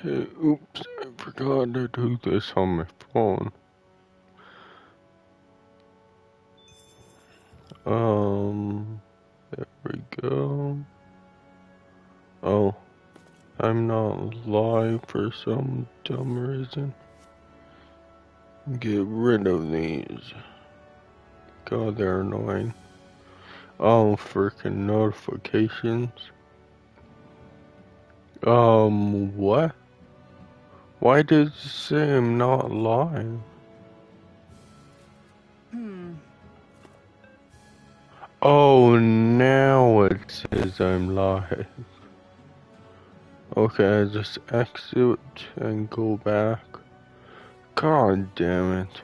Hey, oops, I forgot to do this on my phone. There we go. Oh, I'm not live for some dumb reason. Get rid of these. God, they're annoying. Oh, freaking notifications. What? Why did it say I'm not live? Oh, now it says I'm live. Okay, I just exit and go back. God damn it.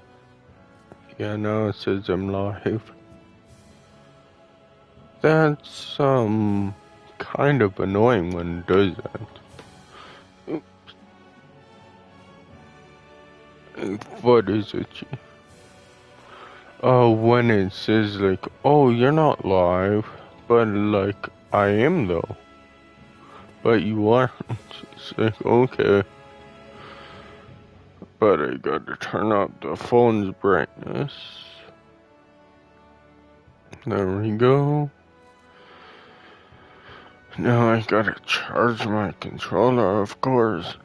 Yeah, now it says I'm live. That's, kind of annoying when it does that. What is it? Oh, when it says like, oh, you're not live, but like, I am though. But you aren't. It's like, okay. But I gotta turn up the phone's brightness. There we go. Now I gotta charge my controller, of course.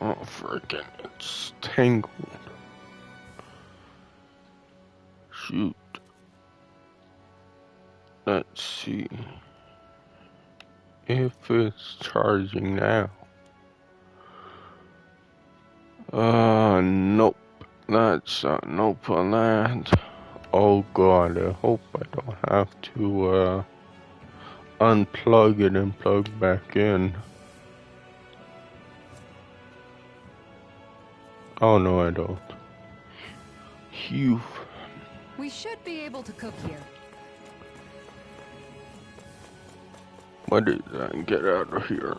Oh, friggin', it's tangled. Shoot. Let's see if it's charging now. Nope. That's nope on that. Oh god, I hope I don't have to, unplug it and plug back in. Oh no, I don't. Phew. We should be able to cook here. What is that? Get out of here.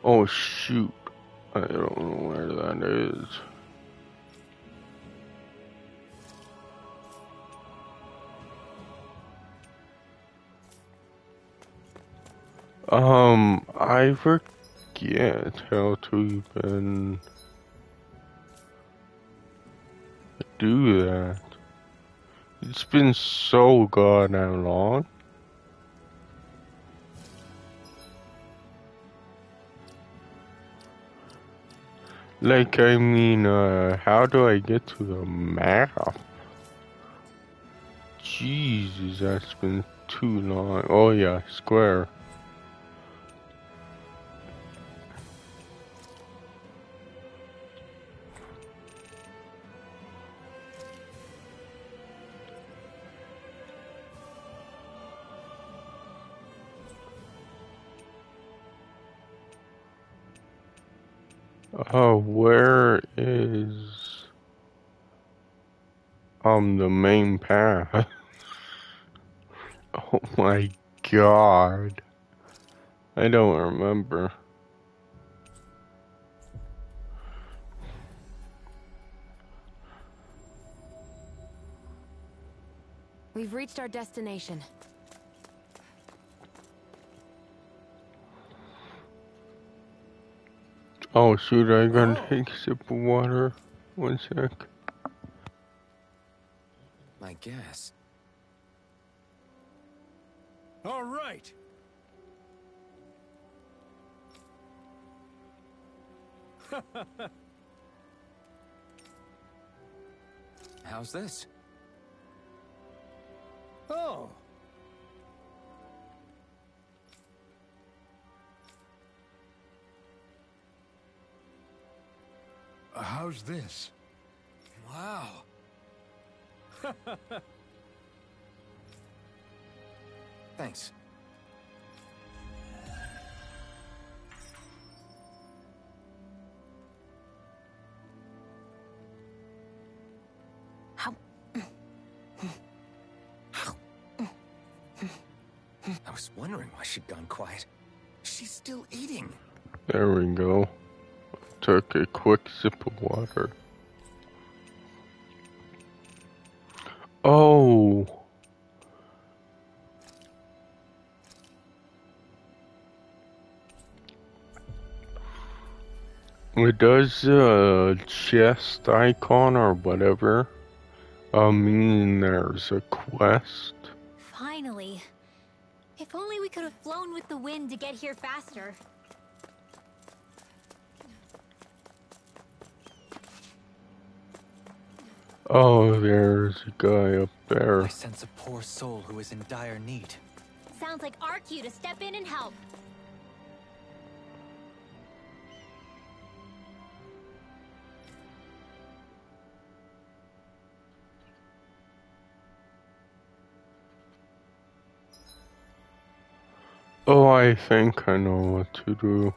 Oh shoot. I don't know where that is. I forget how to even do that. It's been so goddamn long. Like, I mean, how do I get to the map? Jesus, that's been too long. Oh yeah, square. Oh, where is, the main path? Oh my god. I don't remember. We've reached our destination. Oh shoot, I gotta take a sip of water. One sec. I guess. All right. How's this? Oh. How's this? Wow. Thanks. I was wondering why she'd gone quiet. She's still eating. There we go. Took a quick sip of water. Oh. It does chest icon or whatever mean there's a quest? Finally. If only we could have flown with the wind to get here faster. Oh, there's a guy up there. I sense a poor soul who is in dire need. Sounds like our cue to step in and help. Oh, I think I know what to do.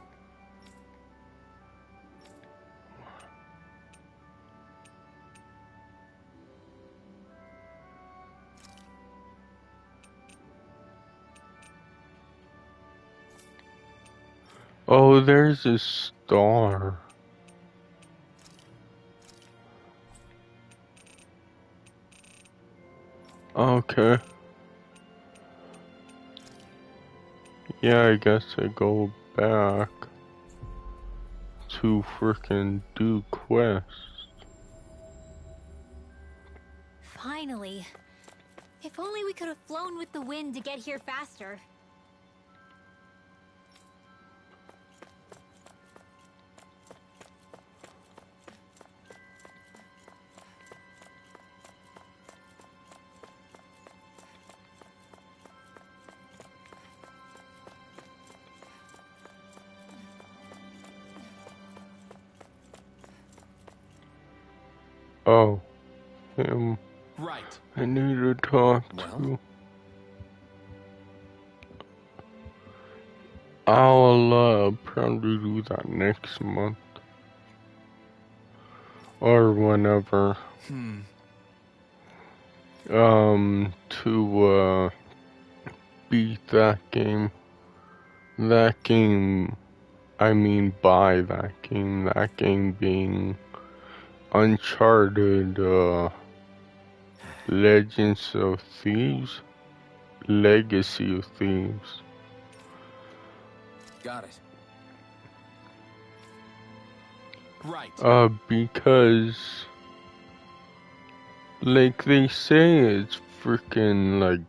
Oh, there's a star. Okay. Yeah, I guess I go back to frickin' do quest. Finally. If only we could have flown with the wind to get here faster. Oh, him. Right. I need to talk Well? to. I'll probably do that next month. Or whenever. To beat that game. That game, I mean buy that game being Uncharted, Legends of Thieves, Legacy of Thieves. Got it. Right. Because, like, they say it's freaking, like,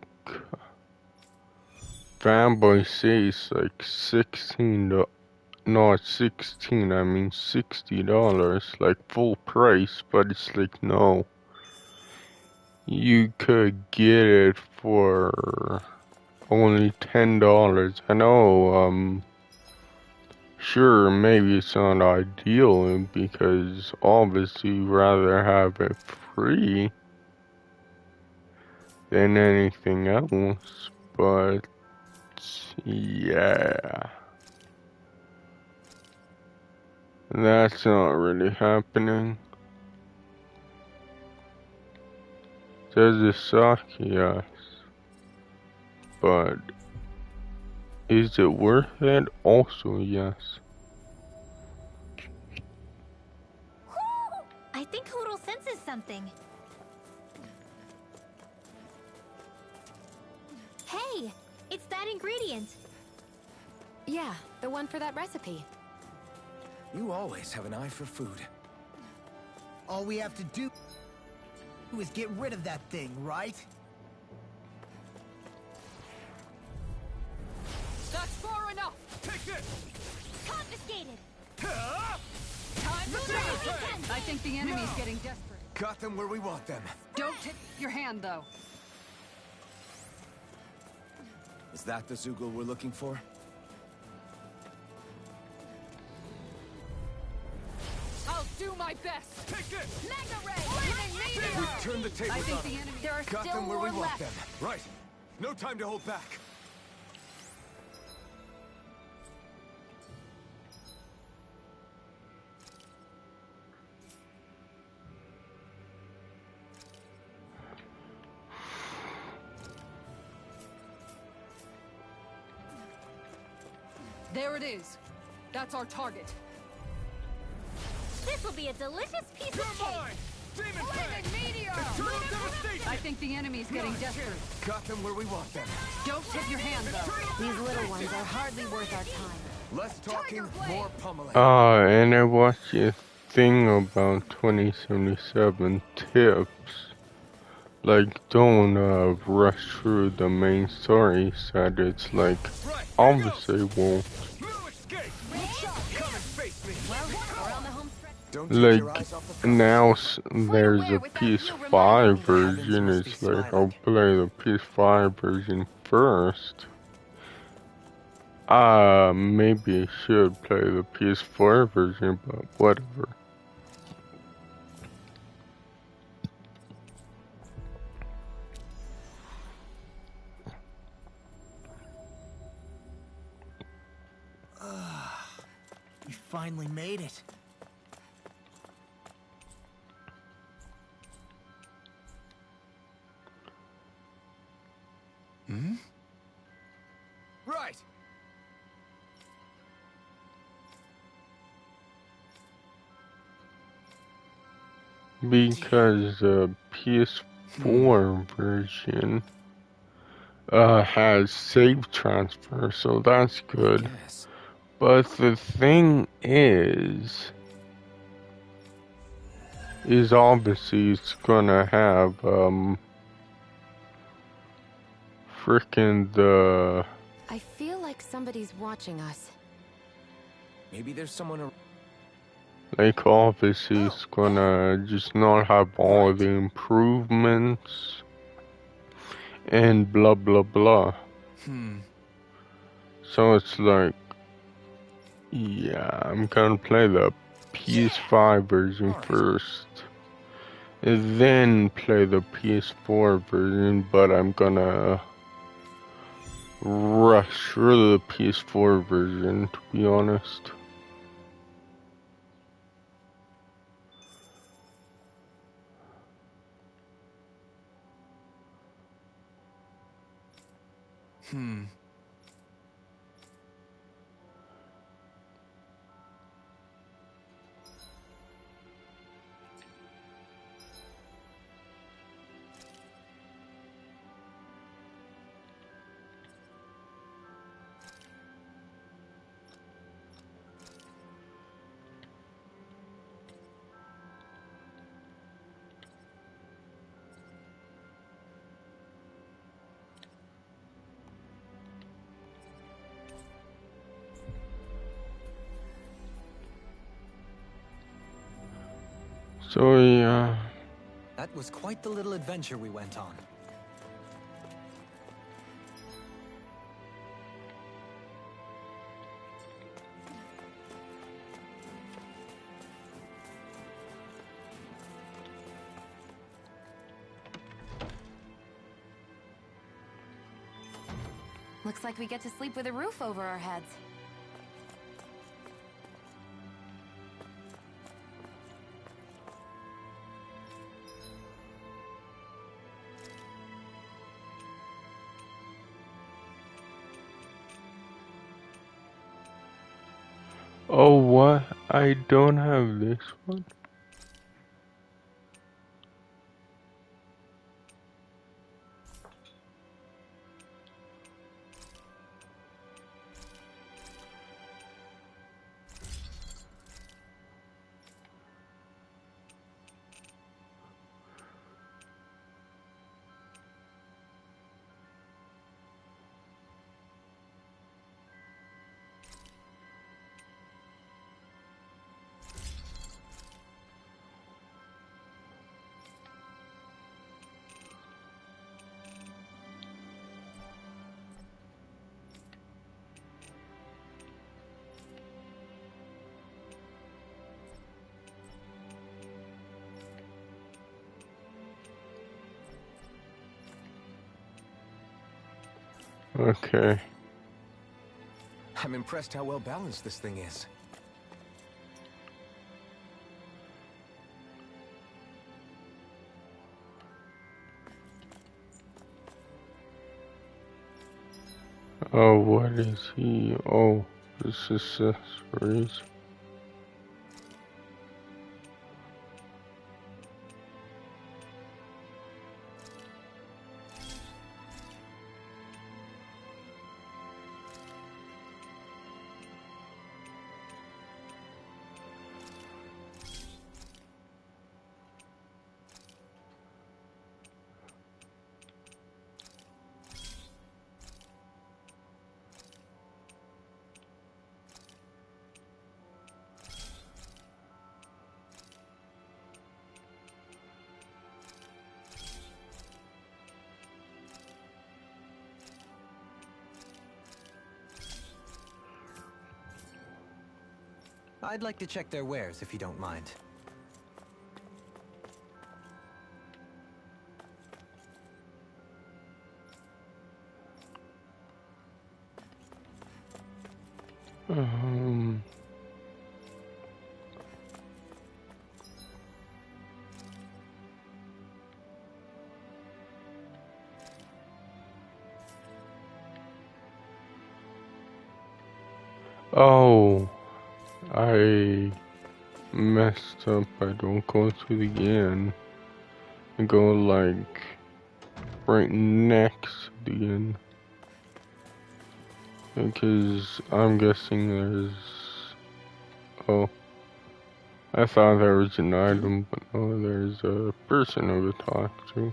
fanboys say it's like 16 to, not 16, I mean $60, like full price, but it's like, no. You could get it for only $10. I know, sure, maybe it's not ideal because obviously you'd rather have it free than anything else, but yeah. That's not really happening. Does it suck? Yes. But is it worth it? Also, yes. I think Hoodle senses something. Hey, it's that ingredient. Yeah, the one for that recipe. You always have an eye for food. All we have to do is get rid of that thing, right? That's far enough! Take this! Confiscated! Time to Move! I think the enemy's getting desperate. Got them where we want them. Don't tip your hand, though. Is that the Zoogle we're looking for? I'll do my best! Take this! Mega Ray! Flaming meteor! We turned the tables I think on the them. enemy... There are Got still them where we more want left. them. Right. No time to hold back. There it is. That's our target. This will be a delicious piece You're of cake. mine! Demon Fang! Eternal devastation! I think the enemy's getting desperate. Got them where we want them. Don't tip your hand, though. These little ones are hardly worth our time. Less talking, more pummeling. And I watched a thing about 2077 tips. Like, don't rush through the main story. Said it's like, obviously won't. No escape! Come and face me! Well, we're on the home stretch. Don't take your Like, eyes off the prize. now there's a PS5 version. It's like, I'll play the PS5 version first. Maybe I should play the PS4 version, but whatever. We finally made it. Right. Because the PS4 version has save transfer, so that's good. Yes. But the thing is obviously it's gonna have frickin' the I feel like somebody's watching us. Maybe there's someone around. like obviously it's gonna just not have all the improvements and blah blah blah. So it's like, yeah, I'm gonna play the PS5 version first, and then play the PS4 version, but I'm gonna rush through the PS4 version, to be honest. So yeah. That was quite the little adventure we went on. Looks like we get to sleep with a roof over our heads. Oh, what? I don't have this one. Okay. I'm impressed how well balanced this thing is. Oh, what is he? Oh, this is accessories. I'd like to check their wares if you don't mind. Um, oh, I messed up. I don't go to the end. I go like right next to the end. Because I'm guessing there's... Oh, I thought there was an item, but no, there's a person I would talk to.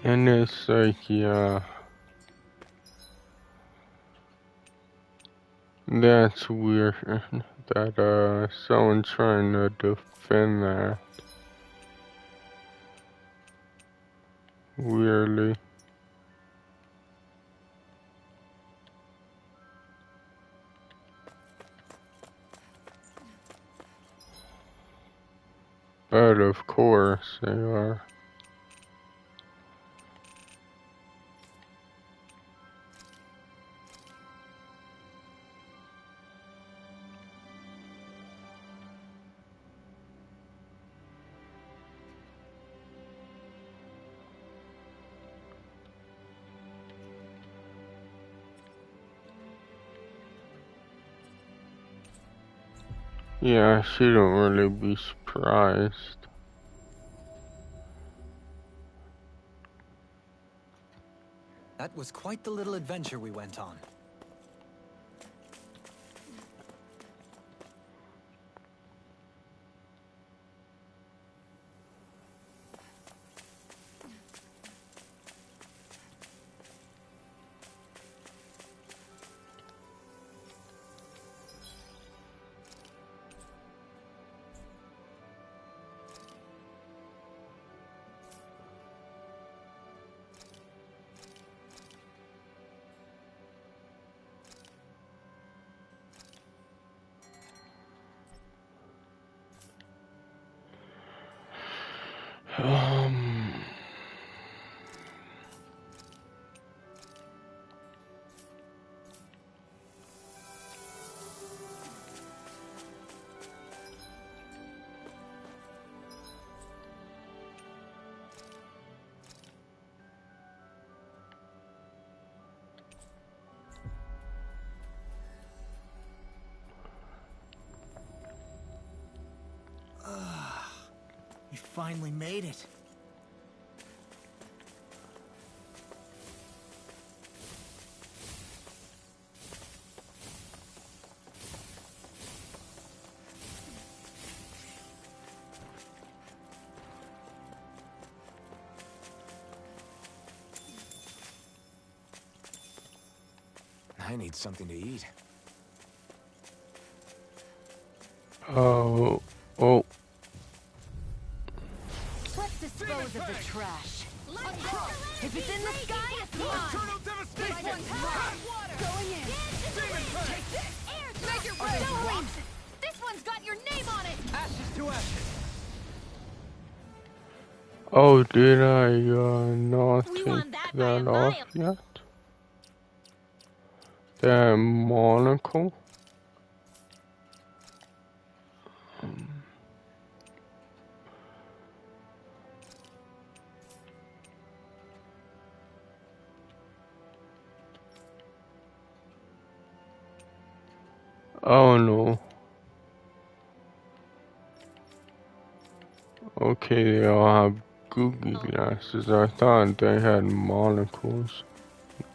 And it's like, yeah, that's weird that someone's trying to defend that. Weirdly. But of course they are. Yeah, I shouldn't really be surprised. That was quite the little adventure we went on. Um, You finally made it. I need something to eat. oh, oh, Let's dispose of the trash. If it's in the sky, it's mine. Eternal devastation! This one's mine. Going in. Take this! Make it rain. This one's got your name on it. Ashes to ashes! oh, did I, not We take won that by a that off mile. yet? That monocle? Oh no. Okay, they all have Googie glasses. I thought they had monocles.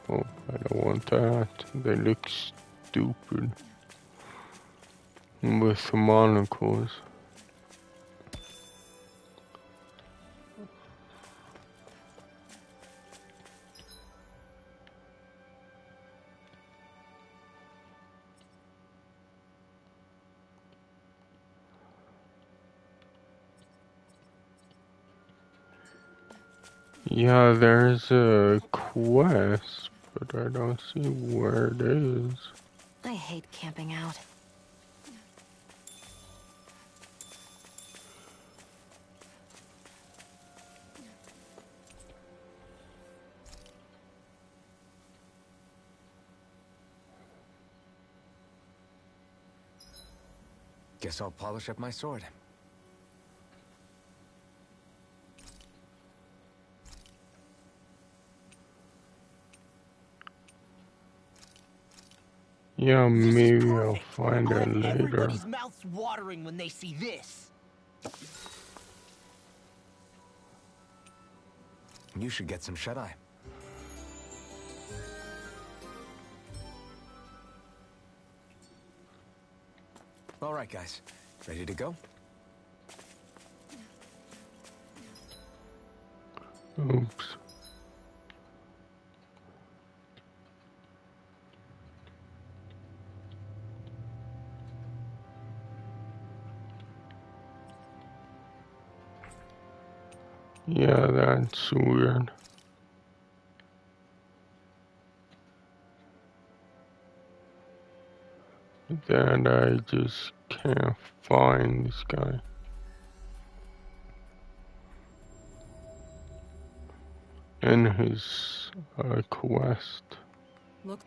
Oh, I don't want that. They look stupid with monocles. Yeah, there's a quest, but I don't see where it is. I hate camping out. Guess I'll polish up my sword. Yeah, This is maybe I'll perfect. find I'll it have later. everybody's mouths watering when they see this. You should get some shut-eye. All right, guys. Ready to go? Oops. Yeah, that's weird. Then I just can't find this guy. In his quest. Looks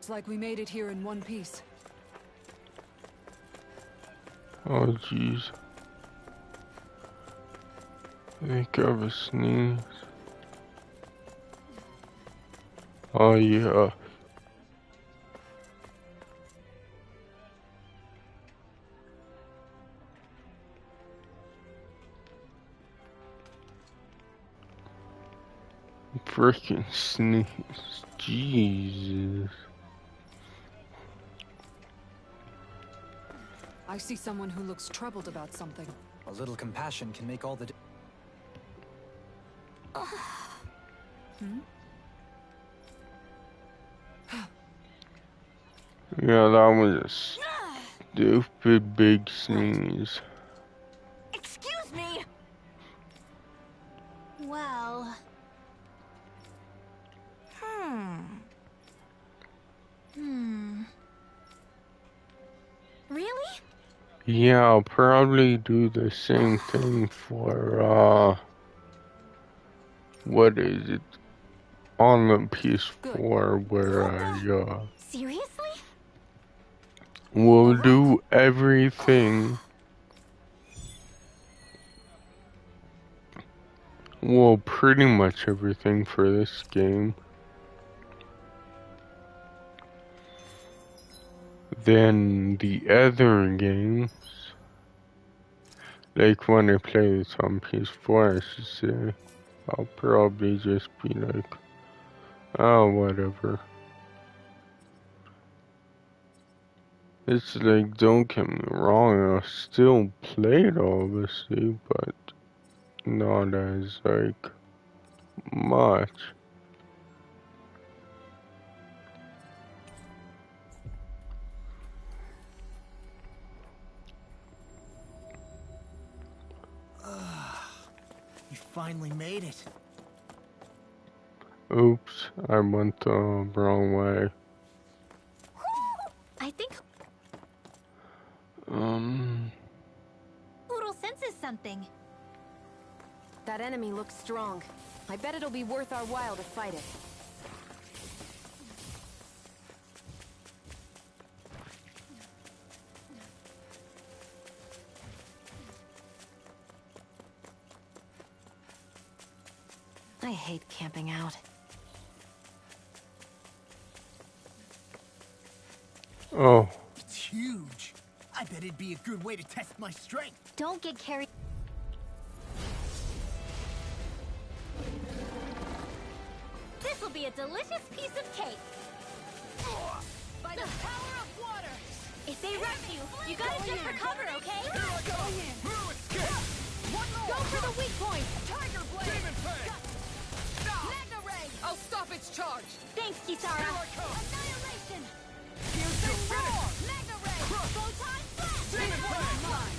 like we made it here in one piece. Oh jeez. I think I have a sneeze. Oh yeah. Freaking sneeze. Jesus. I see someone who looks troubled about something. A little compassion can make all the Yeah, that was a stupid big sneeze. Excuse me! Well... Really? Yeah, I'll probably do the same thing for, what is it? On the PS4 where I, Seriously? will do everything. Well, pretty much everything for this game. Then the other games, like when I play this on PS4, I should say, I'll probably just be like, oh, whatever. It's like, don't get me wrong, I'll still play it obviously, but not as, like, much. You finally made it. Oops, I went the wrong way. I think Poodle senses something. That enemy looks strong. I bet it'll be worth our while to fight it. I hate camping out. Oh, It's huge. I bet it'd be a good way to test my strength. Don't get carried... This'll be a delicious piece of cake. By the power of water! If they rush you, you gotta jump for cover, okay? Go for the weak point! Tiger Blade! Magna Ray! I'll stop its charge! Thanks, Kisara. Annihilation! Piercing roar! Magna Ray! Photon blast! This one's mine!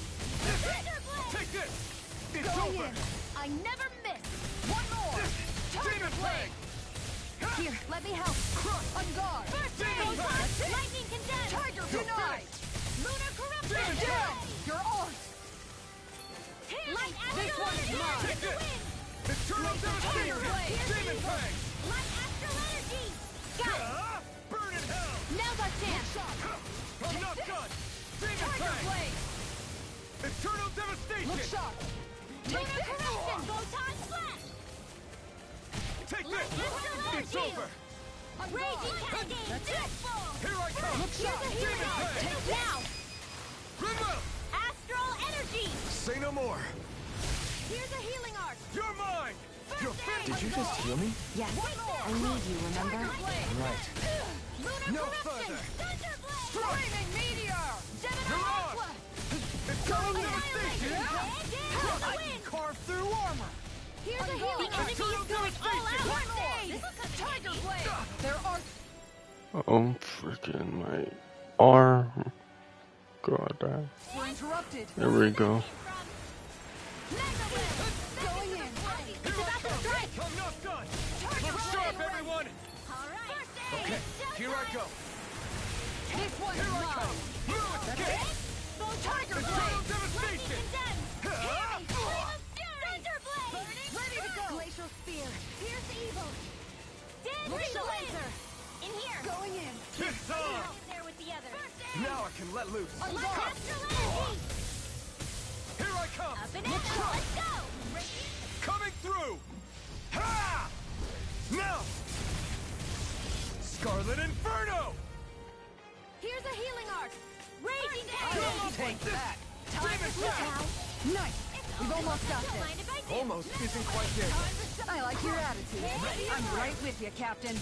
Tiger Blade! Take this! It's Going over. in. I never miss. One more. Tiger blade. Here, let me help. On guard. First aid. Lightning condemned. Tiger denied. Lunar corruption. Dead. You're ours. Light This astral one's energy. mine. Hit the wind. Eternal Tiger devastation. blade. Demon fang. Light astral energy! Got it. Burn in hell. Now's our chance. I'm not done. Demon Tiger fang. blade. Eternal devastation. Look sharp. Lunar corruption! Photon blast! Take Light this. astral It's energy! over. Raging cascade! Deathfall! Here I come. Look sharp. Demon fang. Take now. Remove. Astral energy! Say no more. Here's a healing arc. You're mine. You're finished. Did you just heal me? Yes. One more. I need you, remember? Tiger blade. Right. Lunar No corruption. further. Thunder blade. Screaming meteor. Gemini You're on. aqua. Eternal Going in. devastation. I can carve through armor. Here's a healing The enemy arc. is going all out! First aid. This will come in Tiger handy. blade. There are Oh, freaking my arm. God, We're interrupted. there we go. Going in. It's about to strike! I'm not done. Tiger Look blade. sharp, everyone. Alright! Okay, here I go. This one's Here I mine. come. You escape. Tiger Eternal blade. devastation. Thunder blade! Ready to go. Glacial spear. Here's evil! Dead Look the sharp. laser! In here! Going in. It's on. Help there with the other! Now I can let loose. Light astral energy! Here I come. Up and at 'em. Let's go! Coming through. Ha! Now. Scarlet Inferno. Here's a healing arc. Raging Come cascade! take that. Time to Demon look fang. out. Nice. We've almost got Don't this. mind if I do. Almost isn't quite there yet. I like your attitude. I'm right with you, Captain.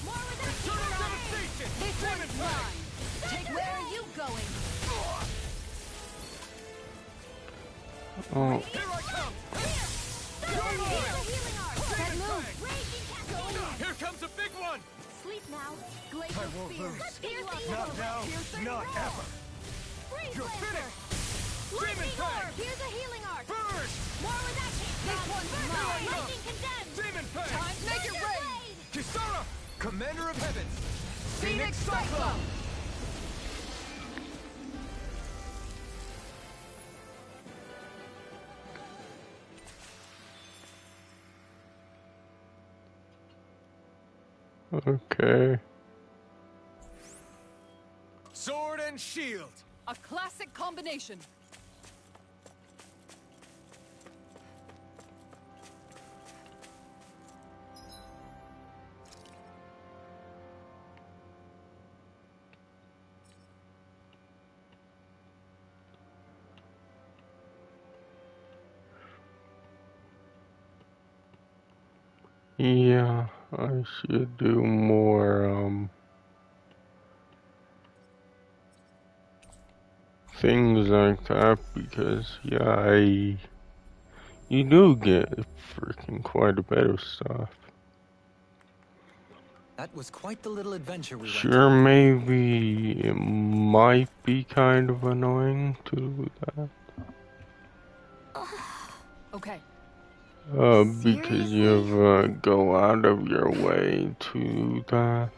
More with us! Eternal devastation. This Demon one's fang. mine. Take where are you going? Oh, Here I come. Going in. Healing arc. That move. Raging cascade! Here comes a big one. Sleep now. Glacial I won't spear. lose. Here's the Not evil. now. Piercing Not roar. ever. Freeze You're laser. finished. Demon Lightning fang. orb! Here's a healing arc. Burn. More with that came This from! one's First mine. aid. Lightning condemned! Demon fang. Time to make it Thunder rain. blade! Kisara. Commander of Heavens. Phoenix Cyclone. okay. Sword and shield. A classic combination. Yeah, I should do more, things like that because, yeah, you do get freaking quite a bit of stuff. That was quite the little adventure we went Sure, maybe it might be kind of annoying to do that. Okay. Because you go out of your way to do that.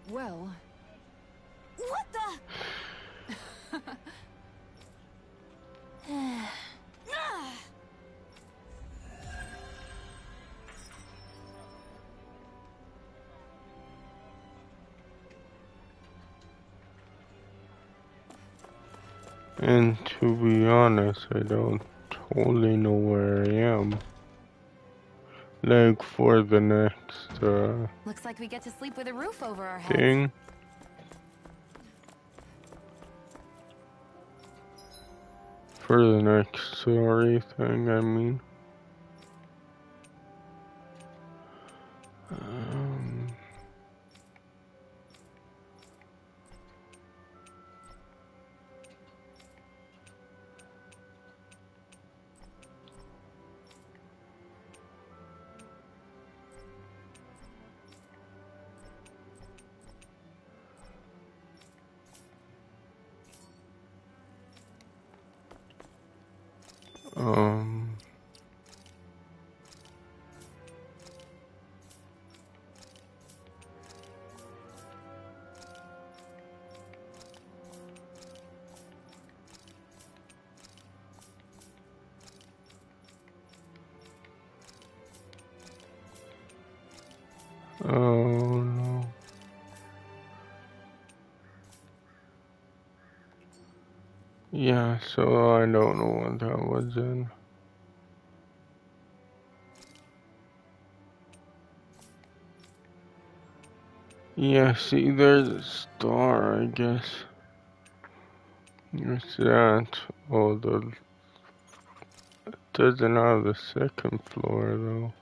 Well, What the? And to be honest, I don't totally know where I am. Like for the next Looks like we get to sleep with a roof over our heads. thing. For the next story thing, I mean. Oh no. Yeah, so I don't know what that was in. Yeah, see, there's a star, I guess. What's that? Oh, it doesn't have the second floor, though.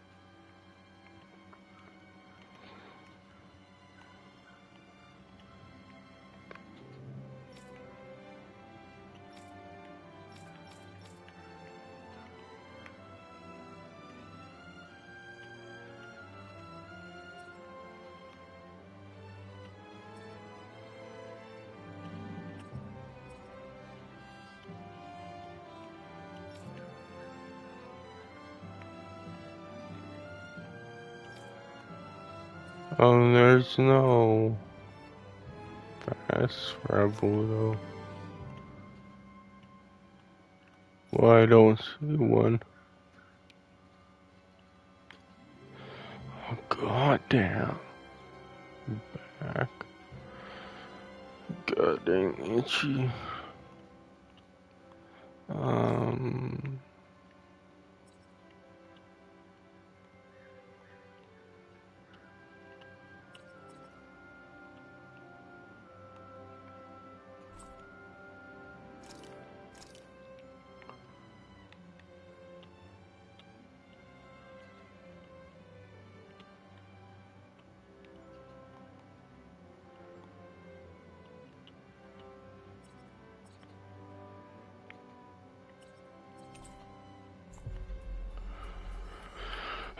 Oh, there's no fast travel, though. Well, I don't see one. Oh, goddamn. Back. God dang itchy.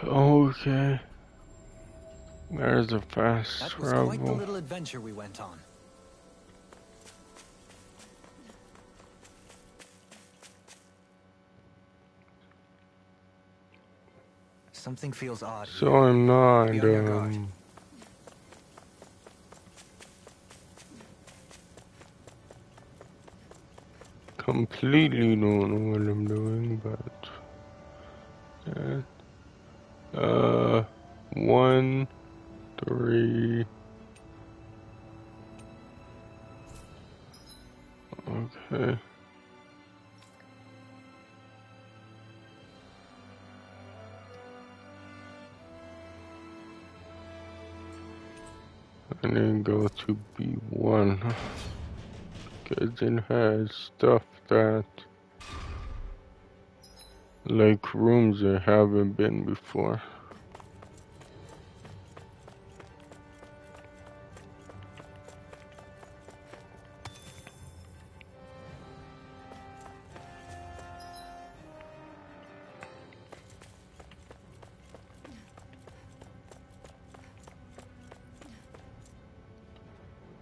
Okay. There's a fast That was quite the travel. little adventure we went on. Something feels odd So here. I'm not, Be on your guard. completely don't know what I'm doing, but, 1, 3, okay. And then go to B1, because it has stuff that, like rooms that haven't been before.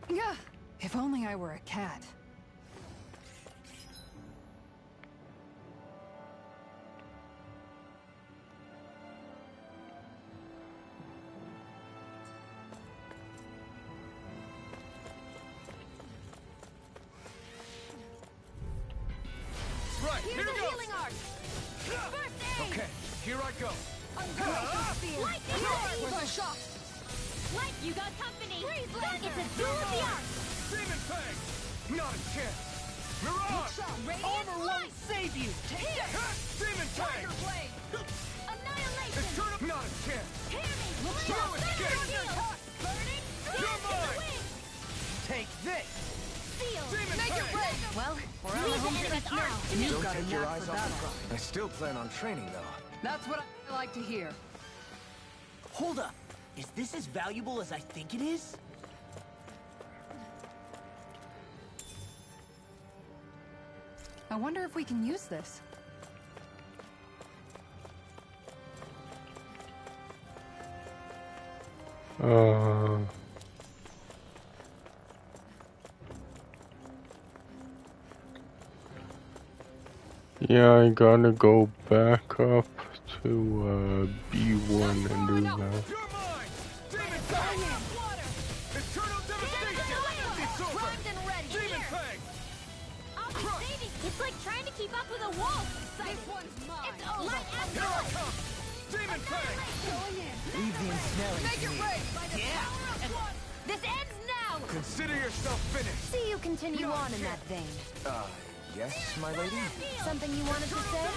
Yeah. If only I were a cat. Right, Here's here a goes. healing arc. First aid. Okay, here I go. Ungracious spear. Lightning For bolt. the shock. Like you got company. Freeze It's laser. a duel of the arts. Demon Fang! Not a chance. Mirage! Radiant Armor light. won't save you. Take Ha! it. Demon Fang! Tiger blade. Annihilation. Eternal... Not a chance. Hear me. No Thunder escape. shield. Burning. You're Dance in the mine. wind. Take this! Seal. Demon Make it Fang! rain. Well, we're on Leave the home the stretch enemy's now. arms to me. Don't got a take your knack eyes for off the battle. grind. I still plan on training, though. That's what I like to hear. Hold up. Is this as valuable as I think it is? I wonder if we can use this. Yeah, I gotta go back up to, B1 and do that. You're mine! Demon Fang! Water. Eternal devastation! It's over! Primed and ready. Demon Fang! I'll be saving. It's like trying to keep up with a wolf. This one's mine. It's over. Light and Here I light. come! Demon Demon Fang! Leave the ensnaring Make to it me. rain! Yeah. This ends now! Consider yourself finished! See you continue on in that vein. Yes, my lady? Something you wanted to say?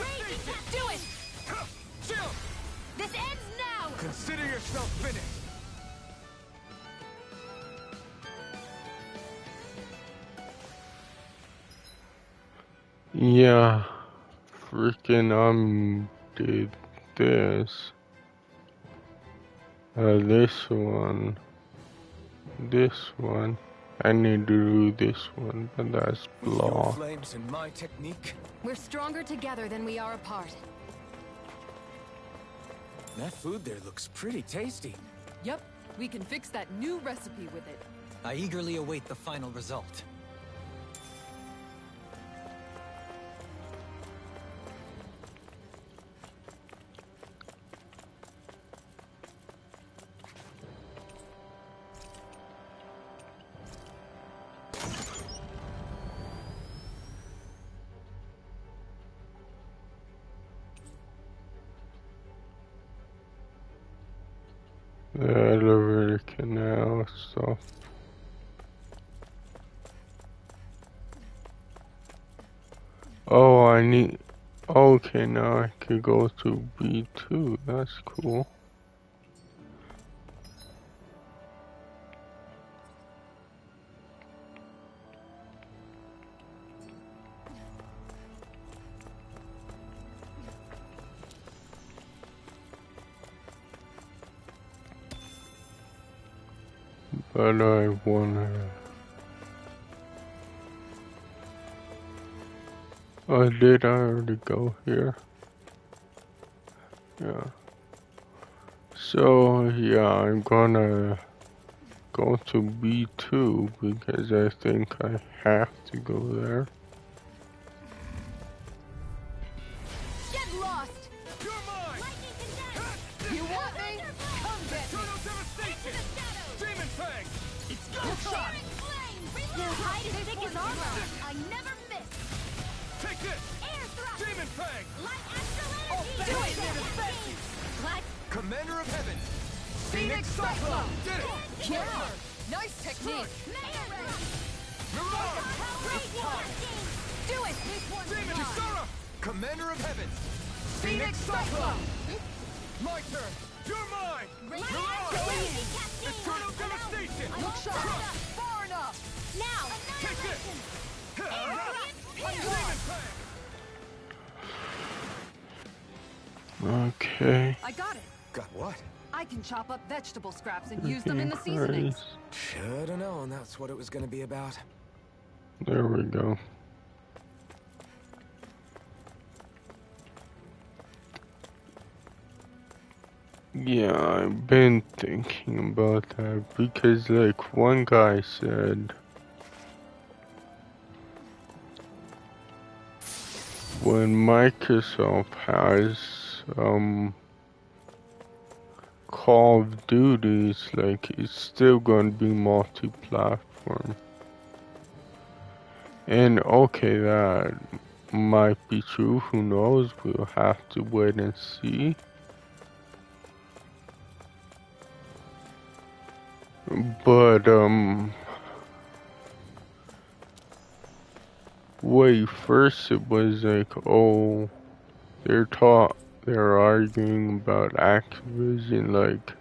Do it! Chill! This ends now! Consider yourself finished! Yeah, freaking did this. This one. I need to do this one, but that's With your blah. flames and my technique, We're stronger together than we are apart. that food there looks pretty tasty. Yep, we can fix that new recipe with it. I eagerly await the final result. The elevator canal stuff. Oh, I need. Okay, now I can go to B2. That's cool. But I wanna. Oh, did I already go here? Yeah. So, yeah, I'm gonna go to B2 because I think I have to go there. Get lost! You're mine! You want me? Come get me! Eternal devastation! Demon Fang! It's go time! You'll hide as thick as armor! I never miss! Take this! Air thrust! Demon Fang! Light astral Oh, energy! do it! it! What? Commander of Heaven! Phoenix Cyclone! Did it! Yeah! Nice technique! Mirage! Do it! This one's Demon mine! Kisara! Commander of Heaven! Phoenix Cyclone! My turn! You're mine! Mirage! Mirage! Eternal devastation! Look sharp! Far enough! Now! Take this! Demon Fang! Okay. I got it. Got what? I can chop up vegetable scraps and use them in the seasonings. Should have known that's what it was gonna be about. There we go. Yeah, I've been thinking about that because, like, one guy said when Microsoft has, Call of Duties, like, it's still gonna be multi-platform. And okay, that might be true, who knows, we'll have to wait and see. But, wait, first it was like, oh, they're arguing about Activision, like,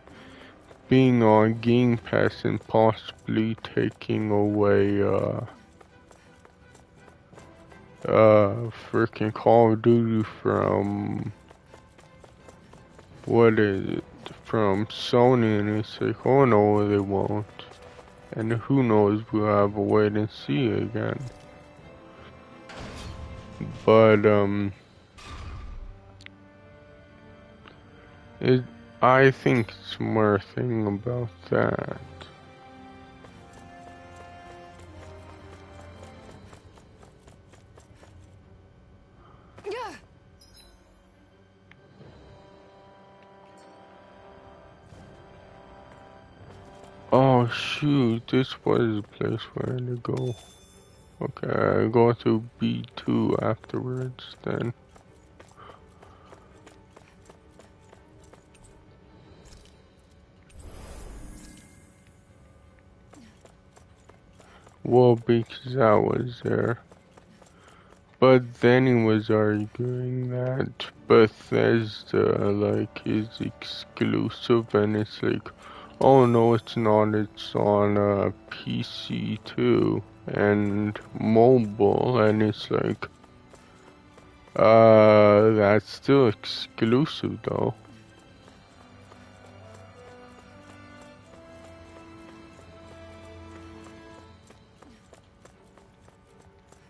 being on Game Pass and possibly taking away, freaking Call of Duty from, what is it, from Sony, and it's like, oh no, they won't. And who knows, we'll have a wait and see again. But, I think it's more thing about that. Oh shoot, this was the place where I had to go. Okay, I go to B2 afterwards then. Well, because I was there. But then he was arguing that Bethesda, like, is exclusive, and it's like, oh no, it's not, it's on PC too, and mobile, and it's like, that's still exclusive though.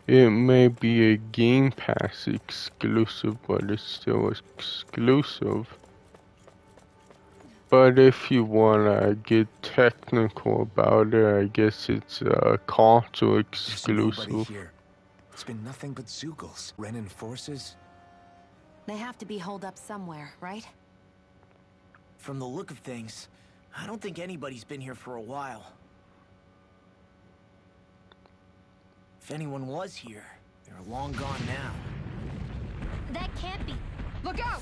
It may be a Game Pass exclusive, but it's still exclusive. But if you wanna get technical about it, I guess it's console There's nobody exclusive. here. It's been nothing but Zeugles. Renan forces? They have to be holed up somewhere, right? From the look of things, I don't think anybody's been here for a while. If anyone was here, they're long gone now. That can't be. Look out!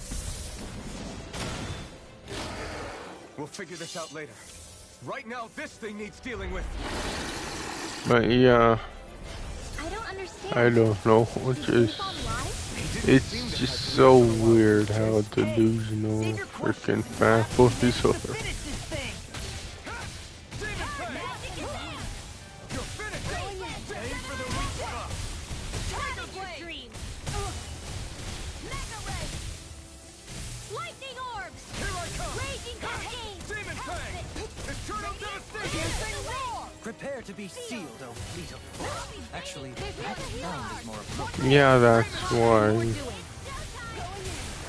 We'll figure this out later. Right now, this thing needs dealing with. But yeah, I don't understand. I don't know, it's just so weird how delusional freaking fanboys are. Finish this thing! You're finished! Aim for the rooftop! Target your dreams. Mega ray. Lightning orbs. Here I come! Raging cascade. Demon Fang! Eternal devastation! Prepare to be sealed, oh fleet of foot. Actually, that sound is more appropriate. Yeah, that's why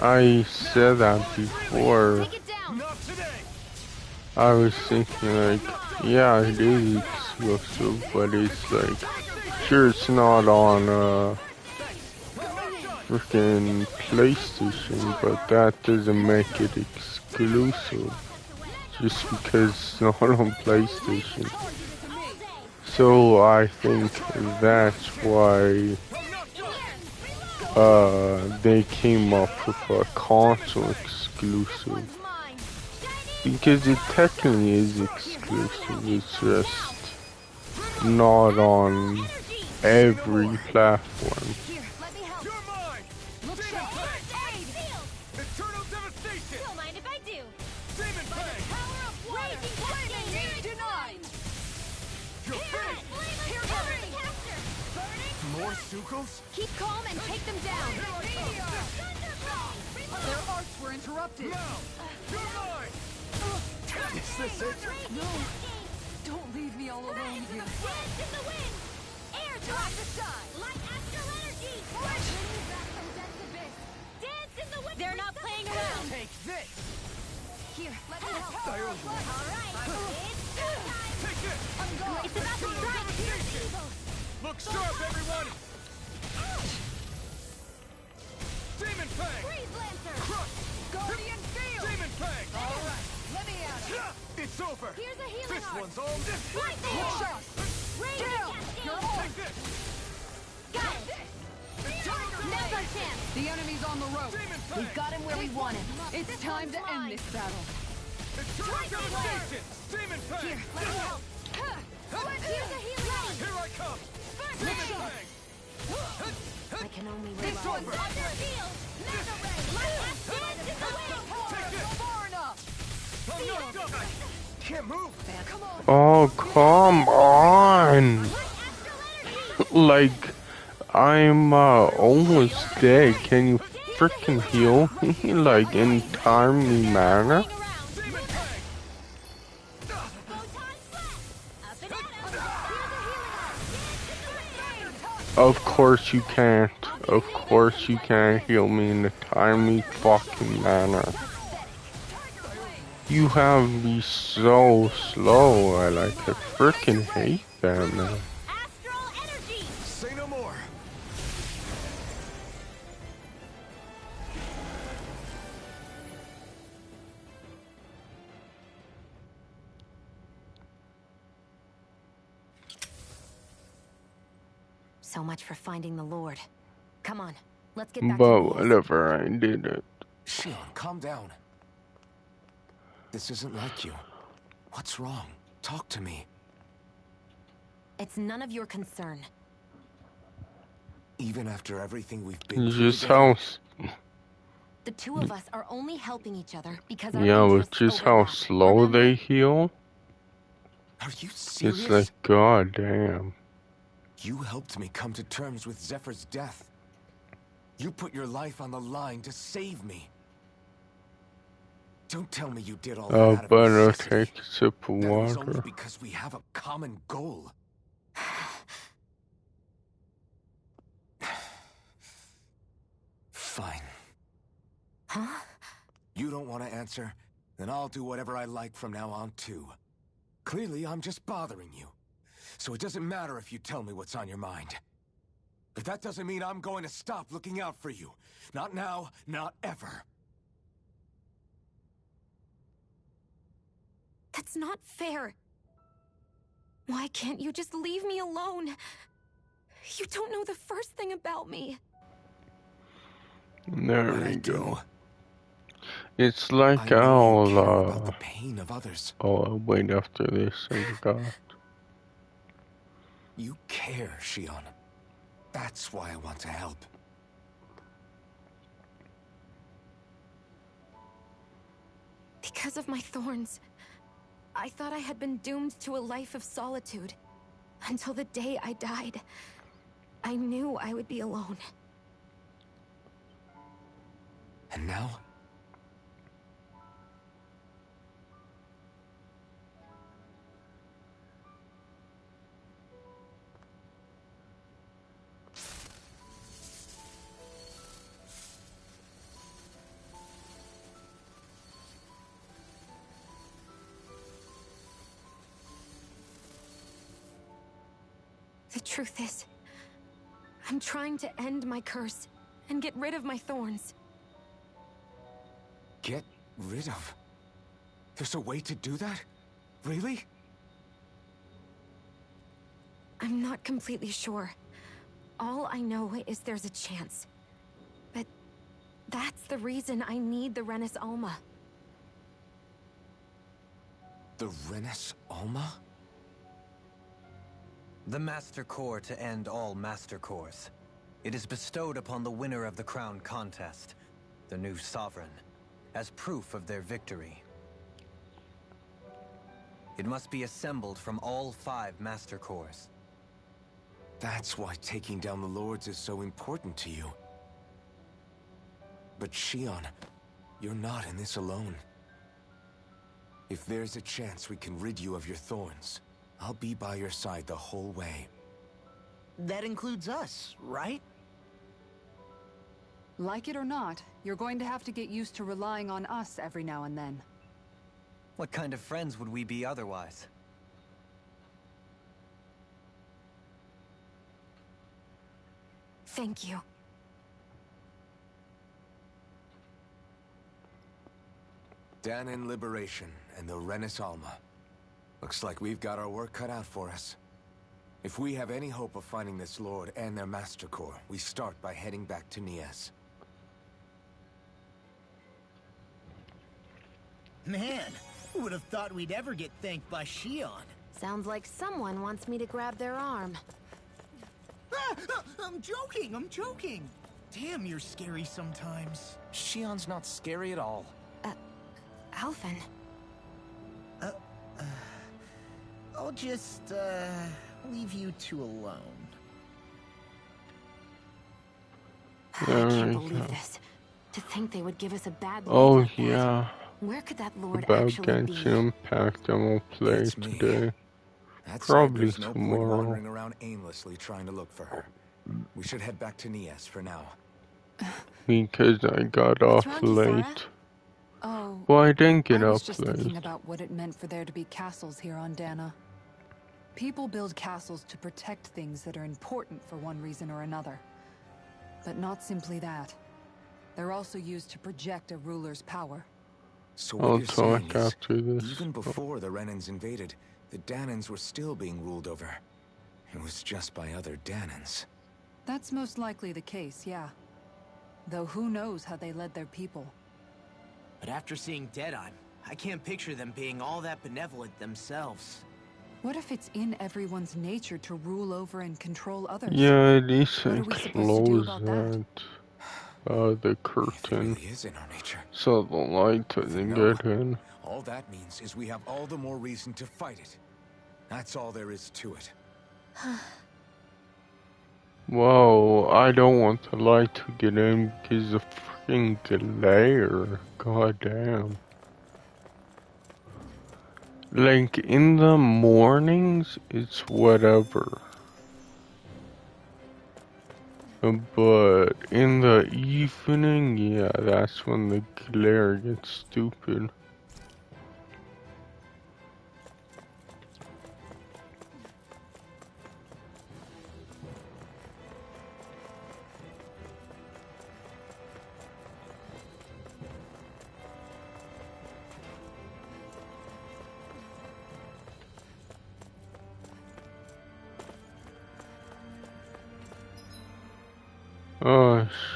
I said that before. Take it down. Not today! I was thinking like, yeah, it is exclusive, but it's like, sure, it's not on freaking PlayStation, but that doesn't make it exclusive just because it's not on PlayStation. So I think that's why they came up with a console exclusive, because it technically is exclusive, it's just not on every platform. Here, let me help. You're mine! Look sharp. Aid. Eternal devastation! Don't mind if I do. Demon Fang! Power of water. Raging cascade. Denied! You're finished! Here goes the caster. Burning. More Zeugles? Keep calm and take them down. Their arcs were interrupted. Now! You're mine! Is this it? No! Don't leave me all alone here. Dance in the wind. Air drop the shine. Light astral energy. Dance in the wind. They're not playing around. Take this! Here, let me help. All right. It's showtime. Take this! It's about to strike. Look sharp, everyone! Demon Fang! Freeze Lancer. Crush! Guardian field! Demon Fang! All right, let me at it. It's over! Here's a healing This arc. one's all this! Lightning Look orb. sharp! Raging Down. cascade. You're on. Take this! Got it. Now's our chance. The enemy's on the rope. Demon Fang! We've got him where we want him. It's time to end this battle. Eternal devastation! Demon Fang! Here, let me help. Here's a healing arc. Here I come! Demon Fang! I can only It's rely. over! Thunder field. Mega ray. Light dance in the wind. Take this! Far enough! I'm not done! Can't move! Come on! Oh, come on! Light astral energy. Like, I'm almost dead. Can you freaking heal me, like, in timely manner? Playing around. Demon Fang! Photon blast. Up and at 'em. Here's a healing arc. Dance in the wind. Of course you can't. Of course you can't heal me in a timely fucking manner. You have me so slow. I freaking hate that, man. Astral energy. Say no more! So much for finding the Lord. Come on, let's get back to But business. whatever, I did it. Shion, calm down. This isn't like you. What's wrong? Talk to me. It's none of your concern. Even after everything we've been through Just together, how, The two of us are only helping each other because our yeah, but interests just how overlap. slow Remember? they heal. are you It's serious? like, god damn. You helped me come to terms with Zephyr's death. You put your life on the line to save me. Don't tell me you did all that out of But necessity. take a sip of That it was only water. because we have a common goal. Fine. Huh? You don't want to answer? Then I'll do whatever I like from now on, too. Clearly, I'm just bothering you. So it doesn't matter if you tell me what's on your mind. But that doesn't mean I'm going to stop looking out for you. Not now, not ever. That's not fair. Why can't you just leave me alone? You don't know the first thing about me. There But we I go. do. It's I like know you care about I'll the pain of others. I'll wait after this, I forgot. You care, Shion. That's why I want to help. Because of my thorns, I thought I had been doomed to a life of solitude. Until the day I died, I knew I would be alone. And now? The truth is, I'm trying to end my curse and get rid of my thorns. Get rid of? There's a way to do that? Really? I'm not completely sure. All I know is there's a chance. But that's the reason I need the Renis Alma. The Renis Alma? The Master Core to end all Master Cores. It is bestowed upon the winner of the Crown Contest, the new Sovereign, as proof of their victory. It must be assembled from all 5 Master Cores. That's why taking down the Lords is so important to you. But Shion, you're not in this alone. If there's a chance we can rid you of your thorns, I'll be by your side the whole way. That includes us, right? Like it or not, you're going to have to get used to relying on us every now and then. What kind of friends would we be otherwise? Thank you. Dahnan Liberation and the Renis Alma. Looks like we've got our work cut out for us. If we have any hope of finding this Lord and their Master Core, we start by heading back to Nias. Man, who would have thought we'd ever get thanked by Shion? Sounds like someone wants me to grab their arm. I'm joking. Damn, you're scary sometimes. Shion's not scary at all. Alphen. I'll just, leave you two alone. I There can't we believe go. this. To think they would give us a bad Oh like that. yeah, Where could that Lord about actually be? Genshin Impact and we'll play It's me. today. That Probably said, there's no point tomorrow. wandering around aimlessly trying to look for her. We should head back to Nias for now. Because I got What's off wrong, Kisara? late. Oh, Well, I didn't get I was up just thinking late. about what it meant for there to be castles here on Dana. People build castles to protect things that are important for one reason or another. But not simply that. They're also used to project a ruler's power. So what I'll you're saying talk is, after this. even before the Renans invaded, the Dahnans were still being ruled over. It was just by other Dahnans. That's most likely the case, yeah. Though who knows how they led their people. But after seeing Deadeye, I can't picture them being all that benevolent themselves. What if it's in everyone's nature to rule over and control others? Yeah, at least What I are we supposed to do close about that? the If it curtain really is in our nature, so the light then doesn't no. get in. All that means is we have all the more reason to fight it. That's all there is to it. Whoa, I don't want the light to get in because of freaking glare. God damn. Like in the mornings, it's whatever. But in the evening, yeah, that's when the glare gets stupid.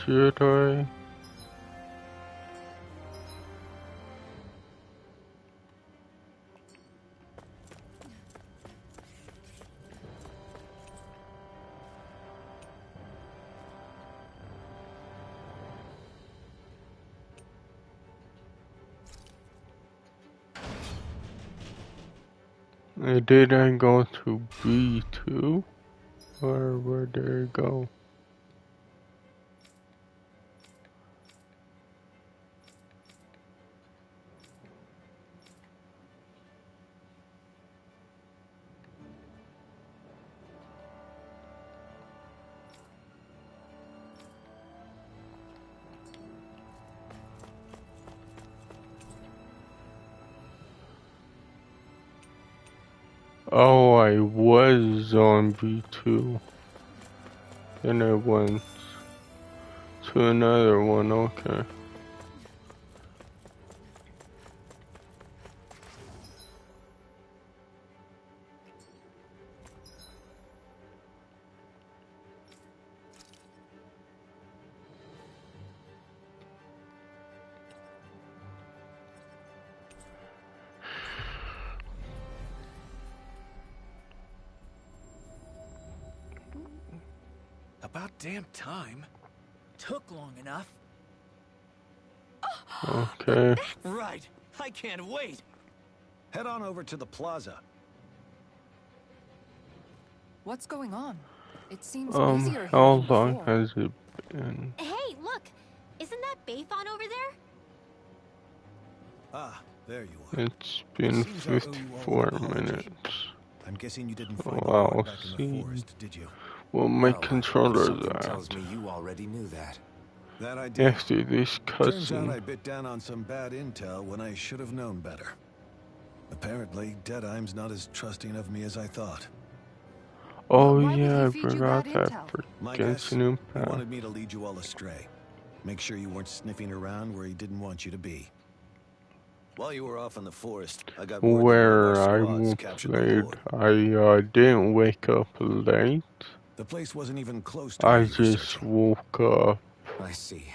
Should I? Did I go to B2? Or where did I go? Oh, I was on B2. Then I went to another one, okay. About damn time. Took long enough. Okay. Right. I can't wait. Head on over to the plaza. What's going on? It seems busier here How than long before. has it been? Hey, look! Isn't that Bayfon over there? Ah, there you are. It's been Seems I owe you all an 54 apology. minutes. I'm guessing you didn't find the Oh, ward I'll back in the see. forest, did you? Well, my Well, controller's something at. tells me you already knew that. That I did. After this Turns out cutscene. I bit down on some bad intel when I should have known better. Apparently, Deadeye's not as trusting of me as I thought. Oh Why would yeah, I he feed you forgot bad that intel? for My guess, Genshin he Impact. wanted me to lead you all astray. Make sure you weren't sniffing around where he didn't want you to be. While you were off in the forest, I got word that one of Where our I squads won't captured the played, Lord. I didn't wake up late. The place wasn't even close to where I you were just searching. woke up I see.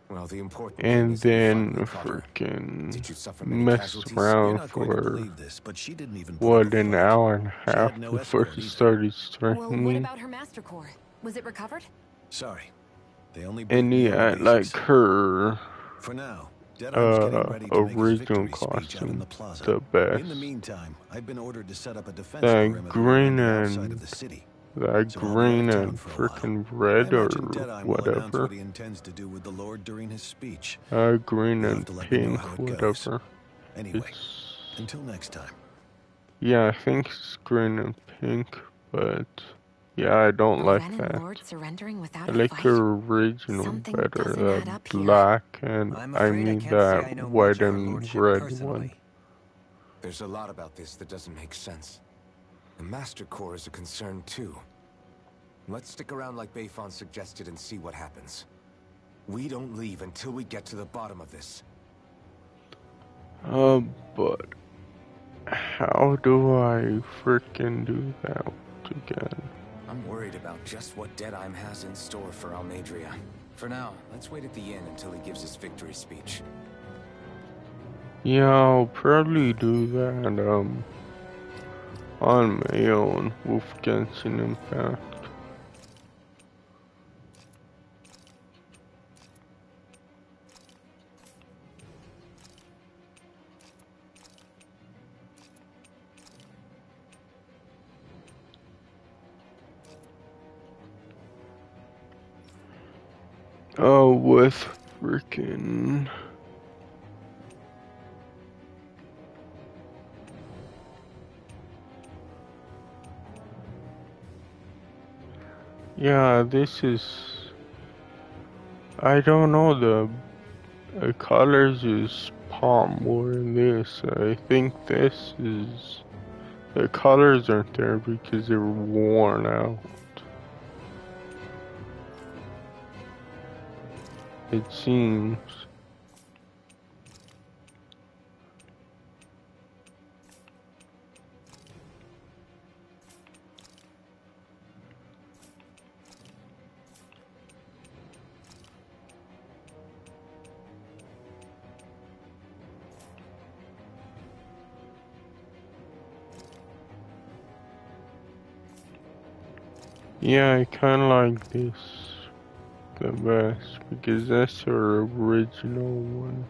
Well, the important thing and is that you then finally caught her. freaking Did you suffer many messed casualties? You're around not going to for believe this, but she didn't even put what up a an fight. hour and a She half had no before escort she either. started Well, striking what me. about her master core? Was it recovered? Sorry. They only beat And me on yeah, the like basics. her For now, Deadeye's getting ready to make his original victory speech out in costume, the plaza. the best. In the meantime, I've been ordered to set up a defense That perimeter green around the outside of and the city. that So I'll be out green of town and for a while. freaking I red or imagine Deadeye will announce whatever. what he intends to do with the Lord during his speech. Green You'll have and to let me know pink, how it goes. whatever. Anyway, It's until next time. yeah, I think it's green and pink, but yeah, I don't A like Renan that. Lord surrendering without I a like fight? her original Something better, doesn't add the up here. black and I'm I afraid I mean can't say I that know white much of her and lordship red personally. one. There's a lot about this that doesn't make sense. The Master Core is a concern too. Let's stick around like Bayfon suggested and see what happens. We don't leave until we get to the bottom of this. But how do I freaking do that again? I'm worried about just what Deadeye has in store for Almadria. For now, let's wait at the inn until he gives his victory speech. Yeah, I'll probably do that. on my own with Genshin Impact. Oh, with freaking. Yeah, this is. I don't know, the colors is pop more than this. I think this is. The colors aren't there because they were worn out. It seems. Yeah, I kinda like this the best because that's her original one.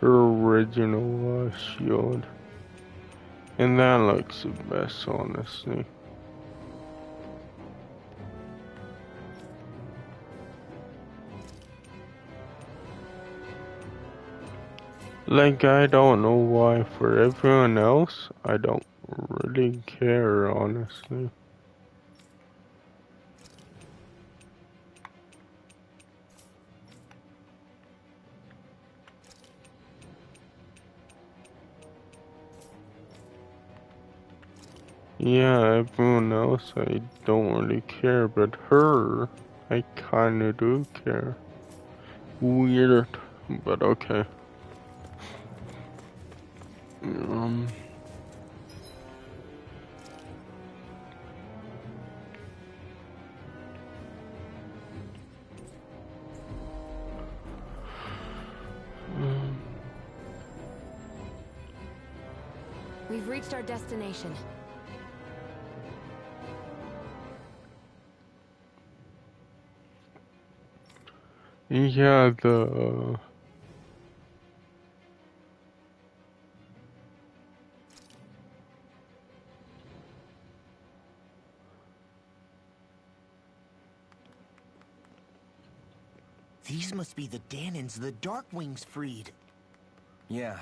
Her original shield. And that looks the best, honestly. Like, I don't know why. For everyone else, I don't really care, honestly. Yeah, everyone else I don't really care, but her, I kinda do care. Weird, but okay. Um... We've reached our destination. Yeah, the... These must be the Danons the Darkwings freed. Yeah.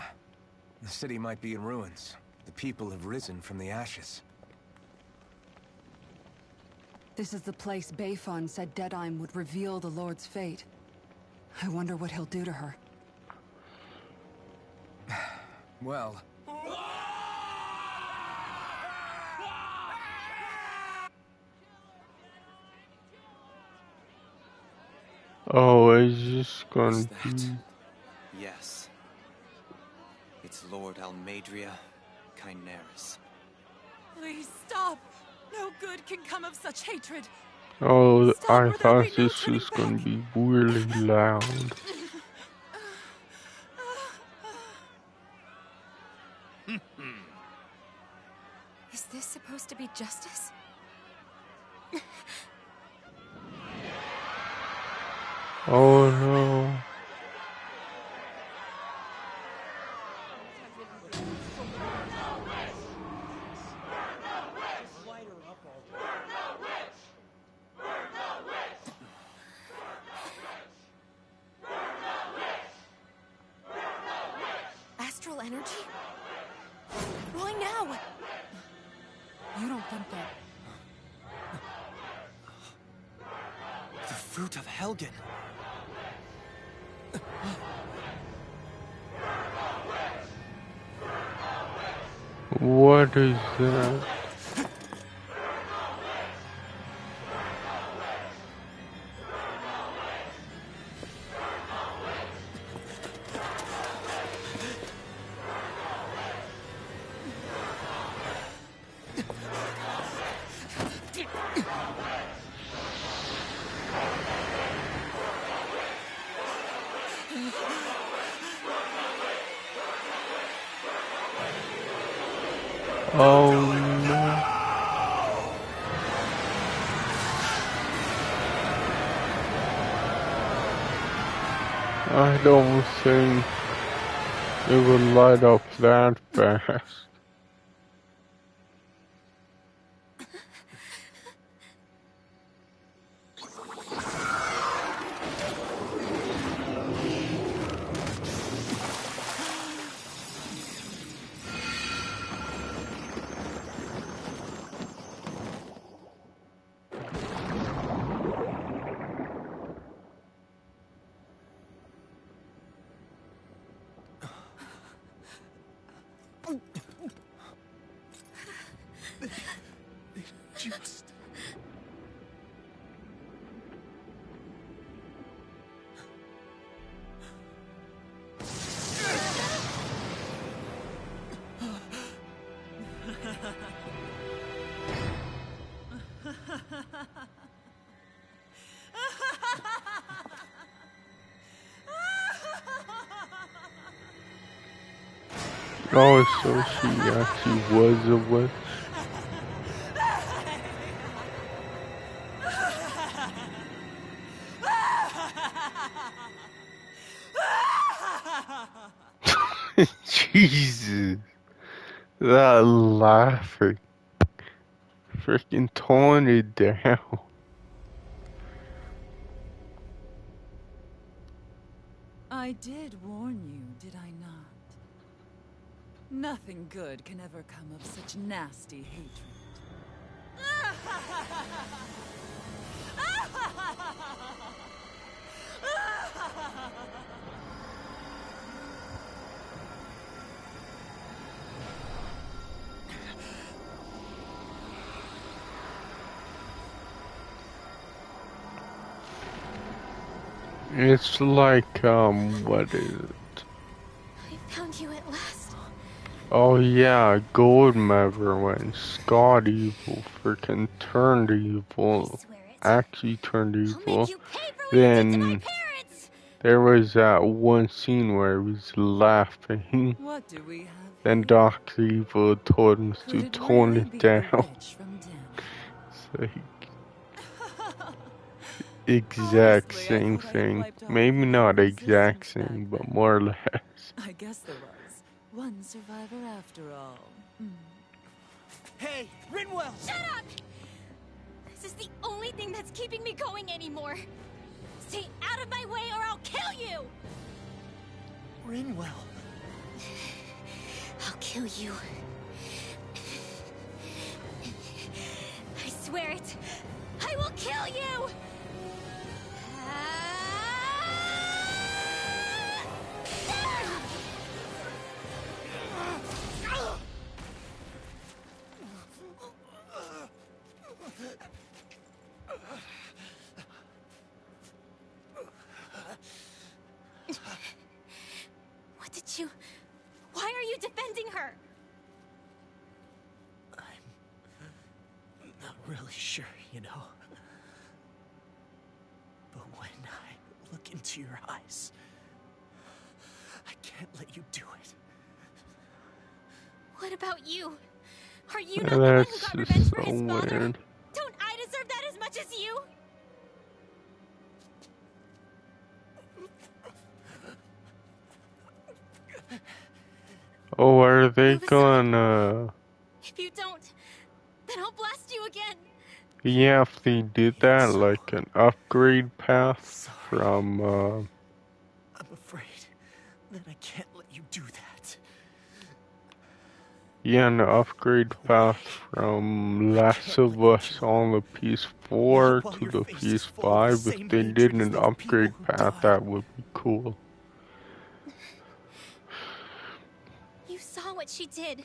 The city might be in ruins. The people have risen from the ashes. This is the place Bayfon said Deadeye would reveal the Lord's fate. I wonder what he'll do to her. Well... Oh, is this gonna be... Yes. It's Lord Almadria Kynaris. Please stop! No good can come of such hatred. Oh, Stop, I or there'll thought be no this turning was gonna back. be really loud. Is this supposed to be justice? Oh no. Astral energy? Why now? You don't think that... The fruit of Helgen. What is that? Oh no. I don't think it would light up that fast. Just... Oh, so she actually was a witch. Jesus, that laughing, freaking toning it down. I did warn you, did I not? Nothing good can ever come of such nasty hatred. It's like, what is it? I found you at last. Oh yeah, Goldmember when Scott Evil freaking turned evil, actually turned evil. Then there was that one scene where he was laughing. What do we have? Then Dr. Evil told him to tone it down. It's like exact same thing. Maybe not exact same, but more or less. I guess there was one survivor after all. Hey, Rinwell! Shut up! This is the only thing that's keeping me going anymore. Stay out of my way or I'll kill you! Rinwell. I'll kill you. I swear it. I will kill you! What did you... Why are you defending her? I'm not really sure, you know. But when I look into your eyes, I can't let you do it. What about you? Are you not the one who got revenge for his father? Weird. Don't I deserve that as much as you? Oh, are they gonna... If you don't, then I'll blast you again. Yeah, if they did that, like an upgrade path from, I'm afraid that I can't let you do that. yeah, an upgrade path from Last of Us on the PS4 to the PS5. If they did an upgrade path, that would be cool. You saw what she did.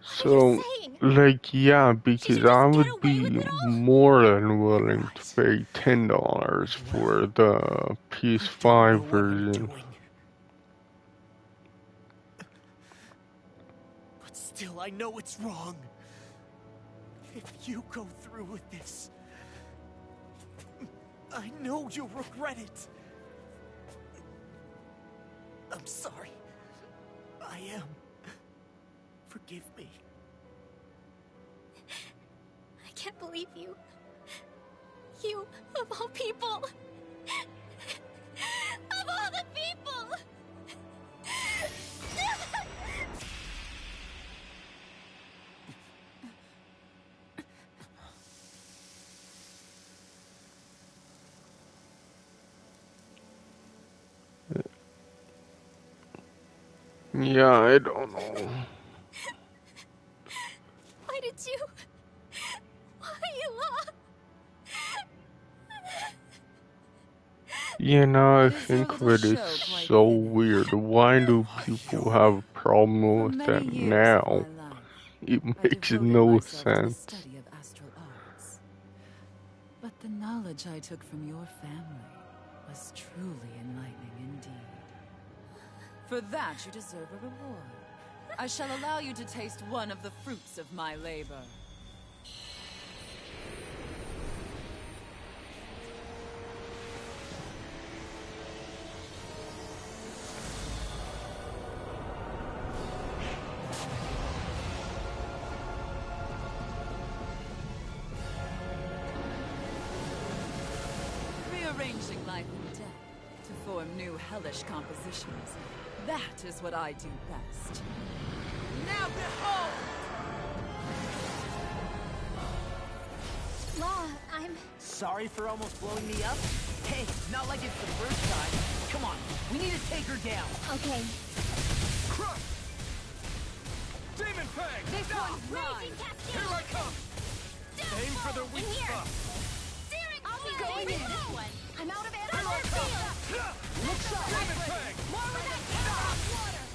So, like, yeah, because I would be more than willing to pay $10 for the PS5 version. But still, I know it's wrong. If you go through with this, I know you'll regret it. I'm sorry. I am. Forgive me. can't believe you. You, of all people. Of all the people! Yeah, I don't know. Why did you... Why you You know, I think that it's so weird. Why do people have a problem with that now? It makes no sense. But the knowledge I took from your family was truly enlightening indeed. For that, you deserve a reward. I shall allow you to taste one of the fruits of my labor. Rearranging life and death to form new hellish compositions. That is what I do best. Now behold! Law, I'm... Sorry for almost blowing me up? Hey, not like it's the first time. Come on, we need to take her down. Okay. Crush! Demon Fang! This one's mine! Here I come! Aim for the weak spot! I'll be going in. I'm out of ammo. Look sharp! Demon Fang! More with that water.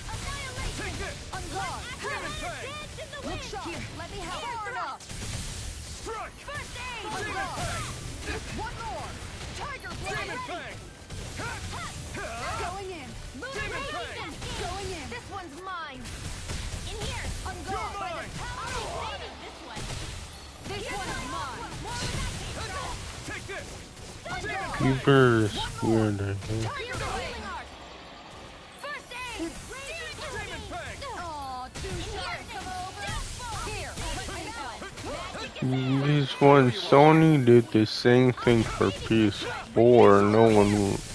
Annihilation. Take this! On guard. Demon Fang! Look sharp. Here, let me help. Fair enough. Strike! First aid. Demon Fang! One more! Tiger Blade! Demon Fang! Going in! Demon Fang! Going in! This one's mine. In here. On You're guard. mine! This one. This one's mine! Take this! Keeper is weird, I think. Tiger Blade. First aid. Demon Fang! Aw, too shy. Come over. Here. This one, Sony did the same thing for PS4.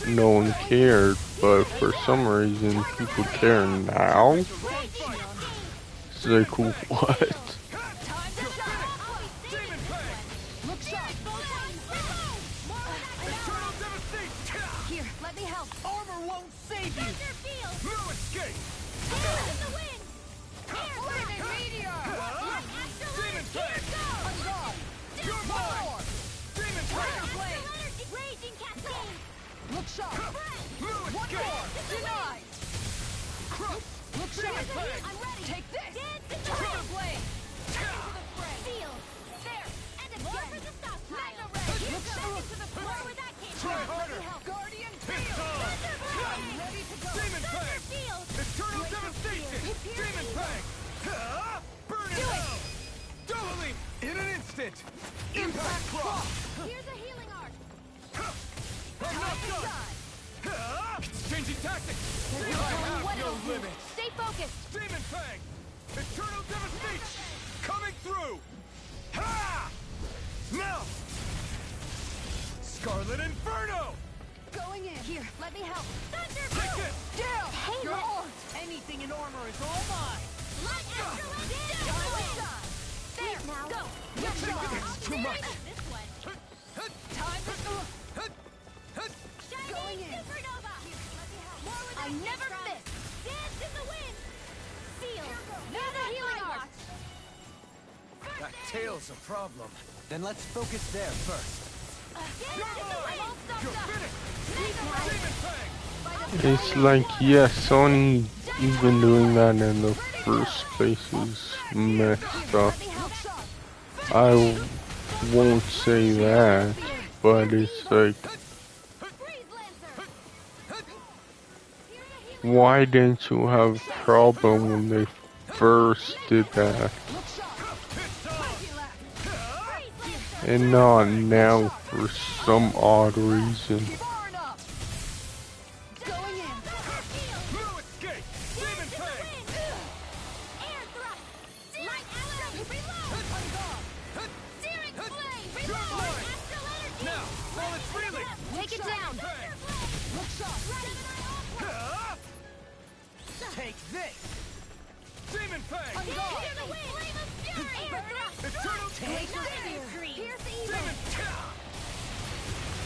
No one cared, but for some reason people care now. It's like, what? Here, let me help. Armor won't save you! No escape! Demon Fang! On guard! You're mine! Demon Fang! Look sharp! No One escape! more! Denied! Crush! Look Demon sharp! Fang! I'm ready! Take this! Tiger Blade! Look sharp! Try harder! Guardian It's Field! time! I'm ready to go! Demon Fang! Eternal Devastation! Demon Fang! Burn it out! Double leap! In an instant! Impact Cross! Here's a healing arc. I'm not done! Changing tactics! There's I no telling have what no it'll do. limits! Stay focused. Demon Fang! Eternal Devastation! Coming through! Ha! Now! Scarlet Inferno! Going in! Here, let me help. Take this! Down! Hey, Your let- arms! Anything in armor is all mine! There, now. Go. Look sharp! It's too much! Time to... Going in! I never miss. Dance in the wind. Seal. There's a healing arc. That tail's a problem. Then let's focus there first. You're finished! Demon Fang! It's like, yeah, Sony even doing that in the first place is messed up. I won't say that, but it's like, why didn't you have a problem when they first did that? And not now for some odd reason. No escape! Demon Fang! Take this! Demon Fang! On guard! Hear the wind! Flame of fury! Air thrust! Eternal Glacial Demon! spear! Pierce the evil! Demon!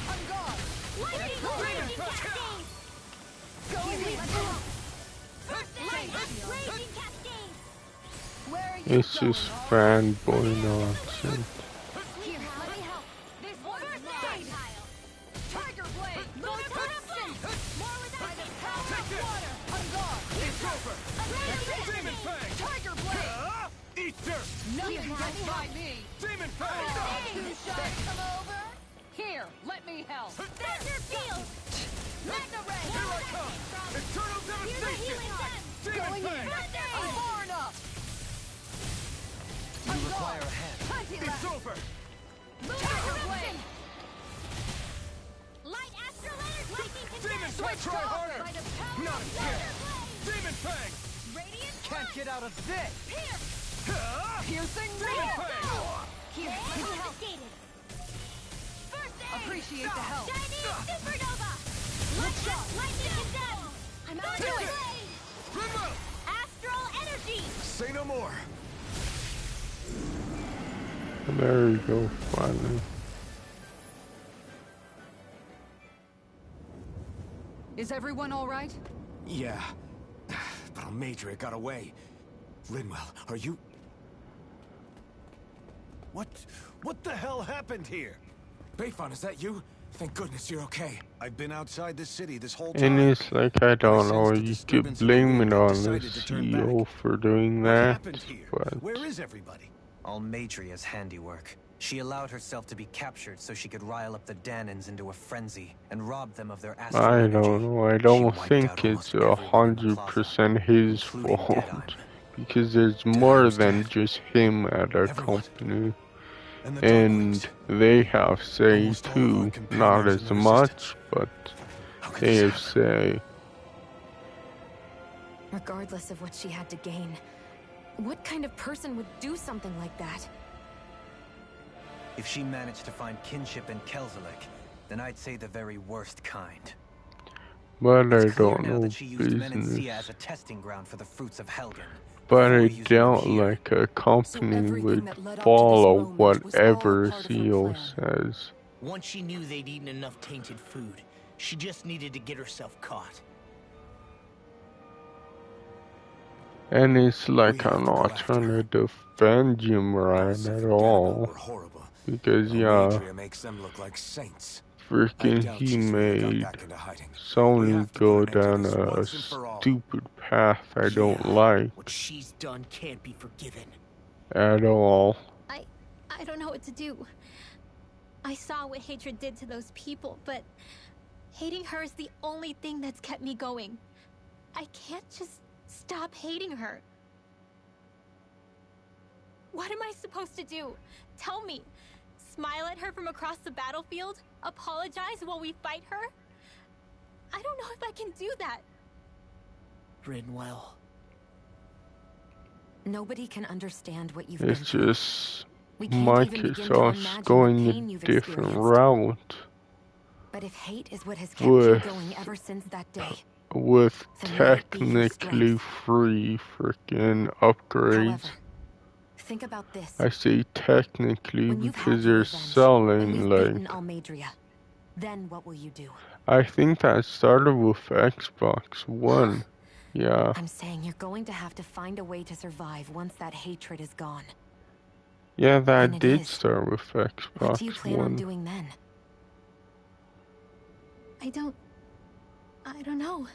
On guard! Lightning blazing cascade! Going in! First aid! Blazing cascade! Where are you It's just fanboy nonsense. Here, let me help. This one's mine. Tiger blade! Lunar corruption! More with by the power of water! On guard! It's over! Demon Fang! Tiger blade! Eat dirt! Nothing gets by me! Demon Fang! Too shy to come over? Here, let me help. Thunder field! Magna ray! Here I come! Eternal Here's a devastation! healing sun! Demon Fang! I'm far enough! You require a hand. It's over! Tiger blade! Light astral energy! Lightning Demon condensed! Fang! Try harder! By the power Not of again! thunder blade! Demon Fang! Radiant Can't get out of this! Pierce! Piercing Demon Fang! Here, let me help. Devastated! First aid! Appreciate the help. Chinese supernova! Good shot. Lightning condensed! I'm out Do of it. blade! Remove! Astral energy! Say no more. There you go, finally. Is everyone all right? Yeah. But Almadria got away. Linwell, are you... What the hell happened here? Bayfon, is that you? Thank goodness you're okay. I've been outside the city this whole time. And it's like, I don't know, Since the you disturbance could in the blame it room, I on the decided to turn CEO for doing What that, happened here? but Where is everybody? Almadria's handiwork. She allowed herself to be captured so she could rile up the Danans into a frenzy and rob them of their astral I energy. don't know, I She don't wiped think out it's almost everyone in the plaza, 100% his including fault, Deadeye. because there's more Deadeye's than dead. just him at our Everyone. company, And the and Darkwings. they have say Almost all of our too, companions not in as the much, Resistance. but How could they this have happen? say. Regardless of what she had to gain, what kind of person would do something like that? If she managed to find kinship in Kelzelik, then I'd say the very worst kind. But I It's clear don't now know that she used Menencia business. as a testing ground for the fruits of Helgen. But before I using them doubt here. like a company everything would that led up to this follow moment was all whatever part of her CEO plan. says. Once she knew they'd eaten enough tainted food, she just needed to get herself caught. And it's like, We have I'm to go not after trying her. to defend Jimran Gossip at and all, Daniel were horrible. because But yeah, Almadria makes them look like saints. I freaking doubt he she's really gone made back into hiding. We Sony have to go put an down end to this a once and for all. stupid path I don't Yeah. like What she's done can't be forgiven. at all. I don't know what to do. I saw what hatred did to those people, but hating her is the only thing that's kept me going. I can't just stop hating her. What am I supposed to do? Tell me. Smile at her from across the battlefield? Apologize while we fight her? I don't know if I can do that. Rinwell. Nobody can understand what you've It's been through. just We can't even begin to Microsoft's imagine the going pain a you've different experienced. route But if hate is what has kept you with going ever since that day, with then let it be your technically strength. free freaking upgrades. However, think about this. I say technically When you've had because your they're revenge, when selling you've like, beaten Almadria, then what will you do? I think that started with Xbox One. Yeah. I'm saying you're going to have to find a way to survive once that hatred is gone. Yeah, And that it did is. start with What do you Xbox plan on One. doing then? I don't know.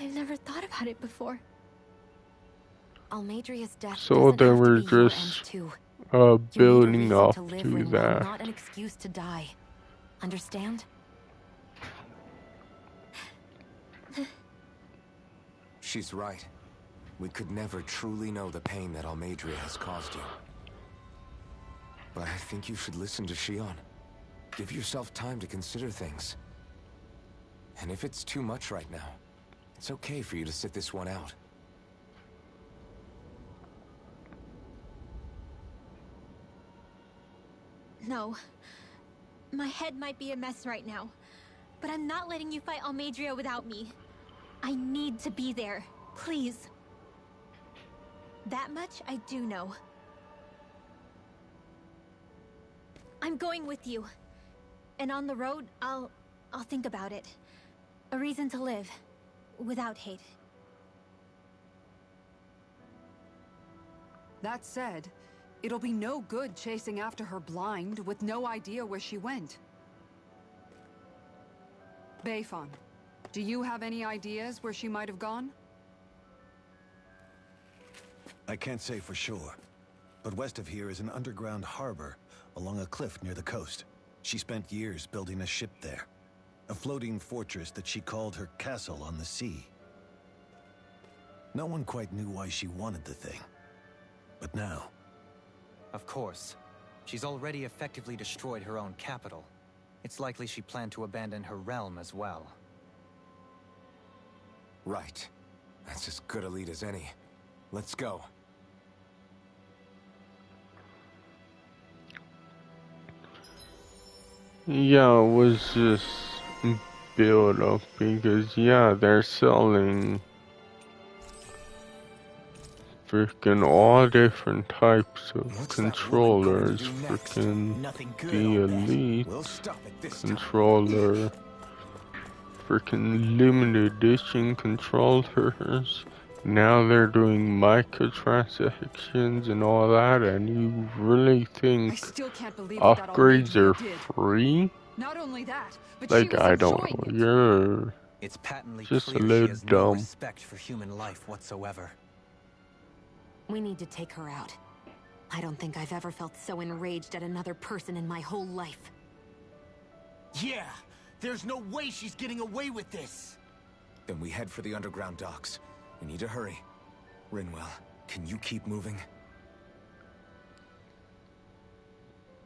I've never thought about it before. Almadria's death So doesn't they have were to be your end just too. You need a building reason up to live, to Rinwell, that. not an excuse to die. Understand? She's right. We could never truly know the pain that Almadria has caused you. But I think you should listen to Shion. Give yourself time to consider things. And if it's too much right now, it's okay for you to sit this one out. No. My head might be a mess right now. but I'm not letting you fight Almadria without me. I need to be there. Please. That much I do know. I'm going with you. And on the road, I'll think about it. A reason to live. Without hate. That said, it'll be no good chasing after her blind with no idea where she went. Beifan, do you have any ideas where she might have gone? I can't say for sure, but west of here is an underground harbor along a cliff near the coast. She spent years building a ship there. A floating fortress that she called her castle on the sea. No one quite knew why she wanted the thing. But now... Of course. She's already effectively destroyed her own capital. It's likely she planned to abandon her realm as well. Right. That's as good a lead as any. Let's go. Yeah, it was just build up because yeah, they're selling freaking all different types of controllers. Freaking the Elite controller, freaking limited edition controllers. Now they're doing microtransactions and all that, and you really think upgrades are free? Not only that, but like, I don't know, you're it's patently just a clear little she has dumb. no respect for human life whatsoever. We need to take her out. I don't think I've ever felt so enraged at another person in my whole life. Yeah, there's no way she's getting away with this. Then we head for the underground docks. We need to hurry. Rinwell, can you keep moving?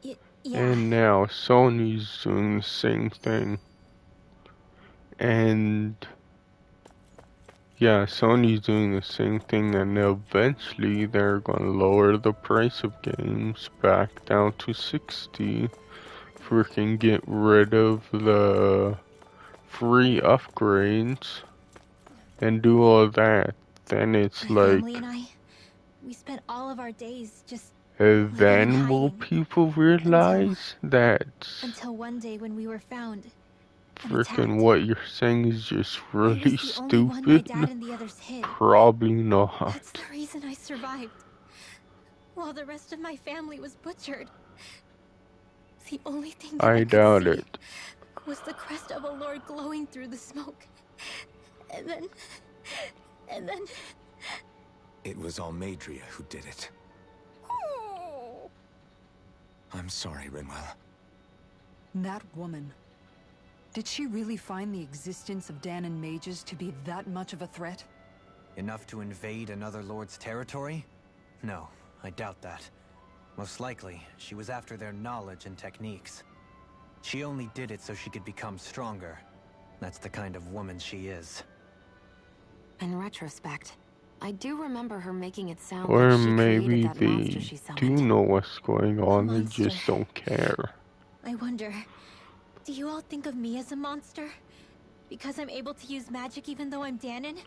Yeah. And now Sony's doing the same thing. And yeah, Sony's doing the same thing, and eventually they're gonna lower the price of games back down to 60. Freaking get rid of the free upgrades and do all that. Then it's My like, family and I, we spent all of our days just then will people realize that until one day when we were found. freaking what you're saying is just really The only one my stupid? dad and the others hid. Probably not. That's the reason I survived. While the rest of my family was butchered. The only thing that I doubt could see it. was the crest of a lord glowing through the smoke. And then... It was Almadria who did it. I'm sorry, Rinwell. That woman. Did she really find the existence of Danon mages to be that much of a threat? Enough to invade another lord's territory? No, I doubt that. Most likely, she was after their knowledge and techniques. She only did it so she could become stronger. That's the kind of woman she is. In retrospect, I do remember her making it sound Or like she maybe created that monster they she summoned. do know what's going on, they just don't care. I wonder, do you all think of me as a monster? Because I'm able to use magic even though I'm Danon?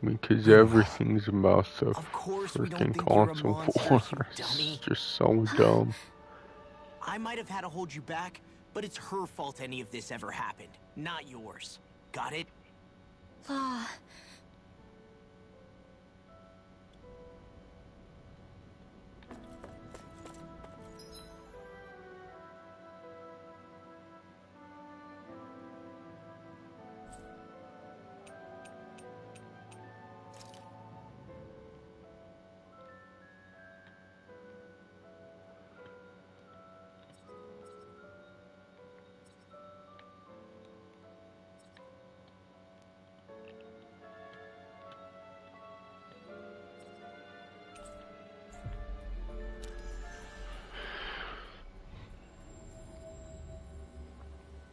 Because everything's about the course we don't freaking think you're a console monster, wars. you dummy. It's just so dumb. I might have had to hold you back, but it's her fault any of this ever happened, not yours. Got it? Law.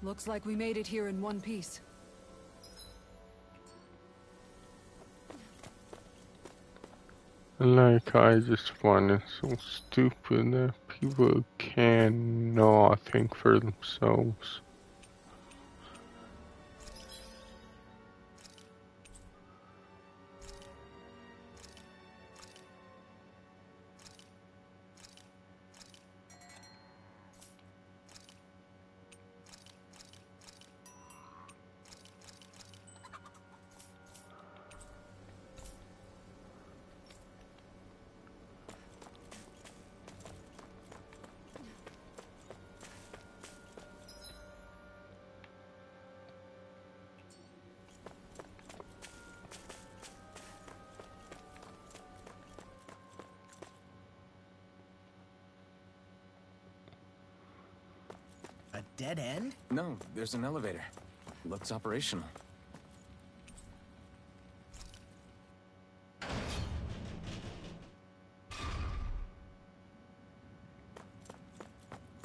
Looks like we made it here in one piece. Like, I just find it so stupid that people cannot think for themselves. dead end? No, there's an elevator. Looks operational.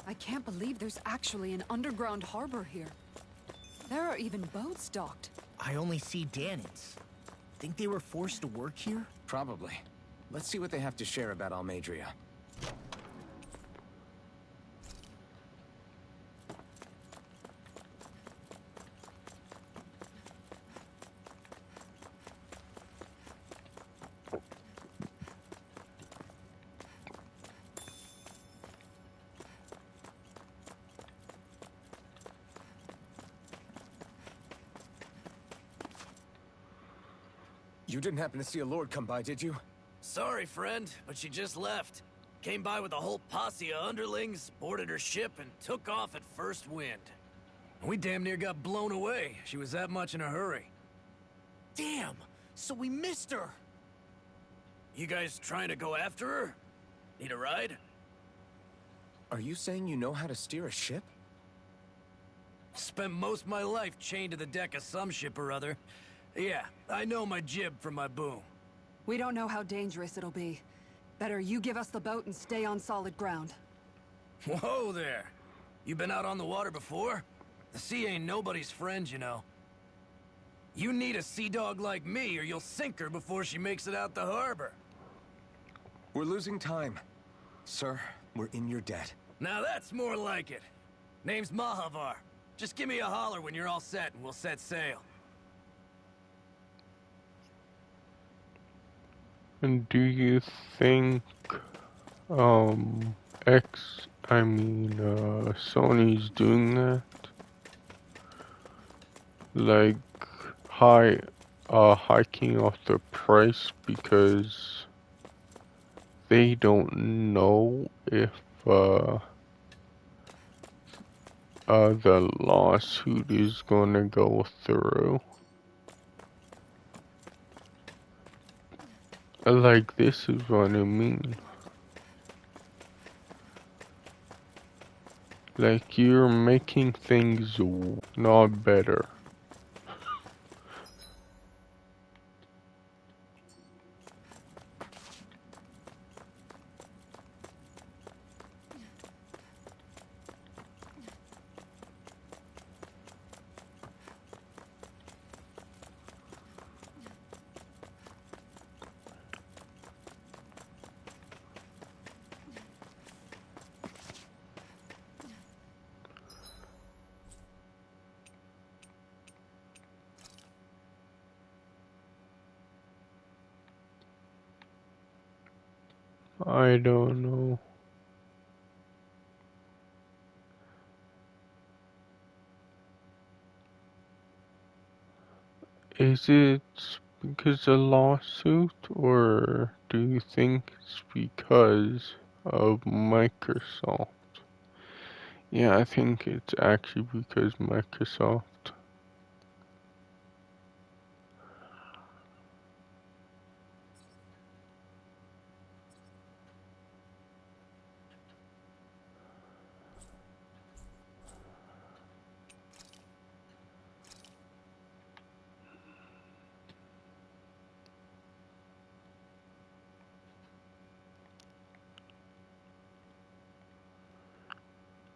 I can't believe there's actually an underground harbor here. There are even boats docked. I only see Danans. Think they were forced to work here? Probably. Let's see what they have to share about Almadria. You didn't happen to see a lord come by, did you? Sorry, friend, but she just left. Came by with a whole posse of underlings, boarded her ship, and took off at first wind. We damn near got blown away. She was that much in a hurry. Damn! So we missed her! You guys trying to go after her? Need a ride? Are you saying you know how to steer a ship? Spent most of my life chained to the deck of some ship or other. Yeah, I know my jib from my boom. We don't know how dangerous it'll be. Better you give us the boat and stay on solid ground. Whoa there! You been out on the water before? The sea ain't nobody's friend, you know. You need a sea dog like me, or you'll sink her before she makes it out the harbor. We're losing time. Sir, we're in your debt. Now that's more like it. Name's Mahavar. Just give me a holler when you're all set and we'll set sail. And do you think, Sony's doing that? Like, hiking up the price because they don't know if, the lawsuit is gonna go through. Like, this is what I mean. Like, you're making things not better. I don't know. Is it because of lawsuit, or do you think it's because of Microsoft? Yeah, I think it's actually because Microsoft.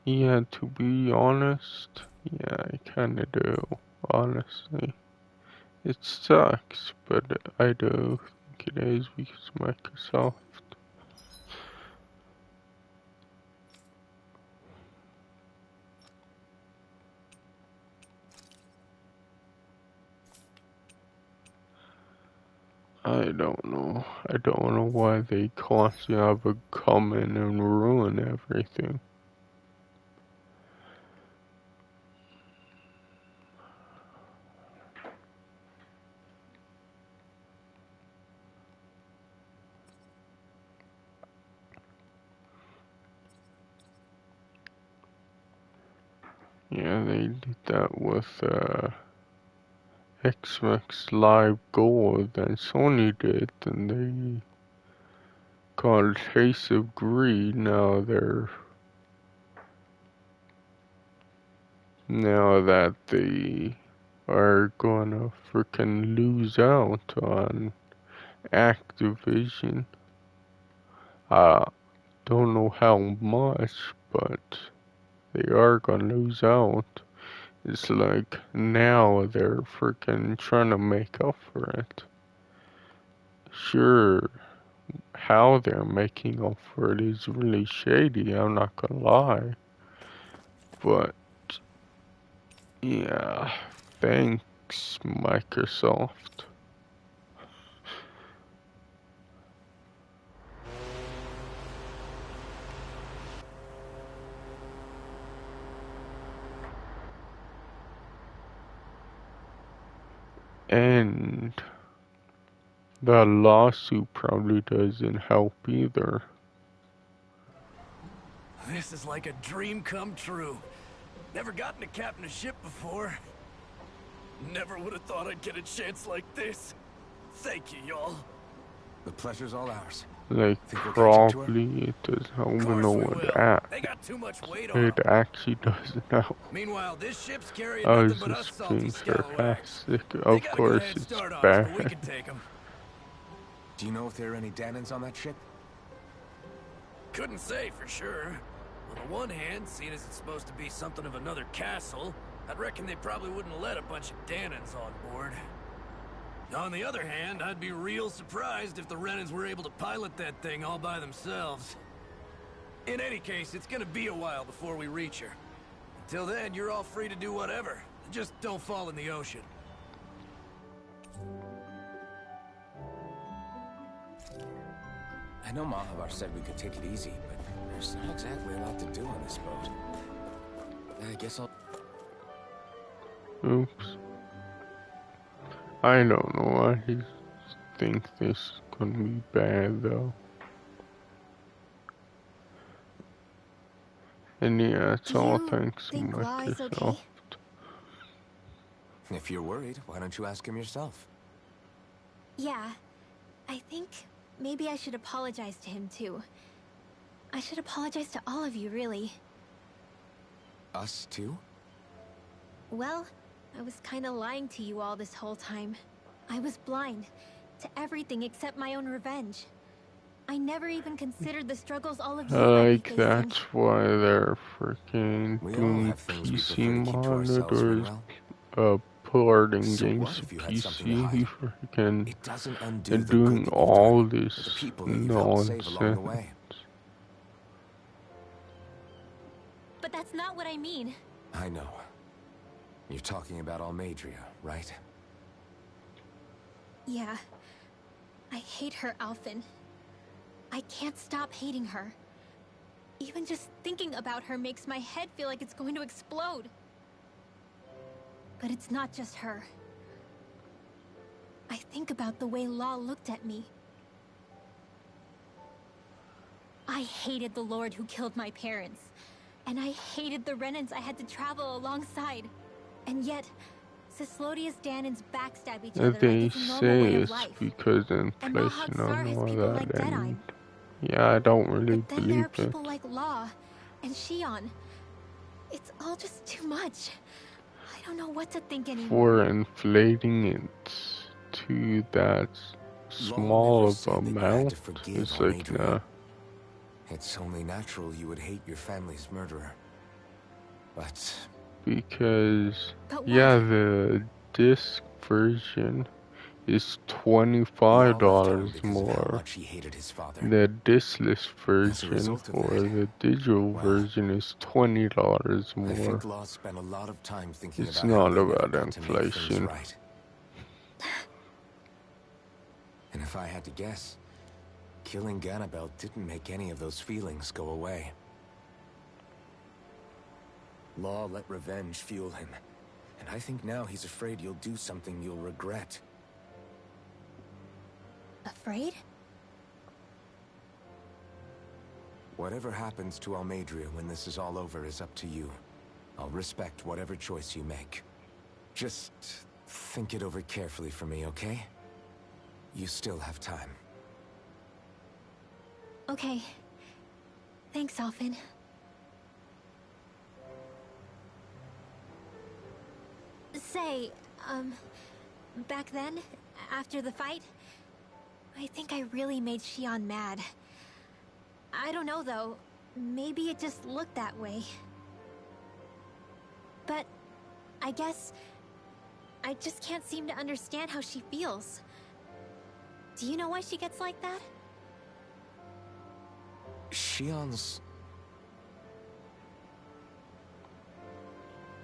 Yeah, to be honest, yeah, I kinda do, honestly. It sucks, but I do think it is because of Microsoft. I don't know. I don't know why they constantly have to come in and ruin everything. Yeah, they did that with Xbox Live Gold, and Sony did, and they called Chase of Greed. Now they're now that they are gonna freaking lose out on Activision. Don't know how much, but they are gonna lose out. It's like now they're freaking trying to make up for it. Sure, how they're making up for it is really shady, I'm not gonna lie. But yeah, thanks Microsoft. And the lawsuit probably doesn't help either. This is like a dream come true. Never gotten to captain a ship before. Never would have thought I'd get a chance like this. Thank you, y'all. The pleasure's all ours. Like, Think we'll catch up to her? probably it doesn't even Course know we what will. act. They got too much weight on It them. actually doesn't know. Meanwhile, this ship's carrying I nothing was but us just salty being scalawags. sarcastic. They Of got a good course head it's start on us, but we bad. can take them. Do you know if there are any Danans on that ship? Couldn't say for sure. On the one hand, seeing as it's supposed to be something of another castle, I'd reckon they probably wouldn't let a bunch of Danans on board. On the other hand, I'd be real surprised if the Renans were able to pilot that thing all by themselves. In any case, it's gonna be a while before we reach her. Until then, you're all free to do whatever. Just don't fall in the ocean. I know Mahavar said we could take it easy, but there's not exactly a lot to do on this boat. I guess I'll... Oops. I don't know. I think this is gonna be bad though. And yeah, it's all thanks to think Law is Microsoft. okay? If you're worried, why don't you ask him yourself? Yeah, I think maybe I should apologize to him too. I should apologize to all of you, really. Us too? Well, I was kinda lying to you all this whole time. I was blind to everything except my own revenge. I never even considered the struggles all of you might be Like, facing. that's why they're freaking We all doing have things we PC prefer to keep to ourselves, monitors, Manuel. porting So games what to if you had something to PC, hide? freaking, It doesn't undo and the good doing that you've all done, or the this people that you've helped save along the nonsense. way. But that's not what I mean. I know. You're talking about Almadria, right? Yeah. I hate her, Alphen. I can't stop hating her. Even just thinking about her makes my head feel like it's going to explode. But it's not just her. I think about the way Law looked at me. I hated the Lord who killed my parents. And I hated the Renans I had to travel alongside. And yet, Cislodius Danans backstab each other like They it's a normal say way of it's life. because And inflation Mahag-Sar and has all people like that, Deadeye. and yeah, I don't really But then there believe are it. people like Law and Shion. It's all just too much. I don't know what to think anymore. For inflating it to that small never of said that you had to amount, forgive it's like, Almadria. nah. It's only natural you would hate your family's murderer. But Because, But yeah, the disc version is $25 because of how more. much he hated his father. The discless As a version result of or that, the digital well, version is $20 I more. think Law spent a lot of time thinking It's about how not they never about got to make things inflation. right. And if I had to guess, killing Ganabel didn't make any of those feelings go away. Law let revenge fuel him, and I think now he's afraid you'll do something you'll regret. Afraid? Whatever happens to Almadria when this is all over is up to you. I'll respect whatever choice you make. Just think it over carefully for me, okay? You still have time. Okay. Thanks, Alphen. Say, back then, after the fight, I think I really made Xion mad. I don't know though, maybe it just looked that way. But I guess I just can't seem to understand how she feels. Do you know why she gets like that? Shion's...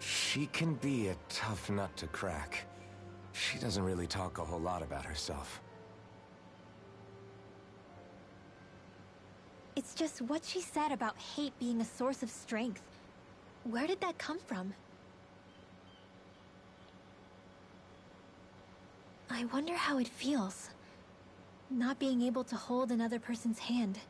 She can be a tough nut to crack. She doesn't really talk a whole lot about herself. It's just what she said about hate being a source of strength. Where did that come from? I wonder how it feels, not being able to hold another person's hand.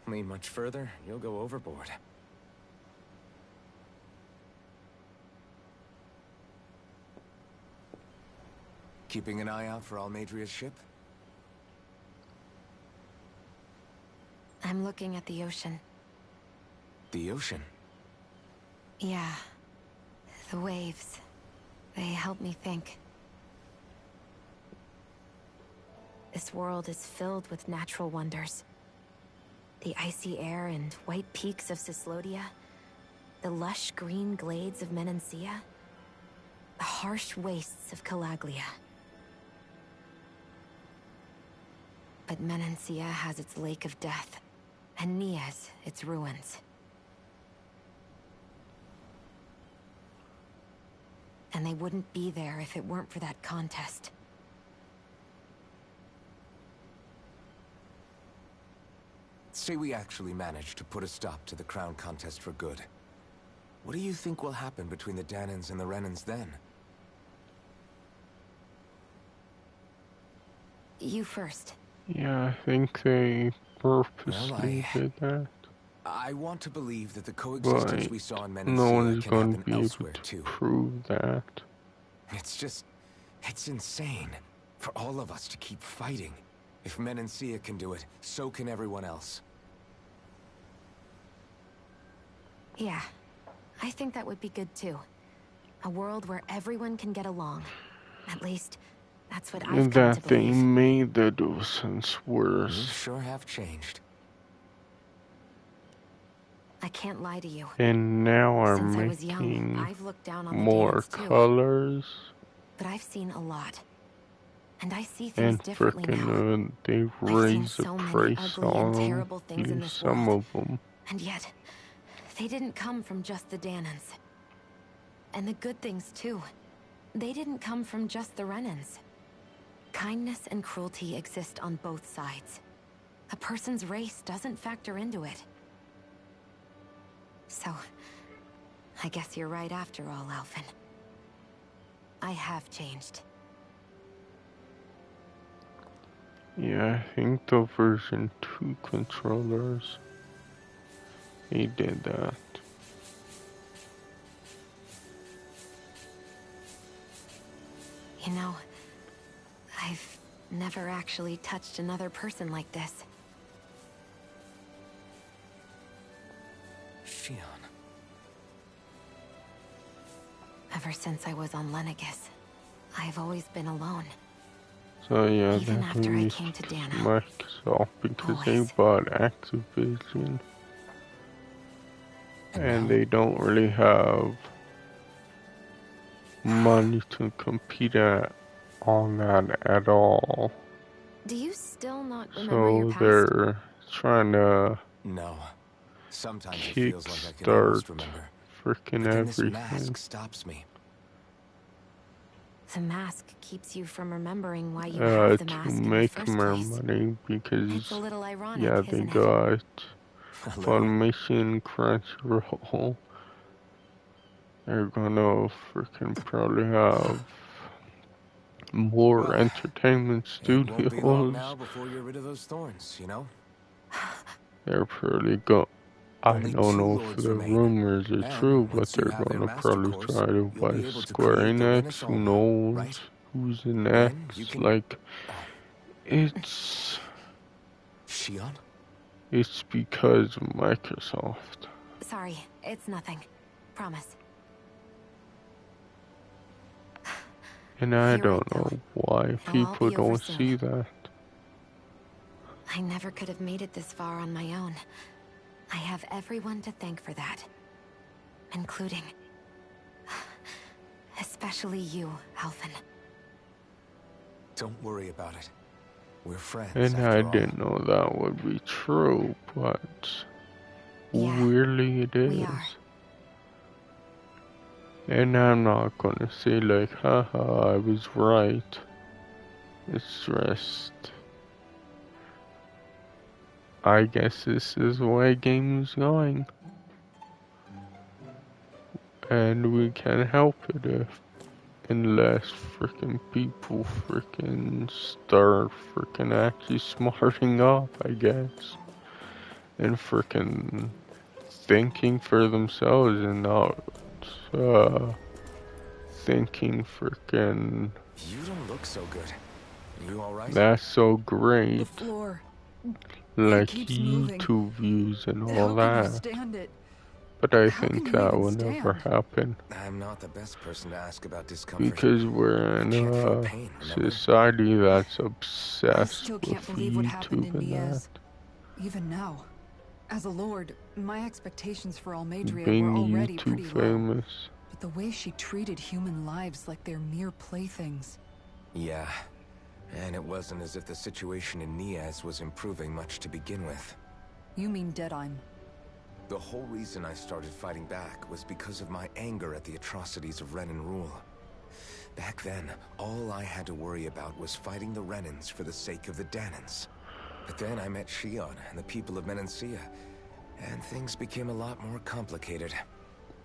Lean much further, you'll go overboard. Keeping an eye out for Almadria's ship? I'm looking at the ocean. The ocean? Yeah. The waves. They help me think. This world is filled with natural wonders. The icy air and white peaks of Cislodia, the lush green glades of Menancia, the harsh wastes of Calaglia. But Menancia has its Lake of Death, and Nias its ruins. And they wouldn't be there if it weren't for that contest. Say we actually manage to put a stop to the crown contest for good. What do you think will happen between the Danans and the Renans then? You first. Yeah, I think they purposely did that. I want to believe that the coexistence But we saw in no Menancia one's can going happen to be able elsewhere to too. prove that. It's insane for all of us to keep fighting. If Menancia can do it, so can everyone else. Yeah, I think that would be good too. A world where everyone can get along. At least, that's what I've And come to that they believe. made the docents You worse. sure have changed. I can't lie to you. And now are Since I was young, making I've looked down on the more Dans too. colors. But I've seen a lot. And I see things And differently now. frickin' they I've seen raise the so many price ugly and on them. terrible things in At this least some world. of them. And yet, they didn't come from just the Danans. And the good things too. They didn't come from just the Renans. Kindness and cruelty exist on both sides. A person's race doesn't factor into it. So, I guess you're right after all, Alphen. I have changed. Yeah, I think the version 2 controllers, they did that. You know, I've never actually touched another person like this. Xion. Ever since I was on Lenegis, I've always been alone. So yeah, Even that after I needs came to Dana. Microsoft because they Always. bought Activision. And they don't really have money to compete on that at all. Do you still not remember your So past? they're trying to No. Sometimes it feels like I can kickstart almost remember. freaking But then this everything. mask stops me. The mask keeps you from remembering why you have the To mask in the make first more place. money because It's a little ironic, yeah, they isn't it? got A little. Funimation, Crunchyroll, they're gonna freaking probably have more Well, entertainment it won't be long studios. now before you're rid of those thorns, you know? They're probably I Only don't 2 know if lords the remain. rumors are And true, but once you they're have their gonna master probably course, try to you'll buy be able to Square create the Enix. Who Renaissance, knows right? who's the Then you next? can... Like, it's Shion? it's because of Microsoft. Sorry, it's nothing. Promise. And I You're right, don't know though. why It'll all people be over don't soon. see that. I never could have made it this far on my own. I have everyone to thank for that. Including... especially you, Alvin. Don't worry about it. We're friends, And I after all. didn't know that would be true, but Yeah, weirdly it is. we are. And I'm not gonna say like, haha, I was right. It's just... I guess this is the way game's going. And we can't help it unless freaking people freaking start freaking actually smarting up, I guess. And freaking thinking for themselves and not thinking freaking... You don't look so good. You alright? That's so great. The floor. Like keeps moving. YouTube views and How all can you that. stand it? But I How can think you that even will never stand? happen. I'm not the best person to ask about discomfort. Because we're in Can't feel a pain, remember? society that's I obsessed still with can't believe what happened YouTube in and that. Niaz. Even now. As a lord, my expectations for Almadria Being were already pretty YouTube low. famous. But the way she treated human lives like they're mere playthings. Yeah. And it wasn't as if the situation in Niaz was improving much to begin with. You mean Deadheim. The whole reason I started fighting back was because of my anger at the atrocities of Renan rule. Back then, all I had to worry about was fighting the Renans for the sake of the Danans. But then I met Shion and the people of Menancia, and things became a lot more complicated.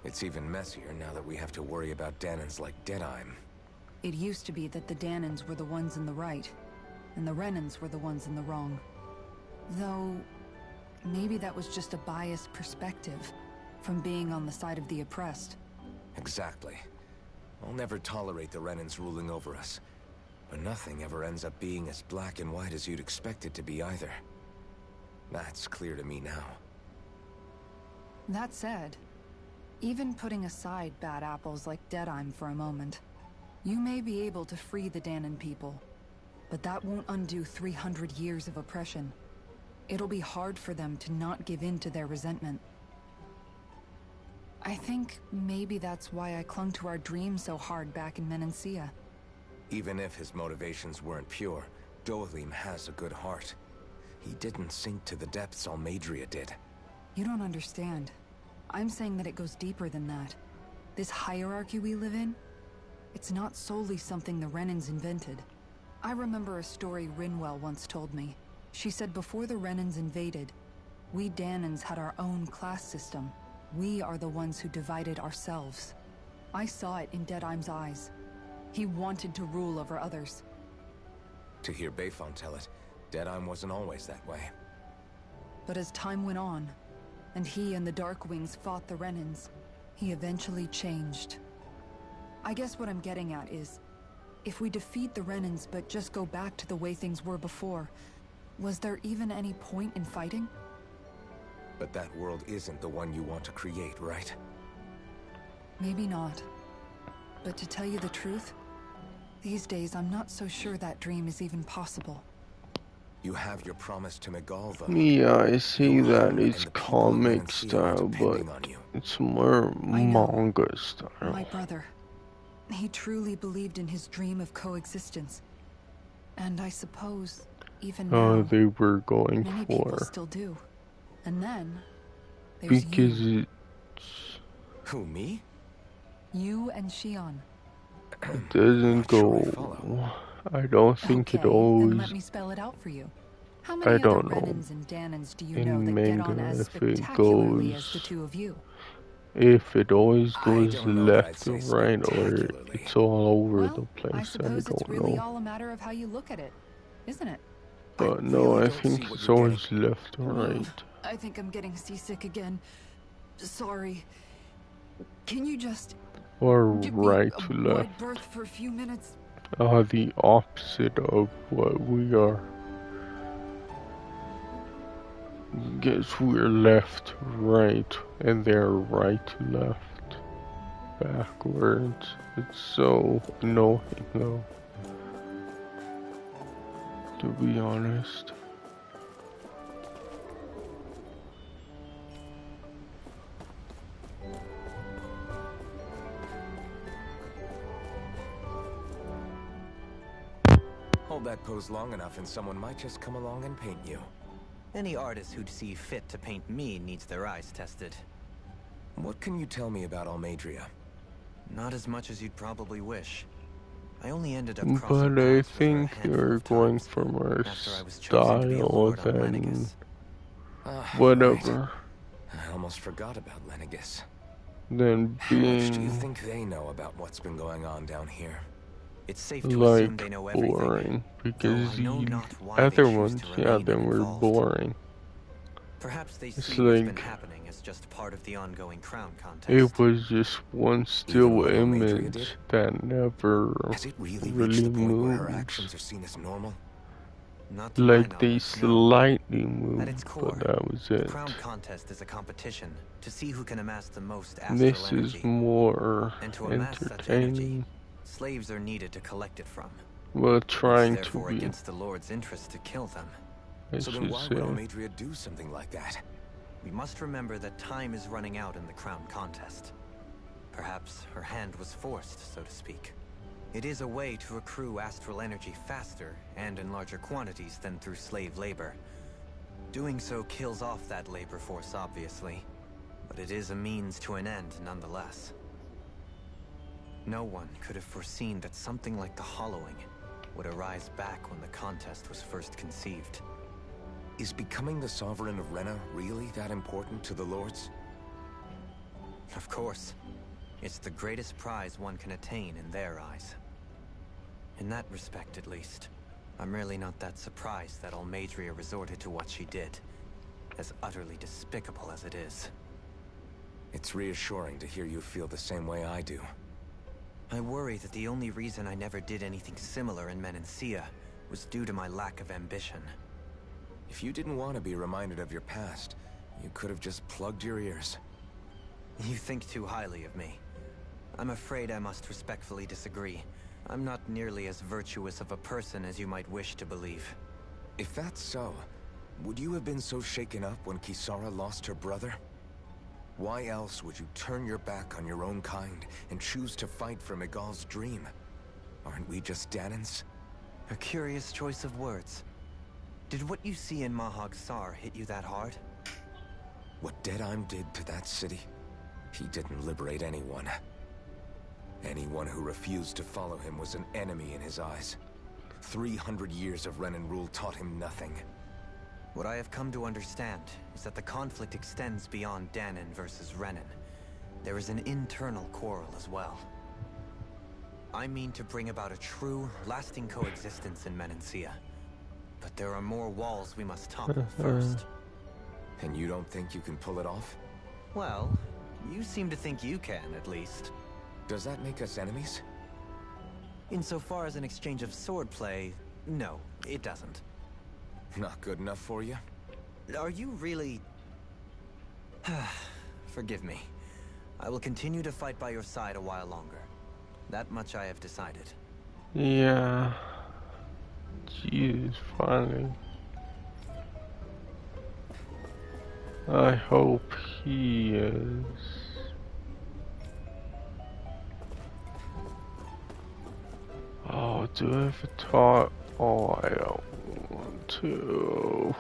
It's even messier now that we have to worry about Danans like Deadheim. It used to be that the Danans were the ones in the right, and the Renans were the ones in the wrong. Though, maybe that was just a biased perspective from being on the side of the oppressed. Exactly. I'll never tolerate the Renans ruling over us. But nothing ever ends up being as black and white as you'd expect it to be either. That's clear to me now. That said, even putting aside bad apples like Deadheim for a moment, you may be able to free the Danan people, but that won't undo 300 years of oppression. It'll be hard for them to not give in to their resentment. I think maybe that's why I clung to our dream so hard back in Menancia. Even if his motivations weren't pure, Dohalim has a good heart. He didn't sink to the depths Almadria did. You don't understand. I'm saying that it goes deeper than that. This hierarchy we live in, it's not solely something the Renans invented. I remember a story Rinwell once told me. She said before the Renans invaded, we Danans had our own class system. We are the ones who divided ourselves. I saw it in Deadheim's eyes. He wanted to rule over others. To hear Bayfon tell it, Deadheim wasn't always that way. But as time went on, and he and the Darkwings fought the Renans, he eventually changed. I guess what I'm getting at is, if we defeat the Renans but just go back to the way things were before, was there even any point in fighting? But that world isn't the one you want to create, right? Maybe not. But to tell you the truth, these days I'm not so sure that dream is even possible. You have your promise to Megalva. Yeah, I see Your that home it's and the people of comic Menancia are style, but depending on you. it's more manga style. My brother. He truly believed in his dream of coexistence. And I suppose, even now, They were going many people for. still do. And then, there's Because you. it's... Who, me? You and Shion. It doesn't go... I don't think it Okay, then always... let me spell it out for you. How many I other don't know. Renans and Danans do you In know that get on manga, as if it spectacularly goes as the two of you? if it always I goes don't know that I'd left or say right, or spectacularly. it's all over the Well, I place. I suppose it's don't really know. all a matter of how you look at it, isn't it? But no, really I don't see think what it's you're getting. always left or right. I think I'm getting seasick again. Sorry. Can you just Or give me right a to wide left. berth for a few minutes? The opposite of what we are. Guess we're left to right, and they're right to left. Backwards. It's so annoying though, to be honest. Hold that pose long enough and someone might just come along and paint you. Any artist who'd see fit to paint me needs their eyes tested. What can you tell me about Almadria? Not as much as you'd probably wish. I only ended up But crossing I paths with her a think handful they're of going times from our after I was chosen to be a style lord on then Lenegis. whatever. Right. I almost forgot about Lenegis. Then How much do you being think they know about what's been going on down here? It's safe to assume like they know everything. boring, because I know the not why they other choose ones, to yeah, remain then were uninvolved. boring. Perhaps they It's see what's been like happening as just part of the ongoing crown contest. it was just one still what Almadria did? image that never Has it really reached really the point where her moves. actions are seen as normal? Not to my Like they knowledge, no. slightly At moved, its core, but that was the it. crown contest is a competition to see who can amass the most This astral is energy. more And to amass such energy, entertaining, slaves are needed to collect it from. well, It's trying to therefore be, against the Lord's interest to kill them. I So then should why say. would Almadria do something like that? We must remember that time is running out in the crown contest. Perhaps her hand was forced, so to speak. It is a way to accrue astral energy faster and in larger quantities than through slave labor. Doing so kills off that labor force, obviously, but it is a means to an end nonetheless. No one could have foreseen that something like the Hollowing would arise back when the contest was first conceived. Is becoming the Sovereign of Rena really that important to the Lords? Of course. It's the greatest prize one can attain in their eyes. In that respect, at least, I'm really not that surprised that Almadria resorted to what she did, as utterly despicable as it is. It's reassuring to hear you feel the same way I do. I worry that the only reason I never did anything similar in Menancia was due to my lack of ambition. If you didn't want to be reminded of your past, you could have just plugged your ears. You think too highly of me. I'm afraid I must respectfully disagree. I'm not nearly as virtuous of a person as you might wish to believe. If that's so, would you have been so shaken up when Kisara lost her brother? Why else would you turn your back on your own kind and choose to fight for Miguel's dream? Aren't we just Danans? A curious choice of words. Did what you see in Mahag Sar hit you that hard? What Deadheim did to that city, he didn't liberate anyone. Anyone who refused to follow him was an enemy in his eyes. 300 years of Renan rule taught him nothing. What I have come to understand is that the conflict extends beyond Danan versus Renan. There is an internal quarrel as well. I mean to bring about a true, lasting coexistence in Menancia. But there are more walls we must topple first. And you don't think you can pull it off? Well, you seem to think you can, at least. Does that make us enemies? Insofar as an exchange of swordplay, no, it doesn't. Not good enough for you? Are you really... Forgive me. I will continue to fight by your side a while longer. That much I have decided. Yeah. Jeez, finally. I hope he is. Oh, do I have a talk? Oh, I don't want to.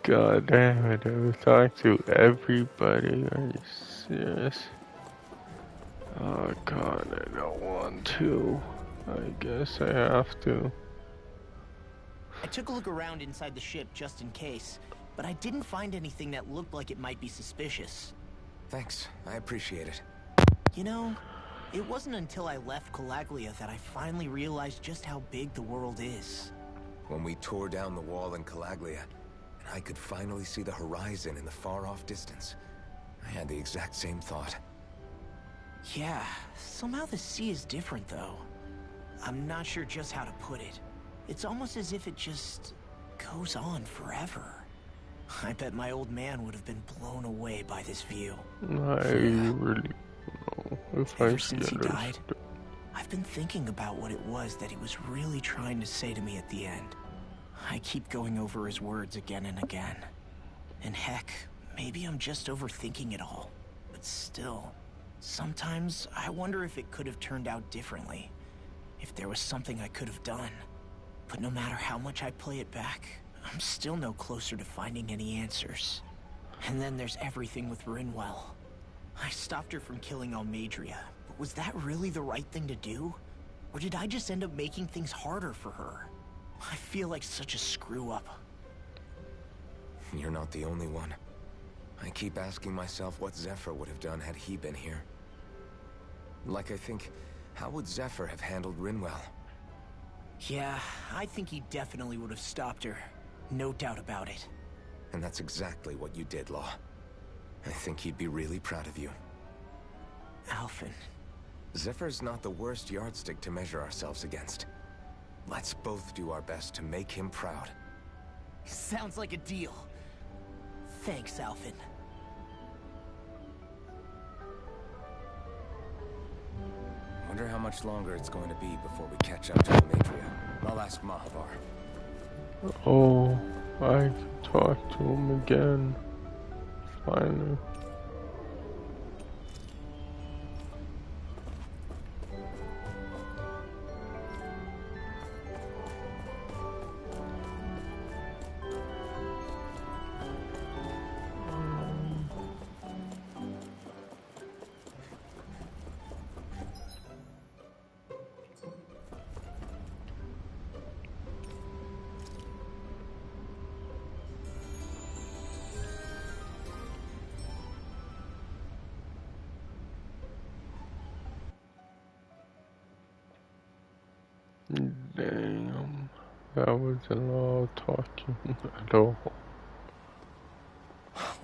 God damn it, I have talked to everybody. Are you serious? Oh god, I don't want to. I guess I have to. I took a look around inside the ship just in case, but I didn't find anything that looked like it might be suspicious. Thanks, I appreciate it. You know, it wasn't until I left Calaglia that I finally realized just how big the world is. When we tore down the wall in Calaglia, and I could finally see the horizon in the far-off distance, I had the exact same thought. Yeah, somehow the sea is different though. I'm not sure just how to put it. It's almost as if it just goes on forever. I bet my old man would have been blown away by this view. I really don't know if Ever I since he understood. died, I've been thinking about what it was that he was really trying to say to me at the end. I keep going over his words again and again. And heck, maybe I'm just overthinking it all. But still, sometimes I wonder if it could have turned out differently. If there was something I could have done. But no matter how much I play it back, I'm still no closer to finding any answers. And then there's everything with Rinwell. I stopped her from killing Almadria, but was that really the right thing to do? Or did I just end up making things harder for her? I feel like such a screw-up. You're not the only one. I keep asking myself what Zephyr would have done had he been here. Like I think, how would Zephyr have handled Rinwell? Yeah, I think he definitely would have stopped her. No doubt about it. And that's exactly what you did, Law. I think he'd be really proud of you. Alphen. Zephyr's not the worst yardstick to measure ourselves against. Let's both do our best to make him proud. Sounds like a deal. Thanks, Alphen. Wonder how much longer it's going to be before we catch up to Almadria. I'll ask Mahavar. Oh, I can talk to him again. Finally. Damn, that was a lot of talking at all.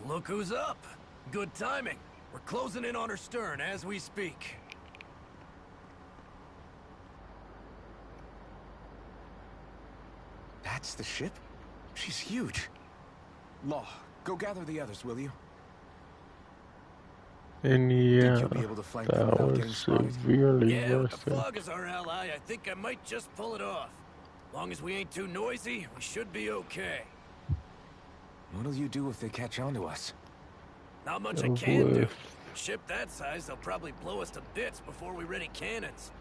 Look who's up. Good timing. We're closing in on her stern as we speak. That's the ship? She's huge. Law, go gather the others, will you? And yeah, Think you'll be able to flank them that without getting was spotted? severely Yeah, with worth the it. fog as our ally, I think I might just pull it off. Long as we ain't too noisy, we should be okay. What'll you do if they catch on to us? Not much I can do. A ship that size, they'll probably blow us to bits before we ready cannons.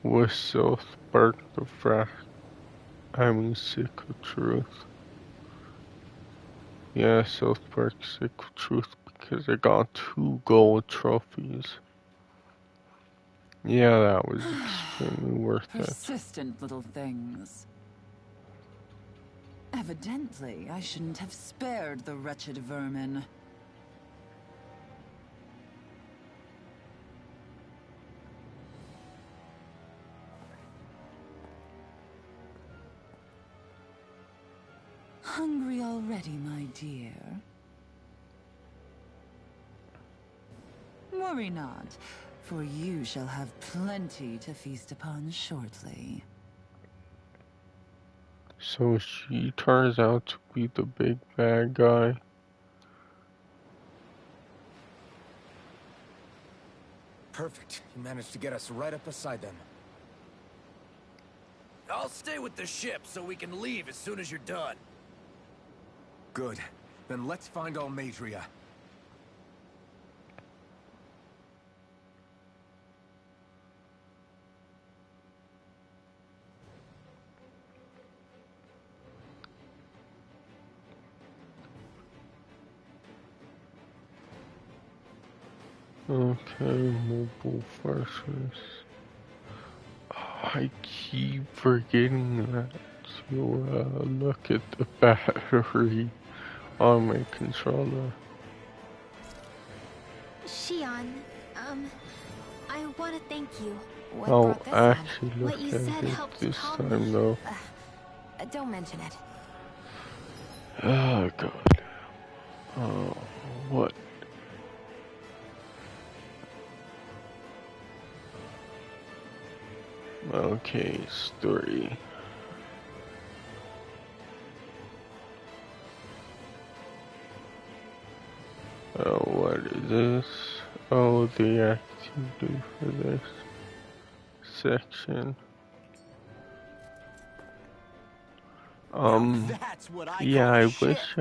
We're so sparked the frack. I'm sick of truth. Yeah, South Park sick of truth because I got 2 gold trophies. Yeah, that was extremely worth it. Persistent little things. Evidently, I shouldn't have spared the wretched vermin. Hungry already, my dear? Worry not, for you shall have plenty to feast upon shortly. So she turns out to be the big bad guy. Perfect. You managed to get us right up beside them. I'll stay with the ship so we can leave as soon as you're done. Good. Then let's find Almadria. Okay, mobile forces. Oh, I keep forgetting that. to look at the battery on my controller. Shion, I want to thank you. What I'll brought this actually on? look What you at said it helped this calm time me. though. Don't mention it. Oh god. Oh, what? Okay, story. Oh, what is this? Oh, the activity for this section. That's what I Yeah, call a I ship. wish,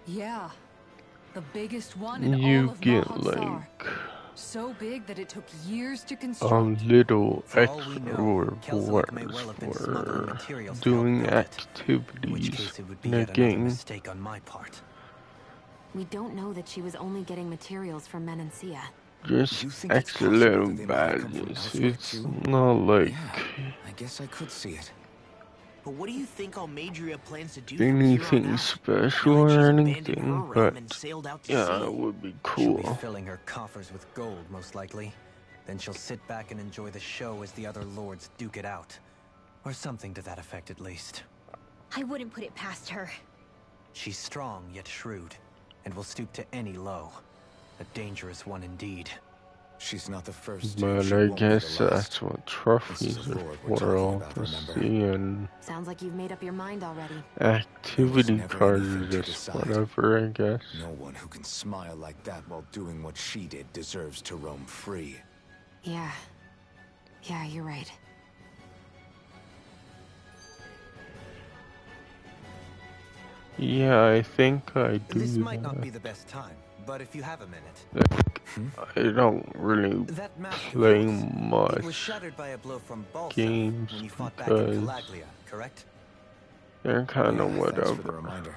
Yeah, the biggest one in all you of get Mahadsar. like So big that it took years to construct. little For all we extra know, Kelsolik may rewards well have been smuggling for materials to help doing build it. In which activities case it would be in a yet another game. mistake on my part. We don't know that she was only getting materials from Menancia. Just You think it's extra possible little that they might have come from badges. elsewhere It's too? not like Yeah, I guess I could see it. But what do you think Almadria plans to do from here on anything out? special Now that or she's abandoned her anything, realm but and sailed out to yeah, sea? it would be She'll be cool. filling her coffers with gold, most likely. Then she'll sit back and enjoy the show as the other lords duke it out. Or something to that effect, at least. I wouldn't put it past her. She's strong, yet shrewd, and will stoop to any low. A dangerous one indeed. She's not the first. But She I won't be the guess last. that's what This trophies is a are lord we're for, talking all about, to remember? see, and Sounds like you've made up your mind already. activity never cards anything are to just decide. whatever, I guess. No one who can smile like that while doing what she did deserves to roam free. Yeah. Yeah, you're right. Yeah, I think I do This might that. not be the best time, but if you have a minute. Like, I don't really That mask of play yours, it was much shattered by a blow from Balsaf games when you fought back in because Calaglia, correct? they're kind of Thanks for the whatever. reminder.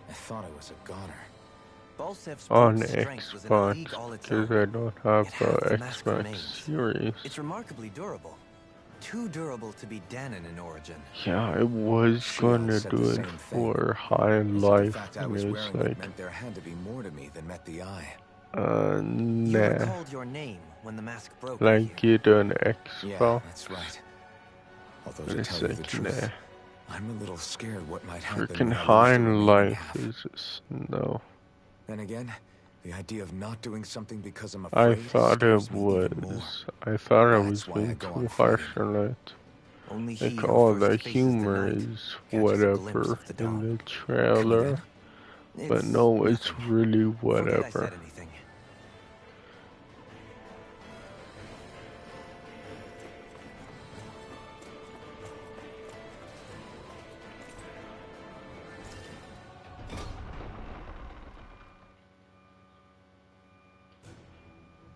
I thought I was a goner. Balsaf's On brute strength was in a Xbox, league all its because own. I don't have Yet half the mask Xbox remains. Series. It's remarkably durable. Too durable to be Danon in origin. Yeah, I was Shion gonna said do the it same thing. for High He said the Life, fact I and was it's wearing it like, meant there had to be more to me than met the eye. You nah. recalled your name when the mask broke. Like, get an Yeah, Xbox. that's right. Although And to it's tell you the like, truth, nah. I'm a little scared what might happen Freaking when I lose High the remaining Life half. is just, no. Then again, the idea of not doing something because I'm I afraid thought scares it me even more. was. I thought I was That's why I being go too on harsh fighting. on it. Only he Like, who all first the faces the humor night is catches a glimpse whatever of the in dawn. the trailer. But It's no, it's nothing. really Forget I said whatever. anything.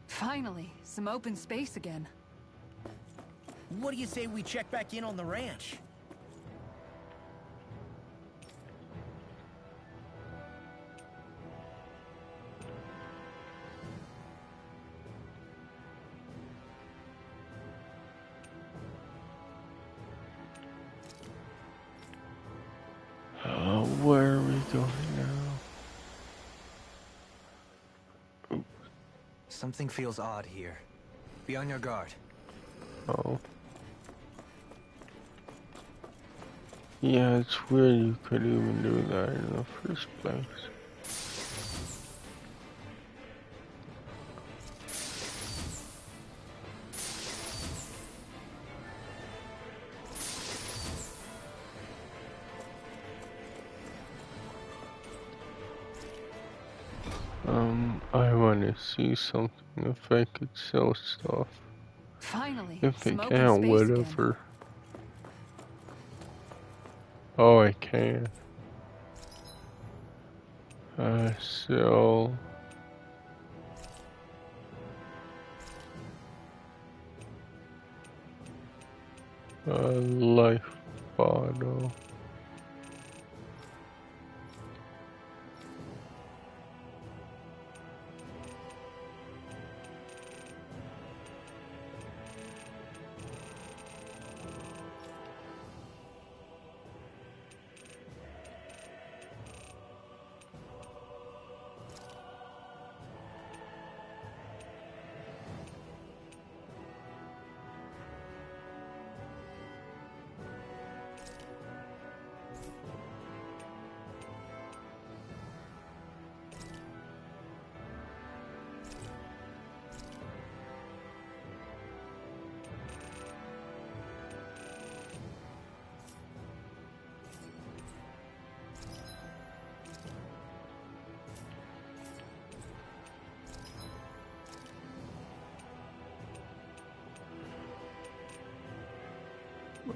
Finally, some open space again. What do you say we check back in on the ranch? Where are we going now? Something feels odd here. Be on your guard. Oh. Yeah, it's weird you could even do that in the first place. I want to see something if I could sell stuff. Finally, If I some open can, space again. whatever. Oh, I can. Sell. Life bottle.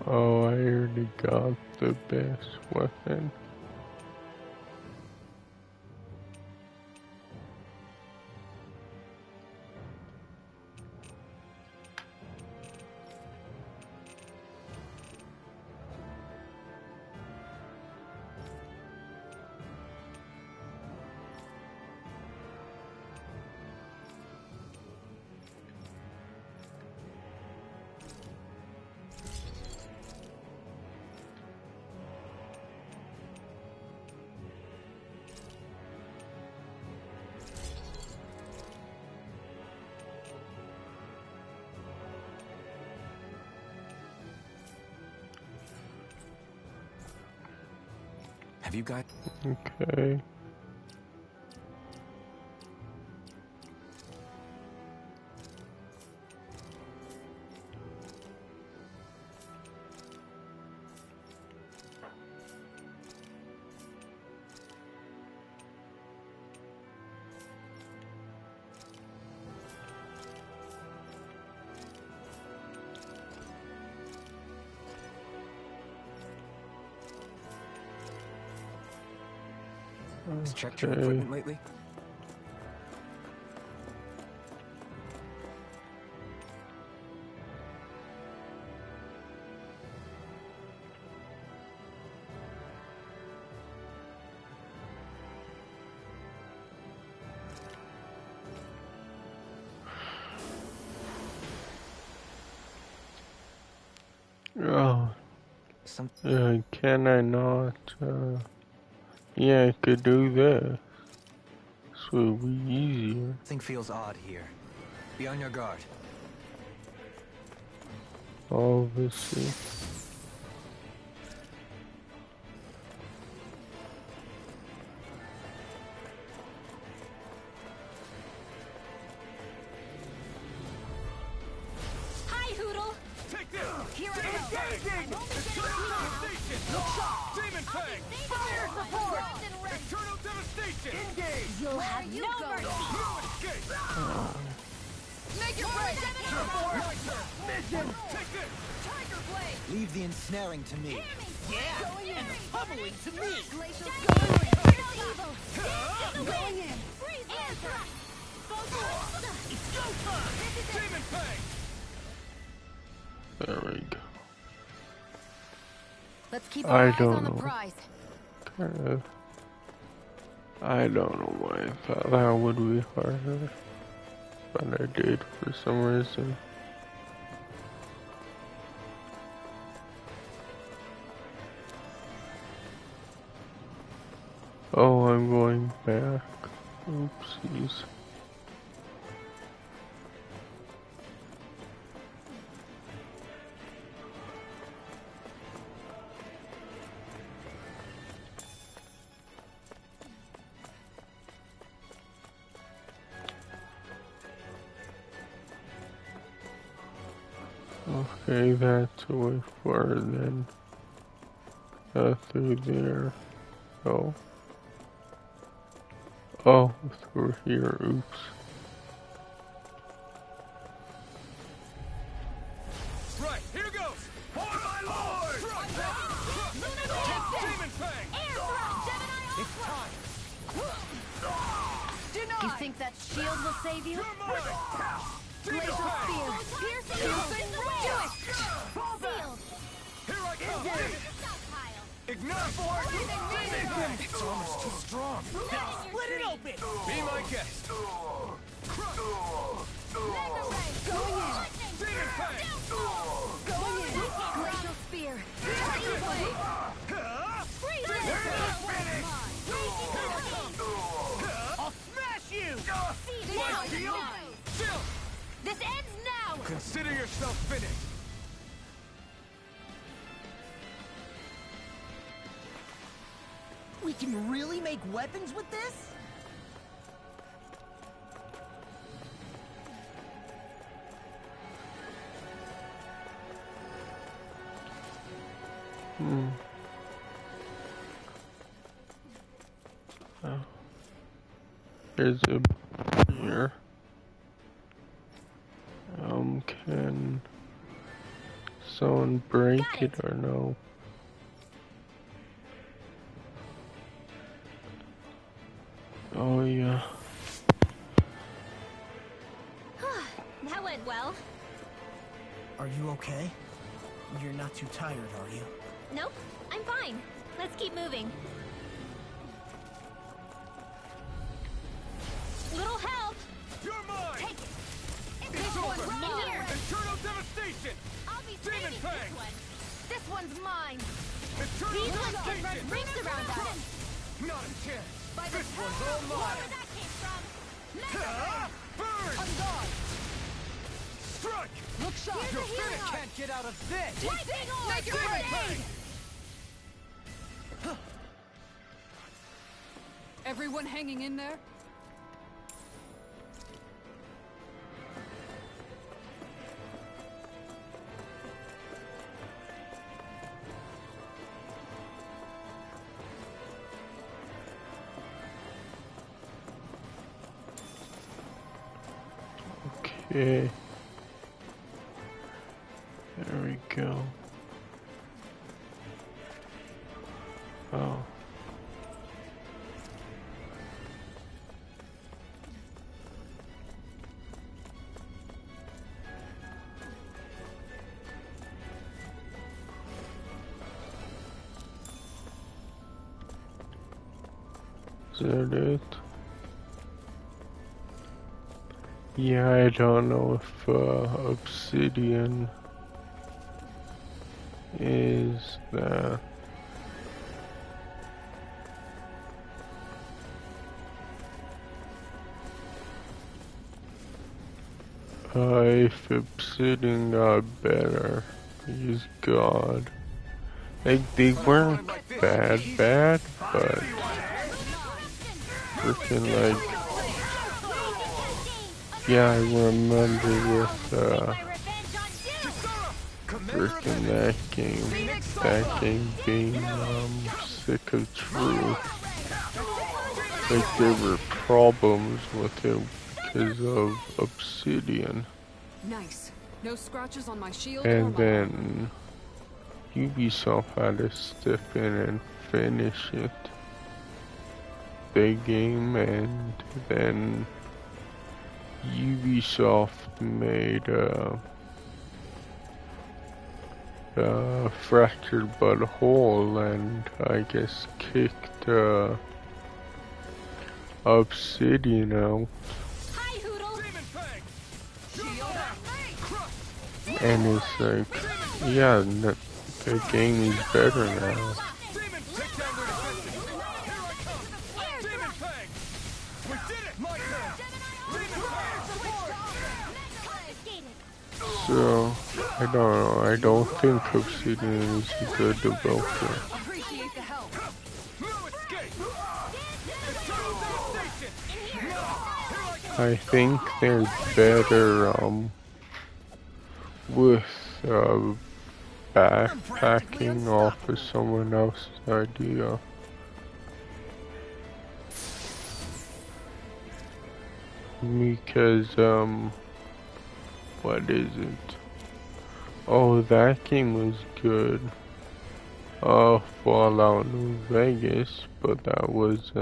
Oh, I already got the best weapon. Have you got... Okay. checked your equipment lately? Oh. Can I not, yeah, I could do that. So it'll be easier. Something feels odd here. Be on your guard. Obviously. Hi, Hoodle. Take this! Here I go. I'm only getting weak Demon Fang! Fire support. Eternal devastation! Engage! You'll have no mercy. No escape! Make your break. Mission! Take this! Tiger Blade. Leave the ensnaring to me. Yeah. Going in. Pummeling to me. Glacial evil. Going in. Freeze Answer. It's go time. Demon Fang! There we go. Let's keep our eyes on the know. prize. Kind of. I don't know why I thought that would be harder. But I did for some reason. Oh, I'm going back. Oopsies. Okay, that's way farther than through there. Oh. Oh, through here, oops. Right, here goes! For my lord! Demon Fang! It's time. You think that shield will save you? Glacial Spear. Piercing open. Do it. Sealed. Here I come! Ignite for It's almost too strong. Split it open. Be my guest! Going in. Demon Fang! Going in. Glacial Spear. Tiger Blade. Freeze I'll smash you. Now. This ends now. Consider yourself finished! We can really make weapons with this? Oh. There's a here. Can someone break it or no? Oh yeah. That went well. Are you okay? You're not too tired, are you? Nope, I'm fine. Let's keep moving. Little help! You're mine! Take it! It's over! In here! Internal devastation! I'll be Demon saving Fang! this one! This one's mine! Internal These ones can run devastation! rings around us! Not a chance! By the This one's all Where mine! that came from? Ah, burn! On guard! Strike! Look sharp! Your Here's the finish healing can't get out of this! Lightning orb! Make it Demon rain! Fang! Everyone hanging in there? Okay. There we go. Oh. Is that it? Yeah, I don't know if obsidian is that. If obsidian got better, use God. Like, they weren't bad, but freaking like, yeah, I remember with freaking that game being sick of truth. Like, there were problems with it because of obsidian. Nice. No scratches on my shield. And then Ubisoft had to step in and finish it. The game, and then Ubisoft made Fractured But Whole, and I guess kicked Obsidian out. Hi, Hoodle! And it's like, yeah, the game is better now. So, I don't know, I don't think Obsidian is a good developer. Appreciate the help. I think they're better, with, backpacking off of someone else's idea. Because, what is it? Oh, that game was good. Fallout New Vegas, but that was,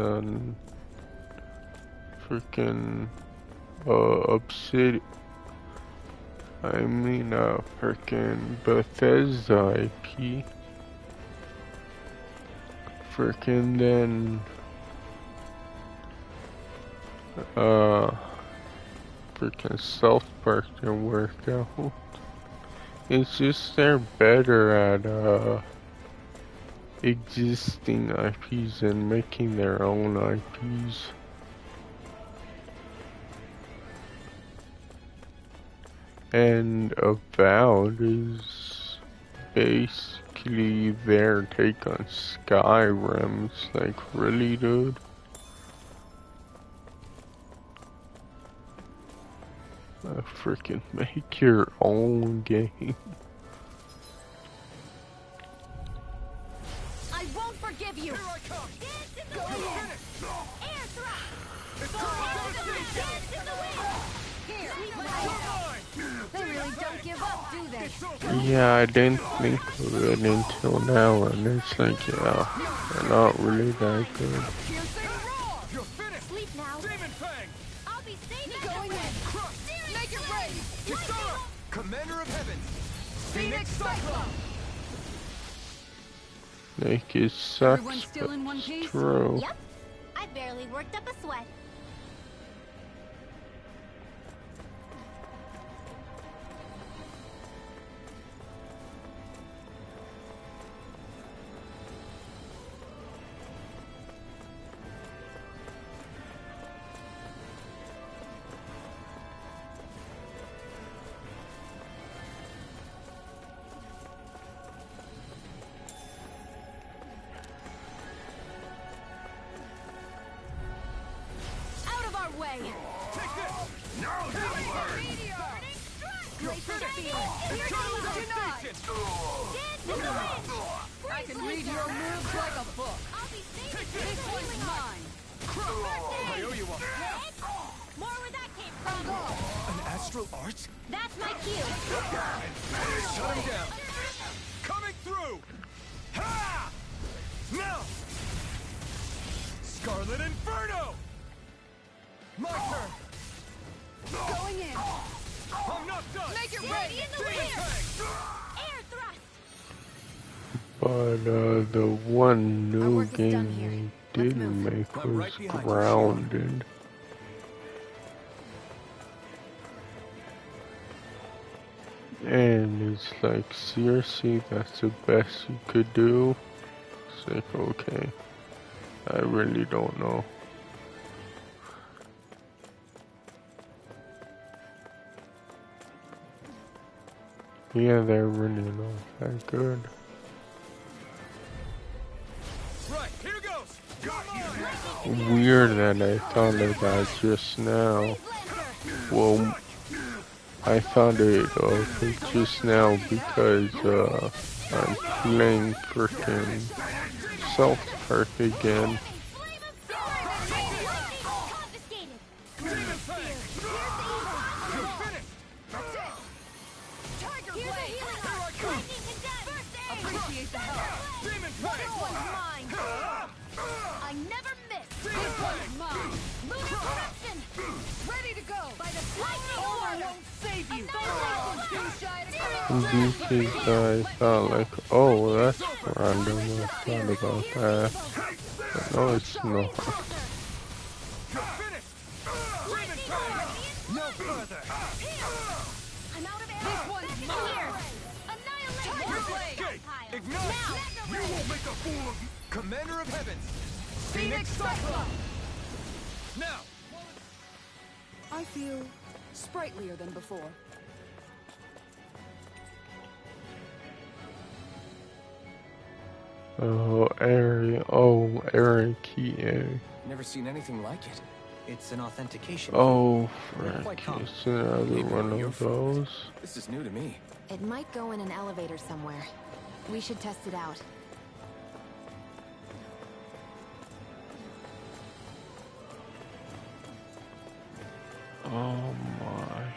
freaking, Obsidian. I mean, freaking Bethesda IP. Freaking then, freaking South Park didn't work out. It's just they're better at, existing IPs and making their own IPs. And Avowed is basically their take on Skyrim. It's like, really, dude? Freaking make your own game. I won't forgive you! Here I come! Go ahead! Air thrust! Dance in the wind! Here! They really don't give up, do they? Yeah, I didn't think of it until now, and it's like, yeah, they're not really that good. You're finished! Sleep now. Demon Fang! I'll be saving Going the in! Crush! Make it rain! Kisara! Commander of Heavens! Phoenix Cyclone! Like, it Everyone sucks, still but in one it's piece? true. Yep. I barely worked up a sweat. Out of our way! Take this! Now you learn! You're finished! Eternal devastation! I can read your moves like a book. I'll be saving This one's mine. I owe you one. More where that came from. An astral art? That's my cue. Shut him down! Coming through! Ha! Now! Scarlet Inferno! My turn! Going in. I'm not done! Make it Ready rain. in the Demon wind! Fang! Air thrust. But the one Our new work is done game here. they Let's did move. make I'm was right behind you, Grounded. And it's like, seriously, that's the best you could do? It's like, okay, I really don't know. Yeah, they're really not that good. Right, here goes! Come on! Weird that I thought of that just now. Well, I thought of it just now because I'm playing frickin' South Park again. Confiscated. Demon Fang! You're finished! Tiger Here's a blade. healing Here I arc. come! Lightning condensed. First aid. Appreciate the help. Demon Fang! Mine! I never miss! Demon Fang! Mine. Lunar corruption. Ready to go. By the lightning All order. won't save you. Annihilation Too blast. shy to come out. Because I thought like, oh, that's random, I thought about that. But no, it's not. You're finished! Demon Fang! No further! I'm out of air. This one's Back mine. here. Annihilate. Tiger blade. Escape! Pile. Ignite! Now. You won't make a fool of me! Commander of Heavens! Phoenix Cyclone! Now! I feel sprightlier than before. Oh, Aaron Keating. Never seen anything like it. It's an authentication. Oh, They're quite frick, common. it's another one of those. This is new to me. It might go in an elevator somewhere. We should test it out. Oh my.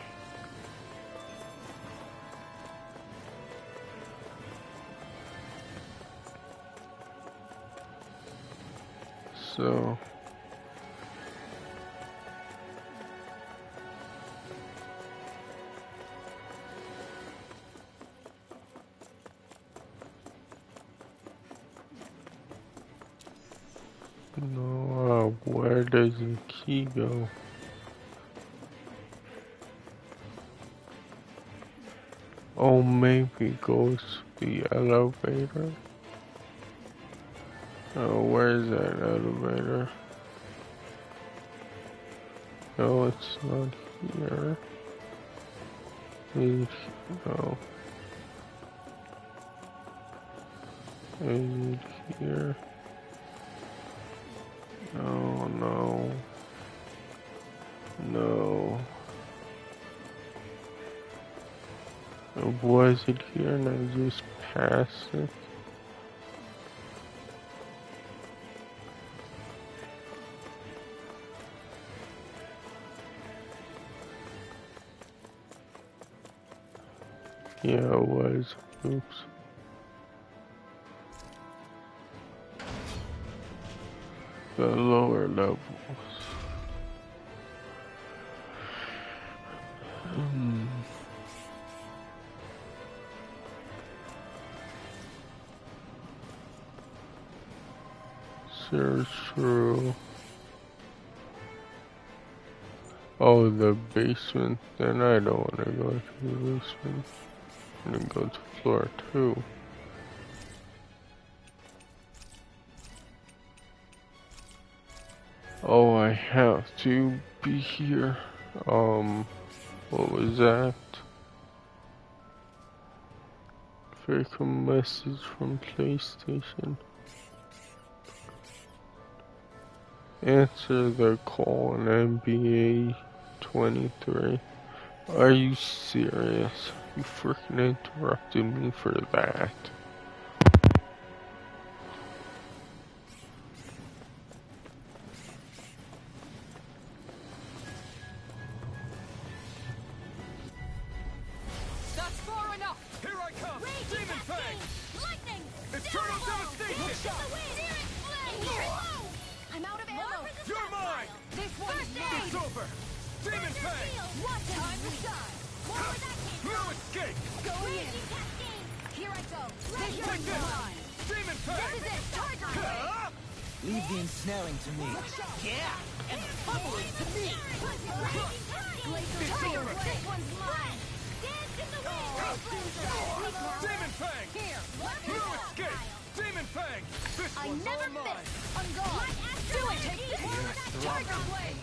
So. No, where does the key go? Oh, maybe it goes to the elevator. Oh, where's that elevator? No, it's not here. Is no. Is it here? No, no. No. Was it here and I just passed it? Yeah, it was. Oops. The lower levels. Search through. Oh, the basement. Then I don't want to go to the basement. I'm gonna go to floor 2. Oh, I have to be here. What was that? Fake a message from PlayStation. Answer the call on NBA 23. Are you serious? You freaking interrupted me for that. That's far enough! Here I come! Demon Fang! Lightning! Eternal devastation! I'm out of ammo! You're mine! This one's mine! It's over! Demon Fang! Time to shine! More where that came No from! escape! Going in! Here I go! This Take one's this! mine! Demon This Fang! is it! Tiger Blade! Leave the ensnaring to me. Yeah! And the pummeling to me! It's over! This one's mine! Dance in the wind! Demon Fang! Here! No escape! Demon Fang! This I one's never all mine! miss! I'm gone! Do it! Take this! Tiger Blade!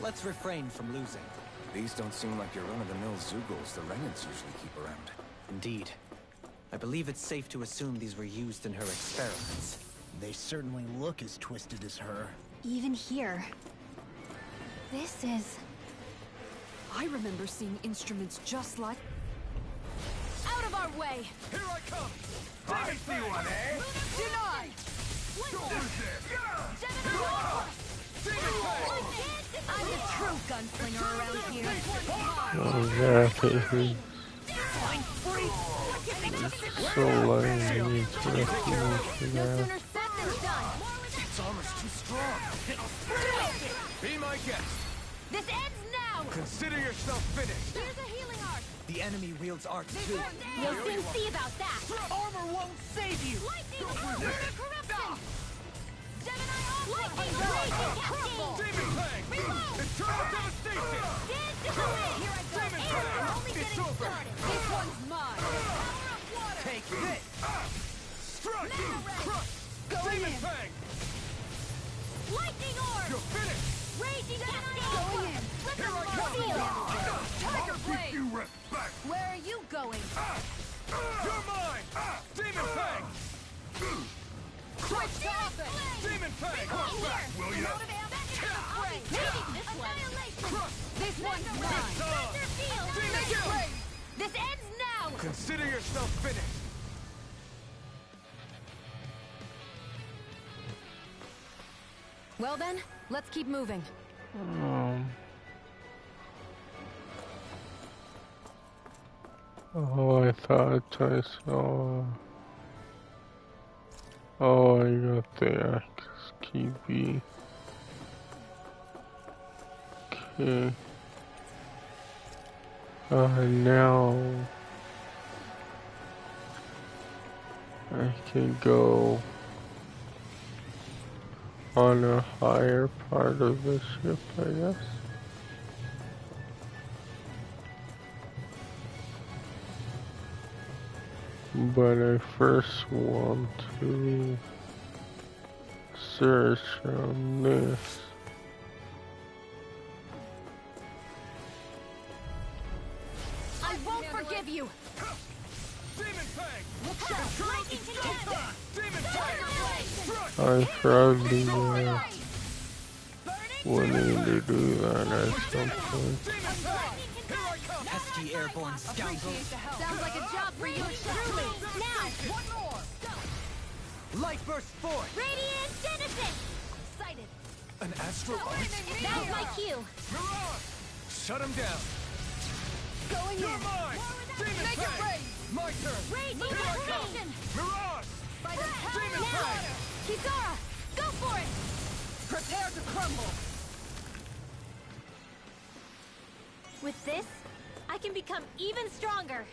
Let's refrain from losing. These don't seem like your run-of-the-mill Zoogles the Renans usually keep around. Indeed. I believe it's safe to assume these were used in her experiments. They certainly look as twisted as her. Even here. This is... I remember seeing instruments just like... Out of our way! Here I come! I see one, eh? Denied! Demon Fang! I'm the true gunslinger around here. Oh, so lame. No sooner said than done. Its armor's too strong. Be my guest! This ends now! Consider yourself finished! Here's a healing art! The enemy wields arts too. We'll soon see about that! Armor won't save you! Lightning! Lunar corruption! Gemini Aqua! Lightning! Raging Cascade! Demon Fang! Reload! Eternal devastation! Dance in the wind! Here I go! Demon And Fang! we're only It's getting over! started! This one's mine! Power of water! Take this! Strike! Mana ray! Crush! Going Demon in! Fang! Lightning orb! You're finished! Raging Cascade! Going in! Here I come! Tiger Blade! You respect! Where are you going? You're mine! Demon Fang! Switch to offense! Demon Fang! Will ya? Crush! This one's mine! Demon Fang! This ends now! Consider yourself finished! Well then, let's keep moving. Oh, I thought I saw... Oh, I got the access key B. Okay. Now... I can go on a higher part of the ship, I guess. But I first want to search on this. I won't forgive you! Demon Fang! Lightning contested! Demon Tiger Fang! Blade! I probably will need to do that at some point. Demon Fang! Here I come! Pesky airborne scoundrels. Sounds like a job for you truly! Now! One more! Light burst forth! Radiant Genesis! Sighted! An astral arch? That's my cue! Mirage! Shut him down. Going You're in. mine. Demon Make it Fang. rain. My turn. Raging Here I come. Incarnation. Mirage. By the power Demon of Fang. water. Kizara, go for it. Prepare to crumble. With this, I can become even stronger.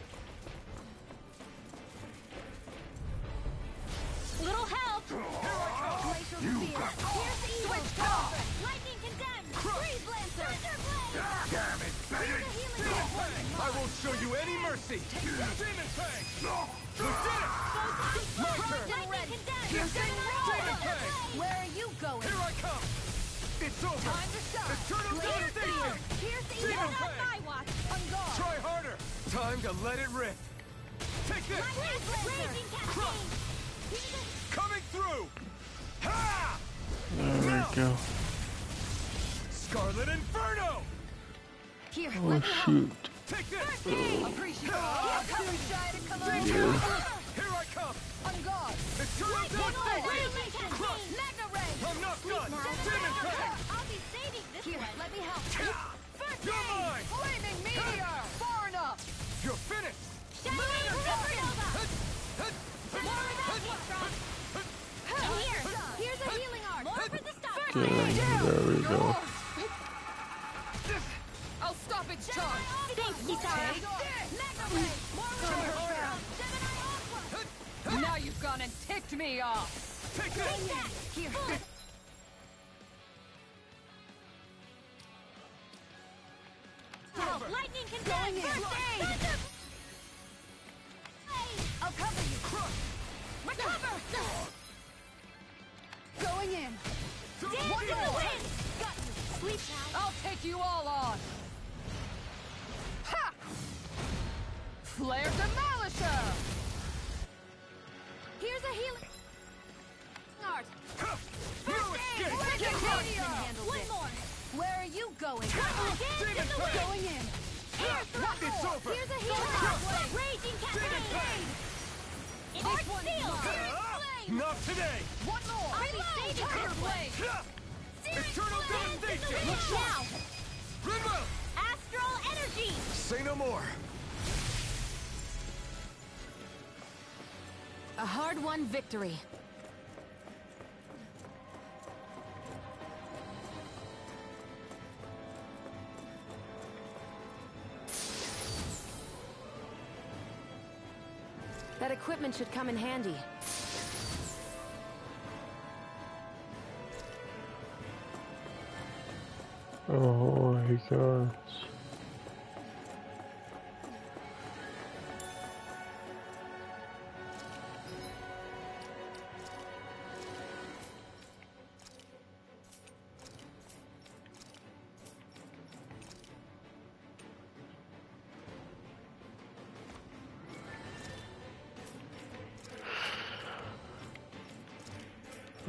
Little help. Here I come. Glacial Spear. Here's the evil. Switch off. Lightning condemned. Freeze Lancer. Damn it, Bennett. Demon Fang. I won't show you any mercy. Demon Fang. We did it. My turn. Lightning condemned. Demon Fang. Where are you going? Here I come. It's over. Time to shine. Eternal Glacial devastation. Spear. Here's the evil. Demon Not Fang. my watch. On guard. Try harder. Time to let it rip. Take this. Raging Cascade. Coming through. Ha! There we go. Scarlet Inferno. Here, Oh let me help. shoot. Take this. Appreciate it. Too shy to come over. Here I come. On guard. Eternal devastation. Raging Cascade. Magna Ray. I'm not done. Demon Fang. I'll be saving this one. Here, let me help. First You're aid. mine. Flaming meteor. Far enough. You're finished. Shining Supernova. More of that, Heatron. And here's a healing arc. More for the stop. There we go. I'll stop its charge. Thanks, Kisara. Magna Ray. More with Now you've gone and ticked me off. Take this. Here. Lightning can go in. First aid. I'll cover you. Recover. Going in. One more. Got you. Sleep now. I'll take you all on. Ha! Flare Demolisher! Here's a healing art. No escape. One more. Where are you going? Demon Fang. Going in. Here's the It's over. Here's a healing art. Raging Cascade. Arc Seal. Not today. One more. I'll be saving her blade. Eternal devastation. Now. Rinwell. Astral energy. Say no more. A hard-won victory. That equipment should come in handy. Oh my gosh.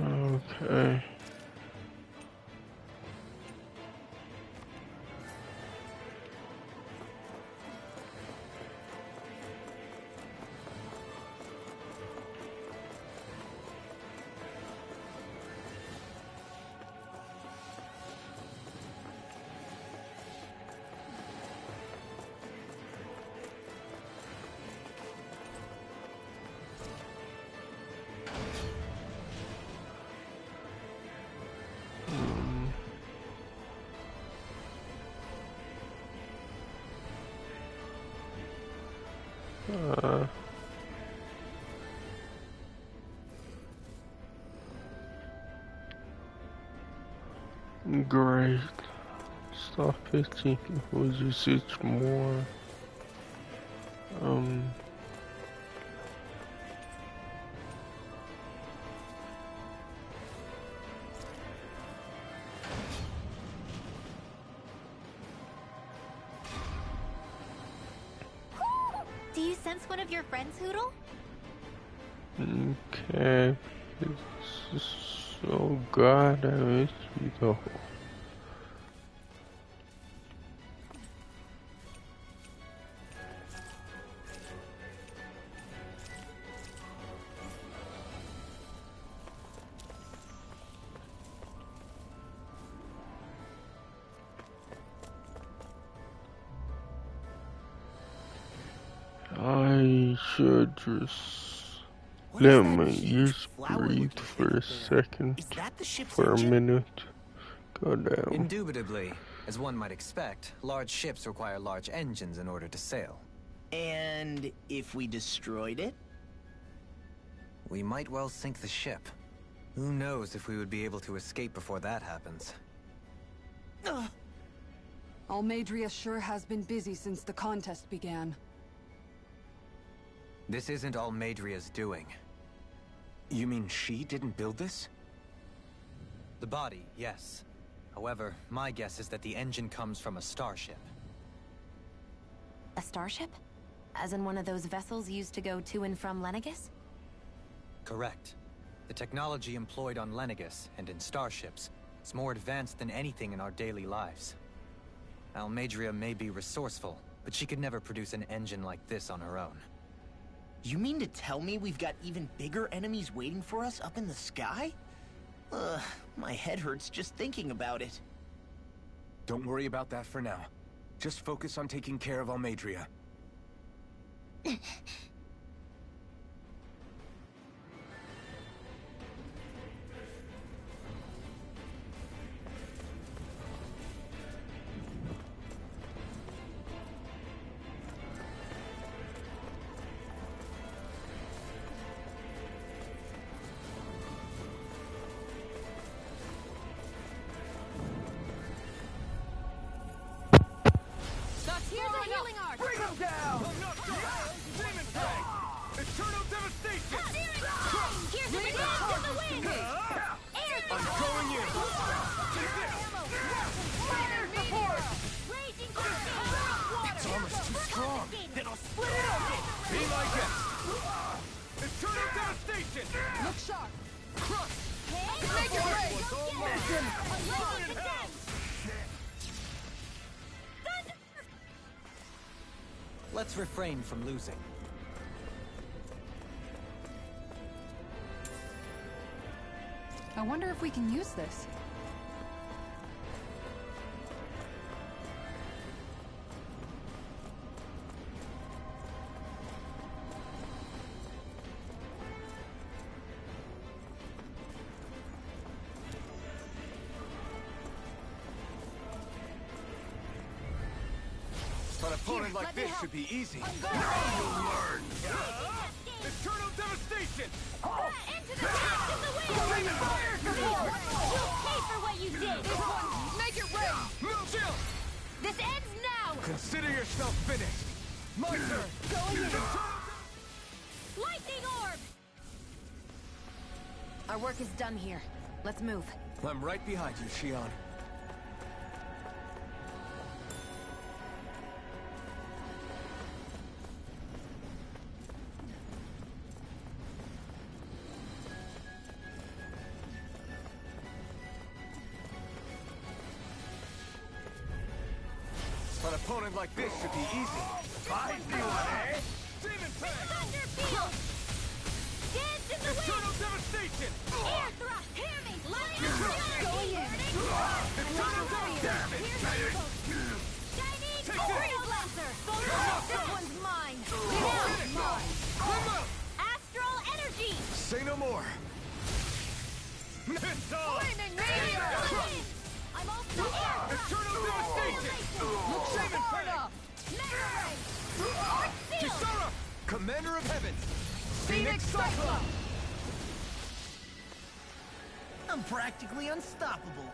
Okay. Great. Stop pitching. Was just itch more. Do you sense one of your friends, Hoodle? Okay. It's so god, I miss you though. should just What is let that my huge ears flower breathe looking for thing a up there? second, Is that the ship's for a engine? minute. Goddamn. Indubitably. As one might expect, large ships require large engines in order to sail. And if we destroyed it? We might well sink the ship. Who knows if we would be able to escape before that happens. Almadria sure has been busy since the contest began. This isn't Almadria's doing. You mean she didn't build this? The body, yes. However, my guess is that the engine comes from a starship. A starship? As in one of those vessels used to go to and from Lenegis? Correct. The technology employed on Lenegis and in starships is more advanced than anything in our daily lives. Almadria may be resourceful, but she could never produce an engine like this on her own. You mean to tell me we've got even bigger enemies waiting for us up in the sky? My head hurts just thinking about it. Don't worry about that for now. Just focus on taking care of Almadria. Here's a healing arc. Bring him down! Demon Fang! Eternal devastation! Here's a blast in the wind. Air I'm going in! Fire support! Raging water! Its armor's too strong. It'll split it open. Be my guest! Eternal devastation! Look sharp. Crush. Make it rain. Lightning condemned. Let's refrain from losing. I wonder if we can use this. An opponent like this should be easy. You'll learn! Eternal devastation! Into the blast in the wind. Fire support. You'll pay for what you did. This one, make it rain. Move, chill! This ends now. Consider yourself finished. My turn! Going in. Lightning orb. Our work is done here. Let's move. I'm right behind you, Shion. An opponent like this should be easy. I see one, eh? Demon Fang! Thunder field. Dance in the Eternal wind. devastation! Air thrust. Hear me. Lightning fury. Going in. Eternal devastation! Chinese Oreo Blaster. This one's mine. Now mine. Astral energy. Say no more. Flaming meteor. I'm also air thrust. Eternal devastation! Look sharp up. Mega ray. Arc field. Kisara! Commander of Heavens! Phoenix Cyclone. I'm practically unstoppable.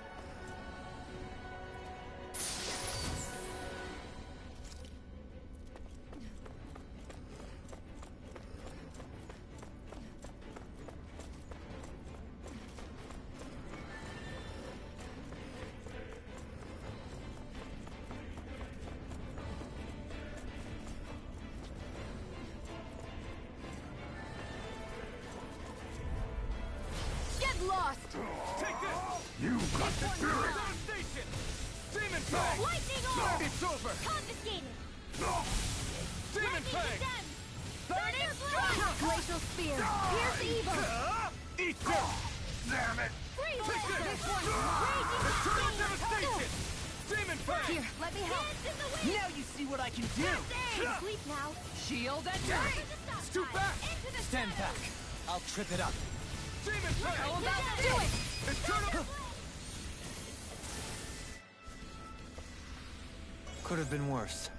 Get lost. Take this! You got the spirit! Devastation! Demon Fang! Lightning orb. It's over! Confiscated. Demon Lightning Fang! condemned. Thunder blast. Glacial spear. Here's evil. Eat this! Damn it! Freeze. Take this! This one's mine. Eternal Raging devastation! Demon Fang! Here, let me help. Now you see what I can do! Sleep now. Shield and bang! It's too fast! Stand back. I'll trip it up. Demon Fang! How about Do it! Eternal... Could have been worse.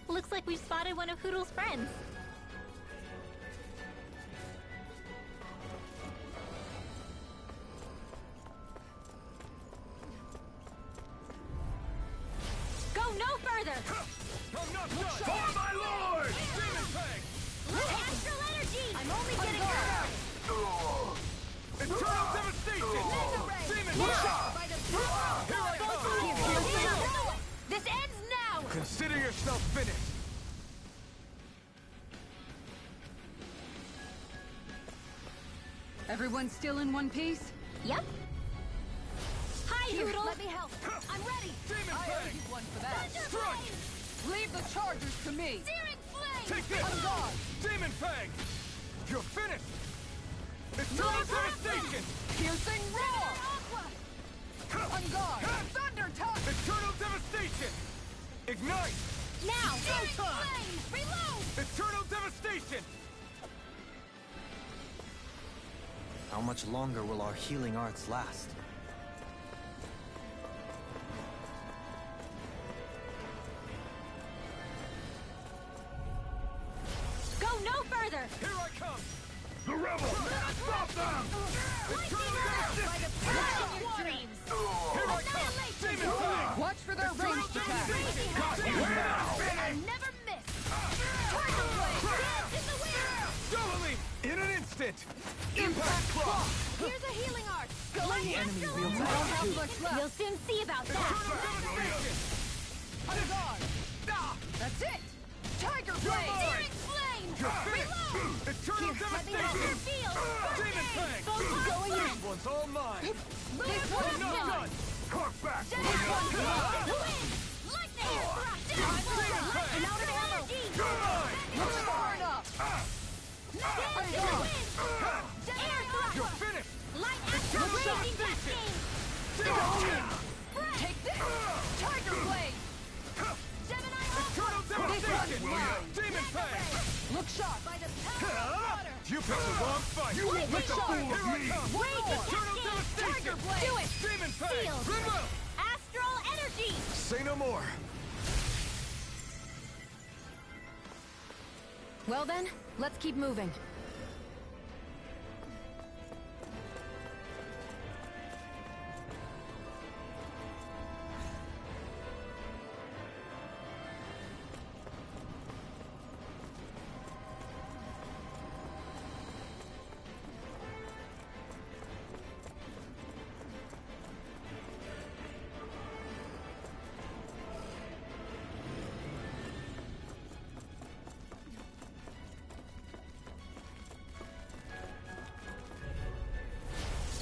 Looks like we've spotted one of Hoodle's friends. Go no further! I'm not done! For my lord! Demon Fang! Astral energy! I'm only getting started! Eternal devastation! Demon Fang! By the power of God! Here's the help! This ends now! Consider yourself finished! Everyone still in one piece? Yep. Hi, Here, Hoodle! let me help. I'm ready! Demon I owe Fang! you one for that. Strike! Leave the chargers to me. Searing flame! Take this! On guard. Demon Fang! You're finished! Eternal devastation! Piercing roar. On guard. Thunder touch. Eternal devastation! Ignite! Now! Searing Showtime! flame! Reload! Eternal devastation! How much longer will our healing arts last? Go no further! Here I come! The rebels! Stop them! Eternal By the devastation! power of your dreams! Here I come! Demon Fang! Watch for their ranged attack. Got you now! I never miss! Tiger blade! Dance in the wind! Doubly! In an instant! Impact Claw! Here's a healing art! Going Like enemy astral wields. I don't have much left. You'll soon see about Eternal that! devastation! On guard. That's it. Tiger blade. Searing flame! You're finished! Reload! Eternal Let me help devastation! you feel! Demon Fang! Going in! This one's all mine! This I'm one's not done! done! Hark back! Wind! Lightning! Demon Fang! And out of energy! Mine! Looks far enough. Dance in the wind! Air thrust! You're finished! Light astral raging cascade! Take this. Tiger blade. Gemini Eternal devastation! mine. Demon Fang! Look sharp. by the power of water! You picked the wrong fight! You won't make a fool of me. Raging Eternal cascade! devastation! Tiger blade! Do it! Demon Fang! Sealed! Goodwill! Astral energy! Say no more! Well then, let's keep moving.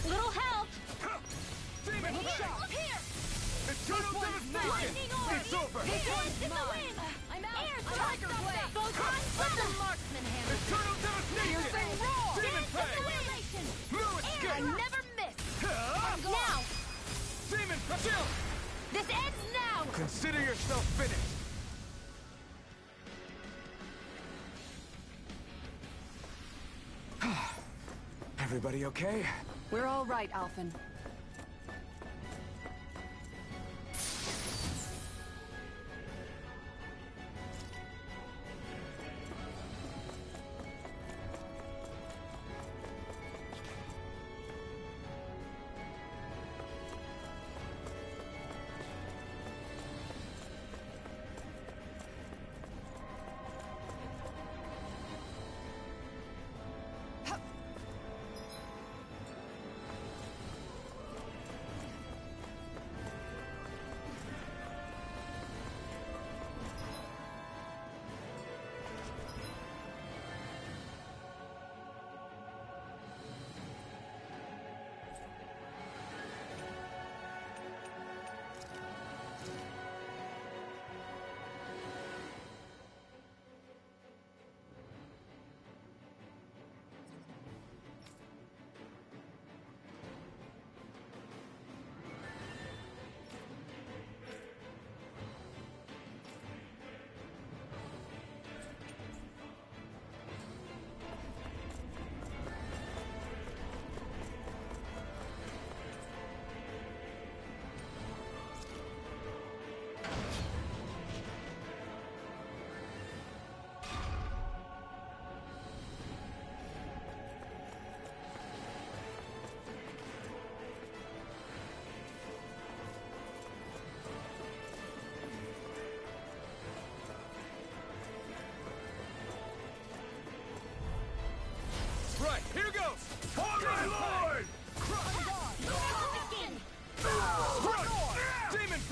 Little help! Demon Fang! Look here! Eternal devastation! Lightning orb! It's over! Dance in the wind! I'm out! Air tiger blade! Photon with the marksman hammer! Eternal devastation! Piercing roar! Demon Dance Fang! in the wind! No I escape! never miss! Huh? Now! Demon Fang! Chill! This ends now! Consider yourself finished! Everybody okay? We're all right, Alphen.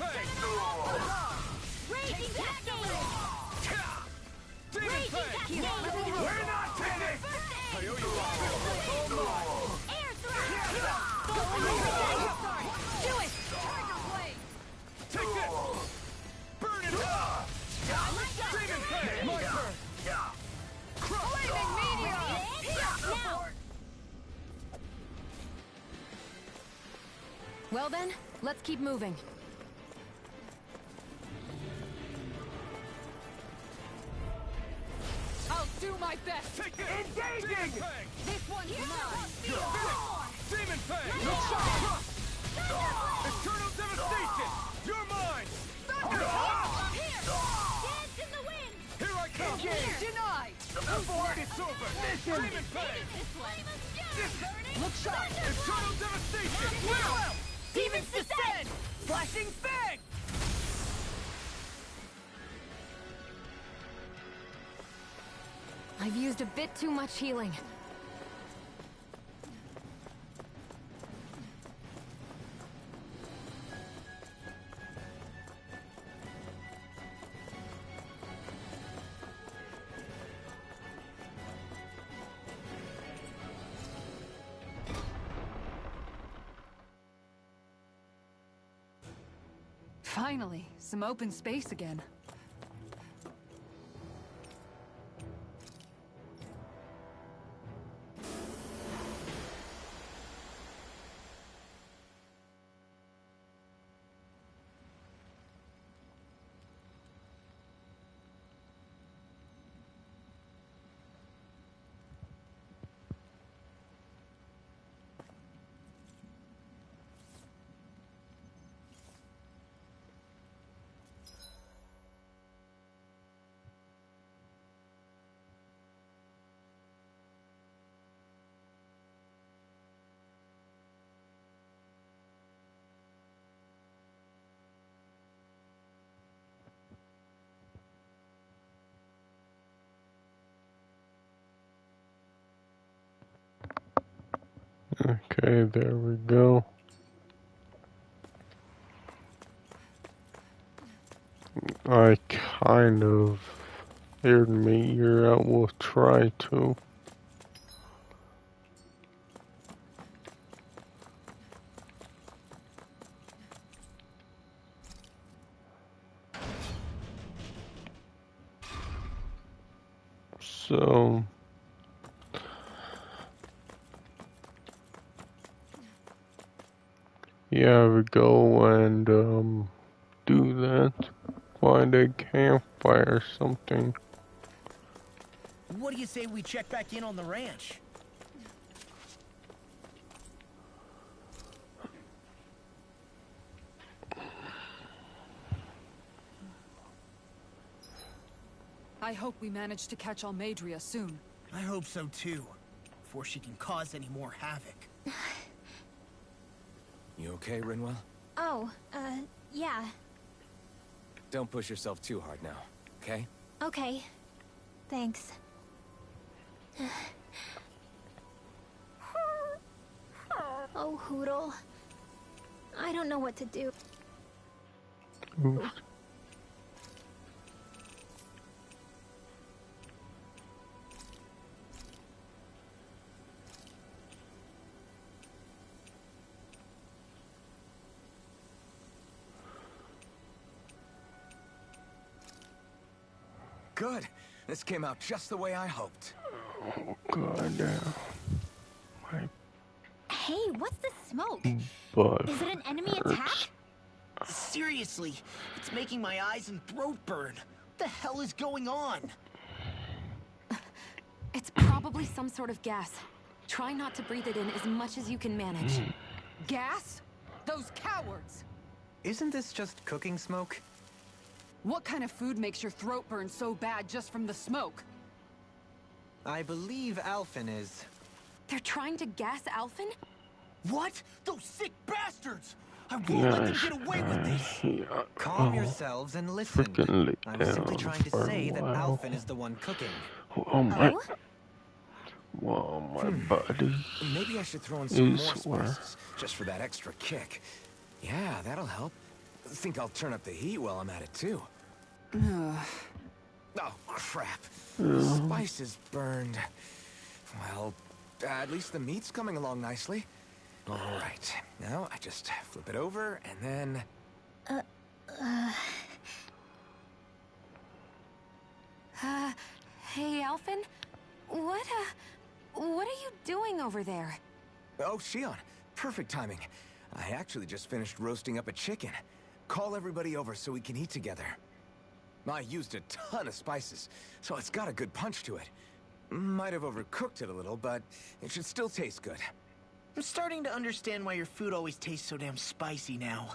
Fang! Raging Cascade! Demon Fang! We're not kidding! I owe you a Air thrust! Do it! Tiger Blade! Take this! Burn it up! Demon Fang! My turn! Flaming Meteor! Now! Well then, let's keep moving. I'll do my best. Take this! Engaging! Demon Fang! This one's mine! Demon Fang! Eternal Devastation! You're mine! Here! Dance in the wind! Here I come! Denied! Before it's over! Demon Fang! This way! Look sharp! Eternal Devastation! Now! Demons descend! Flashing Fang! I've used a bit too much healing. Finally, some open space again. Okay, there we go. I kind of aired me here out. We'll try to. So yeah, we go and do that. Find a campfire or something. What do you say we check back in on the ranch? I hope we manage to catch Almadria soon. I hope so too, before she can cause any more havoc. You okay, Rinwell? Oh, yeah. Don't push yourself too hard now, okay? Okay. Thanks. Oh, Hootle. I don't know what to do. Oops. Good. This came out just the way I hoped. Oh god, my Hey, what's the smoke? butt Is it an enemy hurts. attack? Seriously, it's making my eyes and throat burn. What the hell is going on? It's probably some sort of gas. Try not to breathe it in as much as you can manage. Gas? Those cowards! Isn't this just cooking smoke? What kind of food makes your throat burn so bad just from the smoke? I believe Alphen is... They're trying to gas Alphen? What? Those sick bastards! I won't let them get away with this! Yeah. Calm yourselves and listen. Freaking lay I'm simply down trying to for a say that while. Alphen is the one cooking. Oh my. Whoa, my body. Maybe I should throw in some is more where. spices, just for that extra kick. Yeah, that'll help. think I'll turn up the heat while I'm at it, too. Oh, crap. Spices burned. Well, at least the meat's coming along nicely. All right. Now, I just flip it over, and then... Hey, Alphen? What are you doing over there? Oh, Shion. Perfect timing. I actually just finished roasting up a chicken. Call everybody over so we can eat together. I used a ton of spices, so it's got a good punch to it. Might have overcooked it a little, but it should still taste good. I'm starting to understand why your food always tastes so damn spicy now.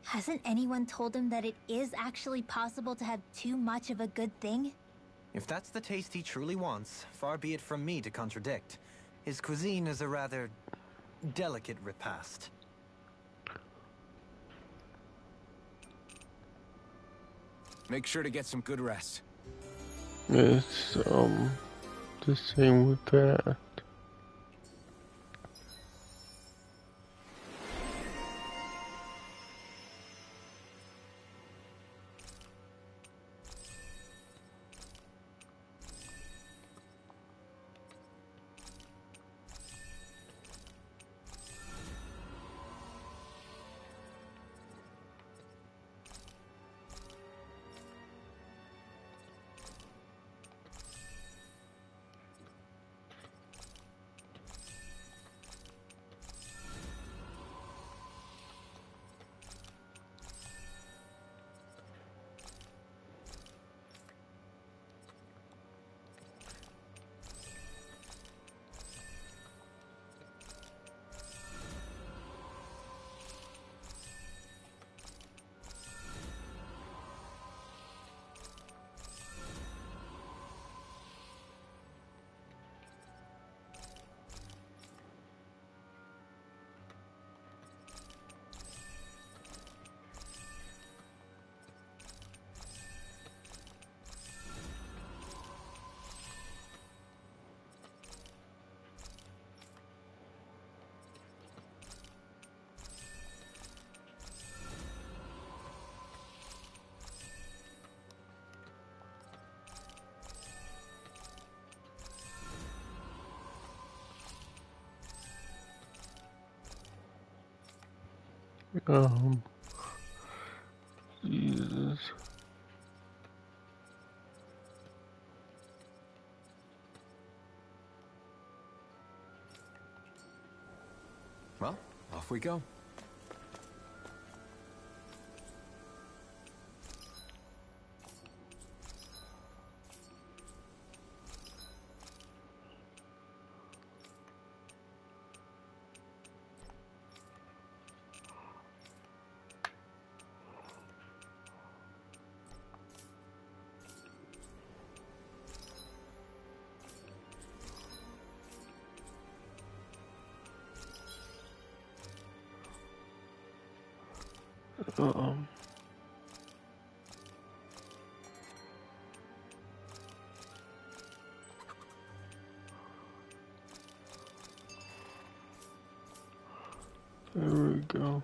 Hasn't anyone told him that it is actually possible to have too much of a good thing? If that's the taste he truly wants, far be it from me to contradict. His cuisine is a rather delicate repast. Make sure to get some good rest. It's, the same with that. Jesus. Well, off we go. There we go.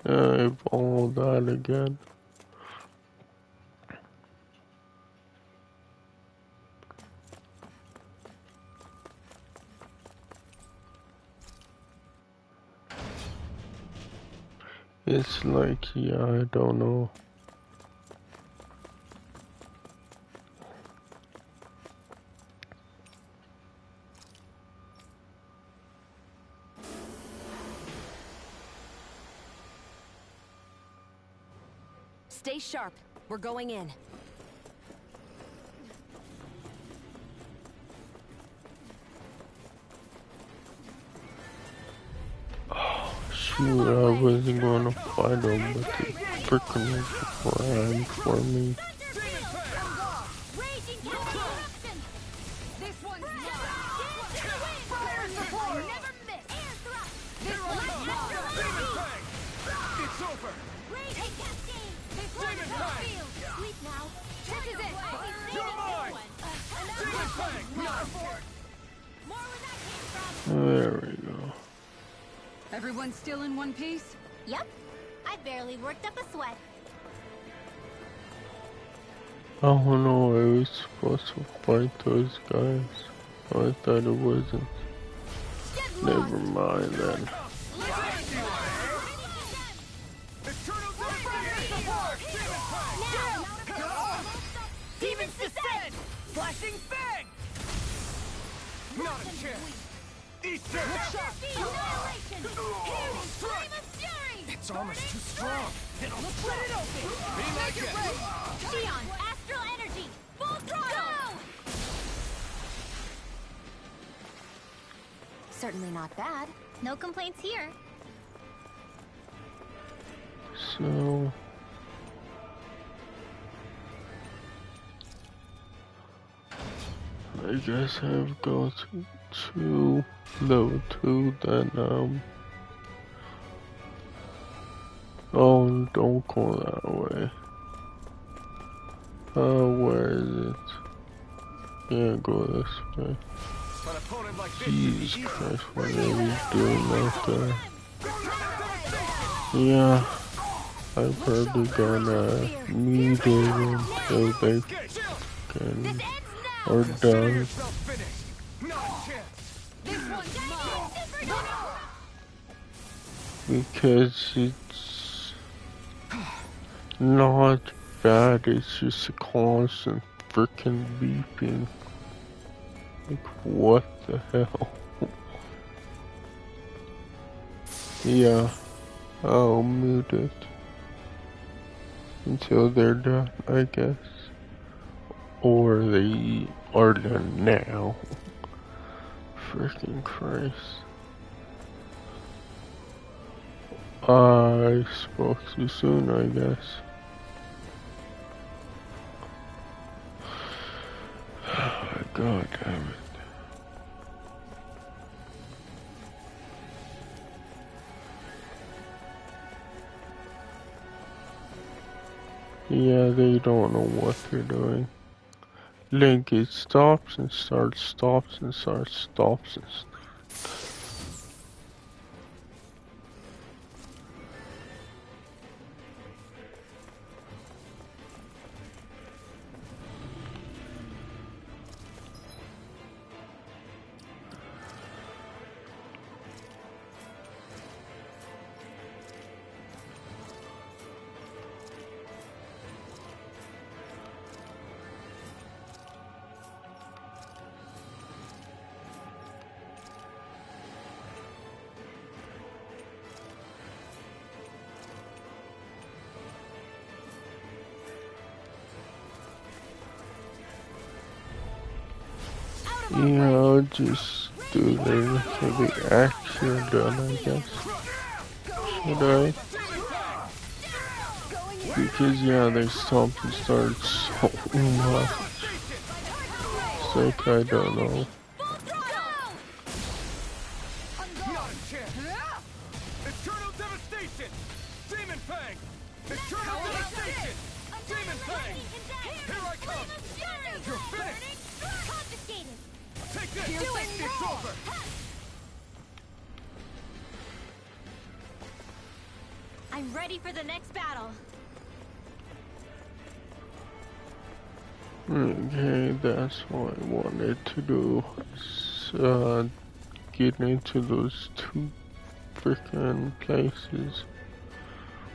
Save all that again. It's like, yeah, I don't know. Stay sharp. We're going in. Shoot, I wasn't gonna fight him, but they freaking ran for me. There we go. Everyone still in one piece? Yep. I barely worked up a sweat. Oh no, I was supposed to fight those guys. I thought it wasn't. Never mind then. Demons descend! Flashing fang! Not a chance! Easter! Annihilation! Flame of fury! Its armor's too strong. It'll split it open! Be my guest! Xion, astral energy! Full throttle! Go! Certainly not bad. No complaints here. So I guess I've got to level 2 then oh, don't go that way. Where is it? Yeah, go this way. Jesus Christ, what are we doing out there? Yeah, I'm probably gonna need it until they can are done. Because it's not bad, it's just a constant freaking beeping. Like, what the hell? Yeah, I'll mute it until they're done, I guess. Or they are done now. Freaking Christ. I spoke too soon, I guess. God damn it. Yeah, they don't know what they're doing. Link, it stops and starts, stops and starts, stops and starts. Yeah, I'll just do this for the action done, I guess. Should I? Because, yeah, they stop and start so much. It's like, I don't know. Eternal devastation! Demon fang! Eternal devastation! Demon fang! Here I come! You're finished! Confiscated! Take this! It's over! I'm ready for the next battle. Okay, that's what I wanted to do. Get into those two freaking places.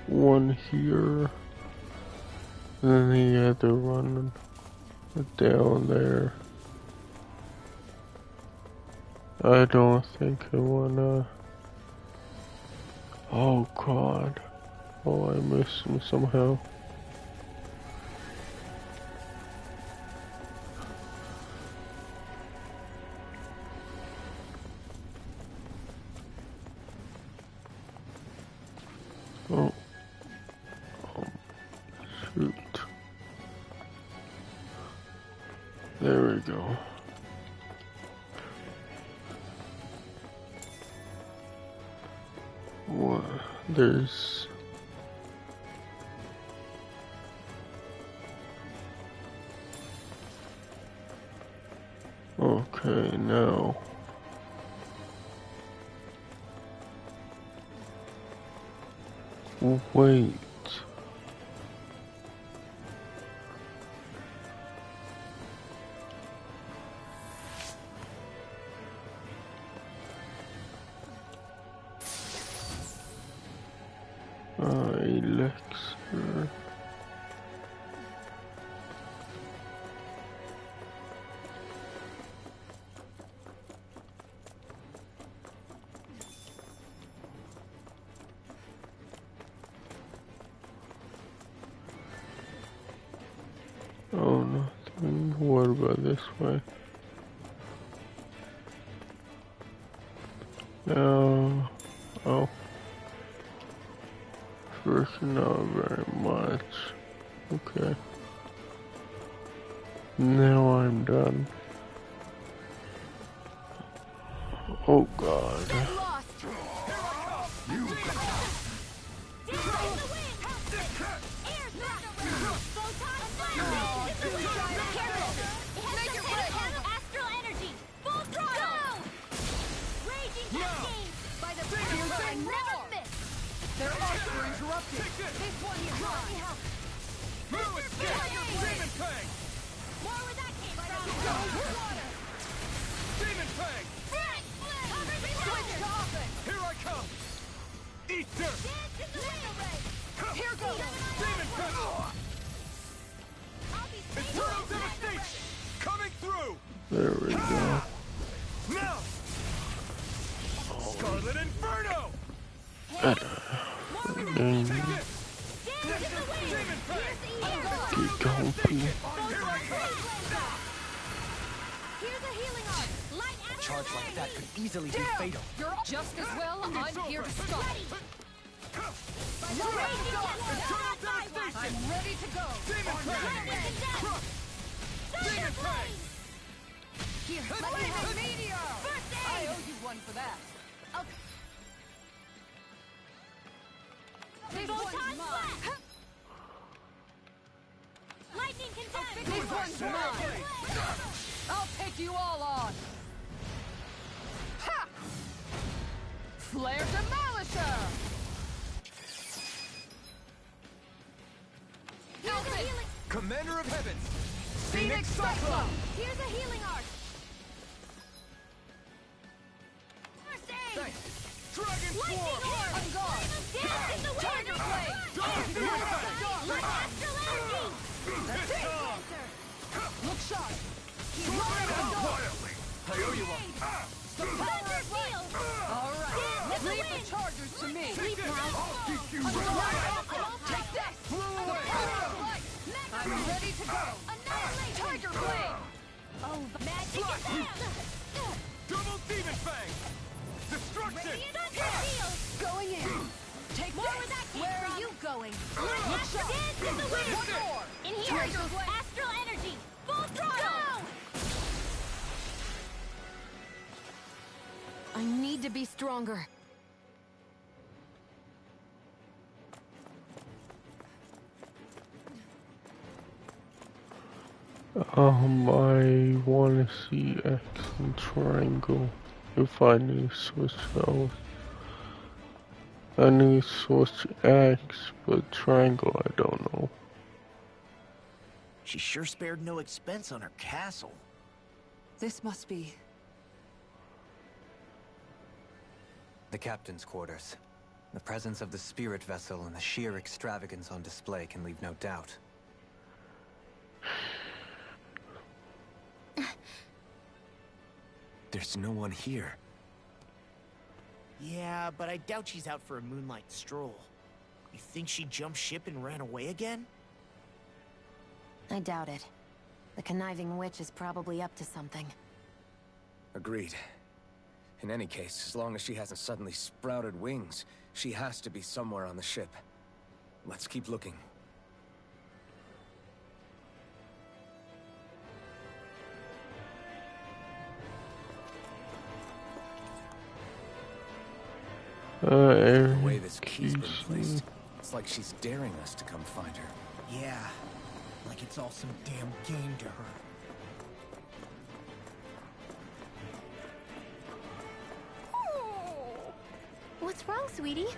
One here, then the other one down there. I don't think I wanna. Oh God. Oh, I missed him somehow. Oh. Shoot. There we go. What? There's... Okay, now... Wait. Elixir. Oh, nothing. What about this way? No. Oh. First, not very much. Okay. Now I'm done. Oh God. Their arcs were interrupted. This one is mine. Move it, Demon Fang! More where that came from. Water. Demon Fang! Switch to offense. Here I come! Eat dirt! Here goes. Demon Fang! Eternal devastation! Coming through! There we go. Now! Scarlet Inferno! Keep going, please. A charge like that could easily be fatal. You're just as well. I'm here to stop. Eternal devastation! I'm ready to go. Demon Fang! Demon Fang! Here, let me meteor. I owe you one for that. Okay. This one's mine. Lightning condemned. This one's mine. I'll take you all on. Ha! Flare Demolisher. Commander of Heavens! Phoenix Cyclone. Here's a healing arc. Thanks! Dragon Lightning Swarm! orb. On guard. Dance in the wind. Tiger Blade. Let astral energy. That's it. Look sharp. Quietly! I owe you one! The power of light. All right. Leave the chargers to me. Sleep now. I'll keep you Take this. The power of light. I'm ready to go. Annihilate. Tiger Blade. Oh, magic is out. Double Demon Fang! Destruction! Going in. Take More where that came Where from. are you going? Look sharp. Dance in the wind. One more. In here. Tiger Blade. Astral energy. Full throttle. I need to be stronger. I want to see X and triangle. If I need to switch those. I need to switch X, but triangle I don't know. She sure spared no expense on her castle. This must be... The captain's quarters. The presence of the spirit vessel and the sheer extravagance on display can leave no doubt. There's no one here. Yeah, but I doubt she's out for a moonlight stroll. You think she jumped ship and ran away again? I doubt it. The conniving witch is probably up to something. Agreed. In any case, as long as she hasn't suddenly sprouted wings, she has to be somewhere on the ship. Let's keep looking. The way this key's been placed, it's like she's daring us to come find her. Yeah, like it's all some damn game to her. What's wrong, sweetie?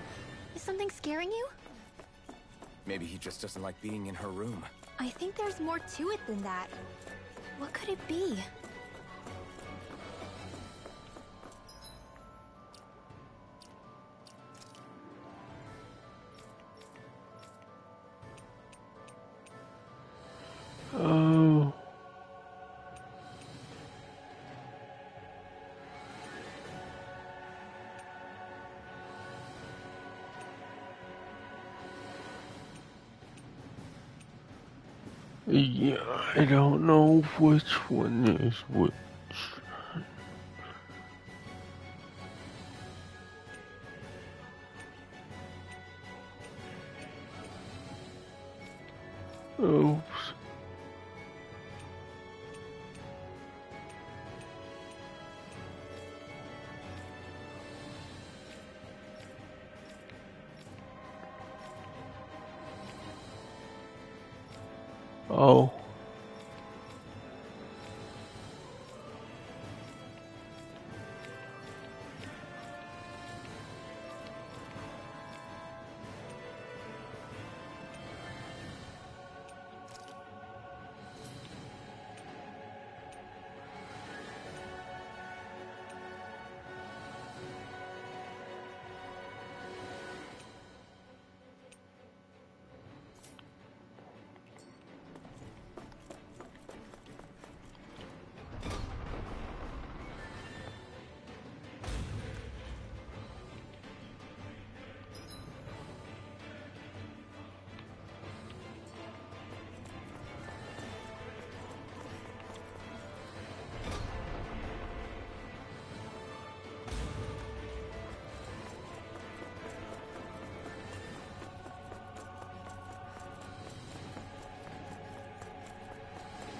Is something scaring you? Maybe he just doesn't like being in her room. I think there's more to it than that. What could it be? Oh. Yeah, I don't know which one is which. Oops. Oh.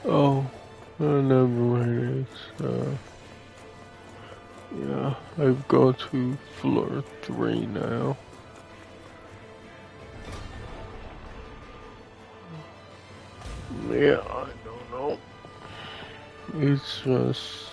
Oh, I never mind. Yeah, I've got to floor 3 now. Yeah, I don't know. It's just...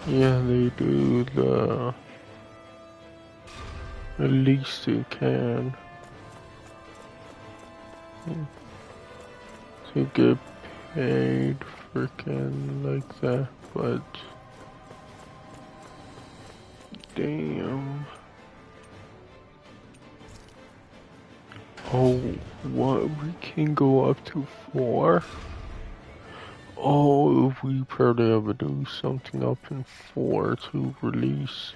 Yeah, they do the least they can to get paid freaking like that, but damn. Oh, what? We can go up to 4? Oh, if we probably ever do something up in 4 to release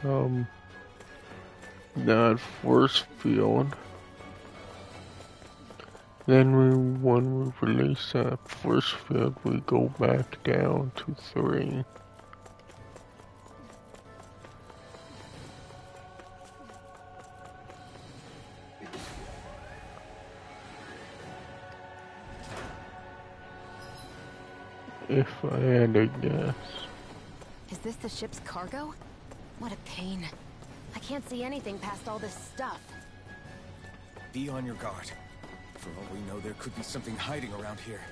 that force field. Then when we release that force field, we go back down to 3. If I had to guess. Is this the ship's cargo? What a pain. I can't see anything past all this stuff. Be on your guard. For all we know, there could be something hiding around here.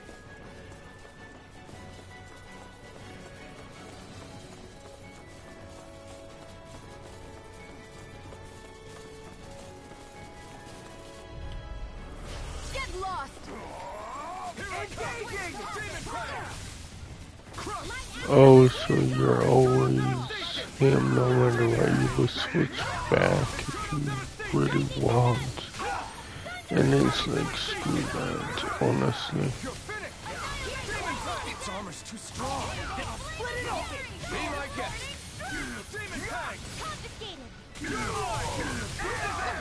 Get lost! Engaging! Demon Prey! Oh, so you're always him, no matter what, you will switch back if you really want. And it's like, screw that, honestly. Its armor's too strong. Split it open! Be my guest! Demon Prey! Confiscated!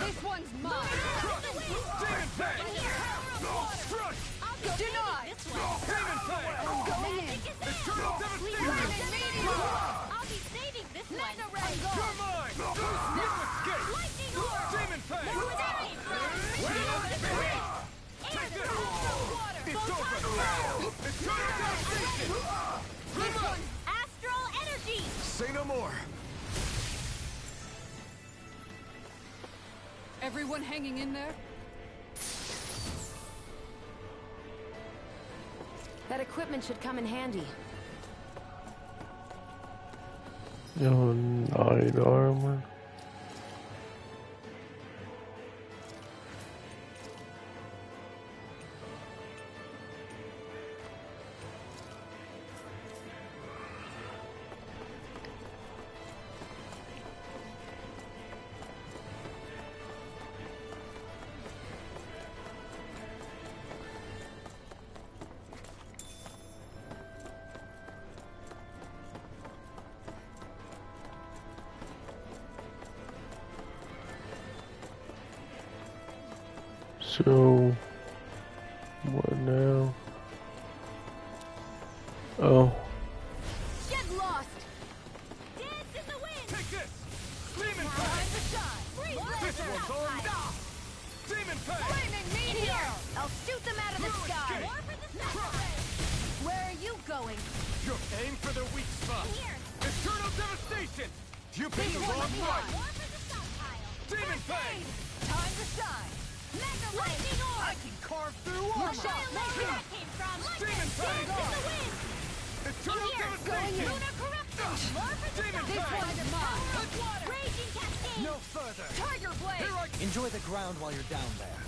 This one's mine! Demon Prey! Crush! Denied! Demon Prey! Going in! Eternal Devastation! I'll be saving this one! You're mine! You escape! Lightning Orb! Demon Prey! Take this! It's over! Eternal Devastation! This one's Astral Energy! Say no more. Everyone hanging in there? That equipment should come in handy. Knight armor. So, what now? Oh. Get lost! Dance in the wind! Take this! Demon Time Fang! to shine! Freeze This one's on now! Demon Fang! Flaming meteor! I'll shoot them out of the sky! More for the sky! Where are you going? You aim for their weak spot! Here! Eternal devastation! You picked the wrong one! More for the stockpile! Demon Fang! Time to shine! Mega lightning orb! I can carve through armor! Shine like where that came from! Demon Fang! Dance in the wind! Eternal Here! devastation! Lunar corruption! More for the Demon this Fang! one's mine! Raging cascade! No further! Tiger blade! Here I Enjoy the ground while you're down there.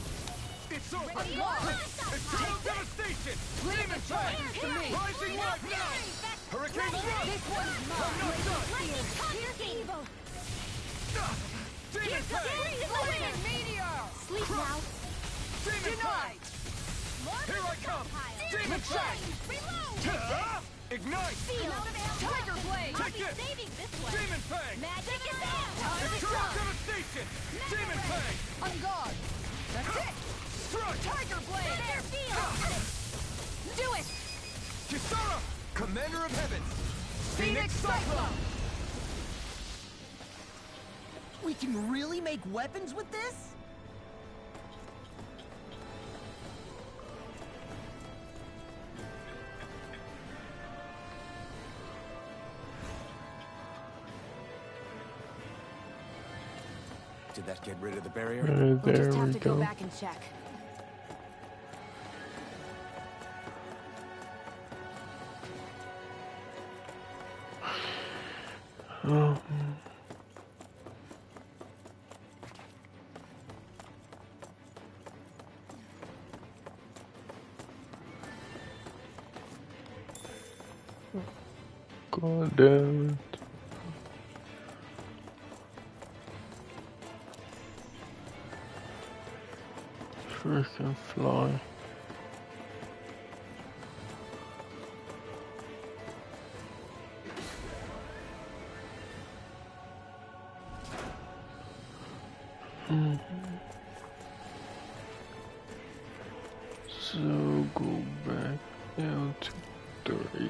It's over! Ready? Eternal devastation! Demon Fang! Rising right now! Hurricane Thrust! This one's I'm not done! Lightning conquers evil! Demon Fang! Flaming meteor! Sleep now! Demon Fang! Here I come! Demon Fang! Reload! Ignite! Tiger blade! Take it! Saving this one! Demon Fang! Magic is out! Time to Eternal shine! devastation! Demon Fang! On guard! That's it! Strike! Tiger blade! Their field! Do it! Kisara! Commander of Heaven! Phoenix Cyclone! We can really make weapons with this? Did that get rid of the barrier? We'll There just we have to go go. back and check. Um, God damn it. Freaking fly. So go back down to 3.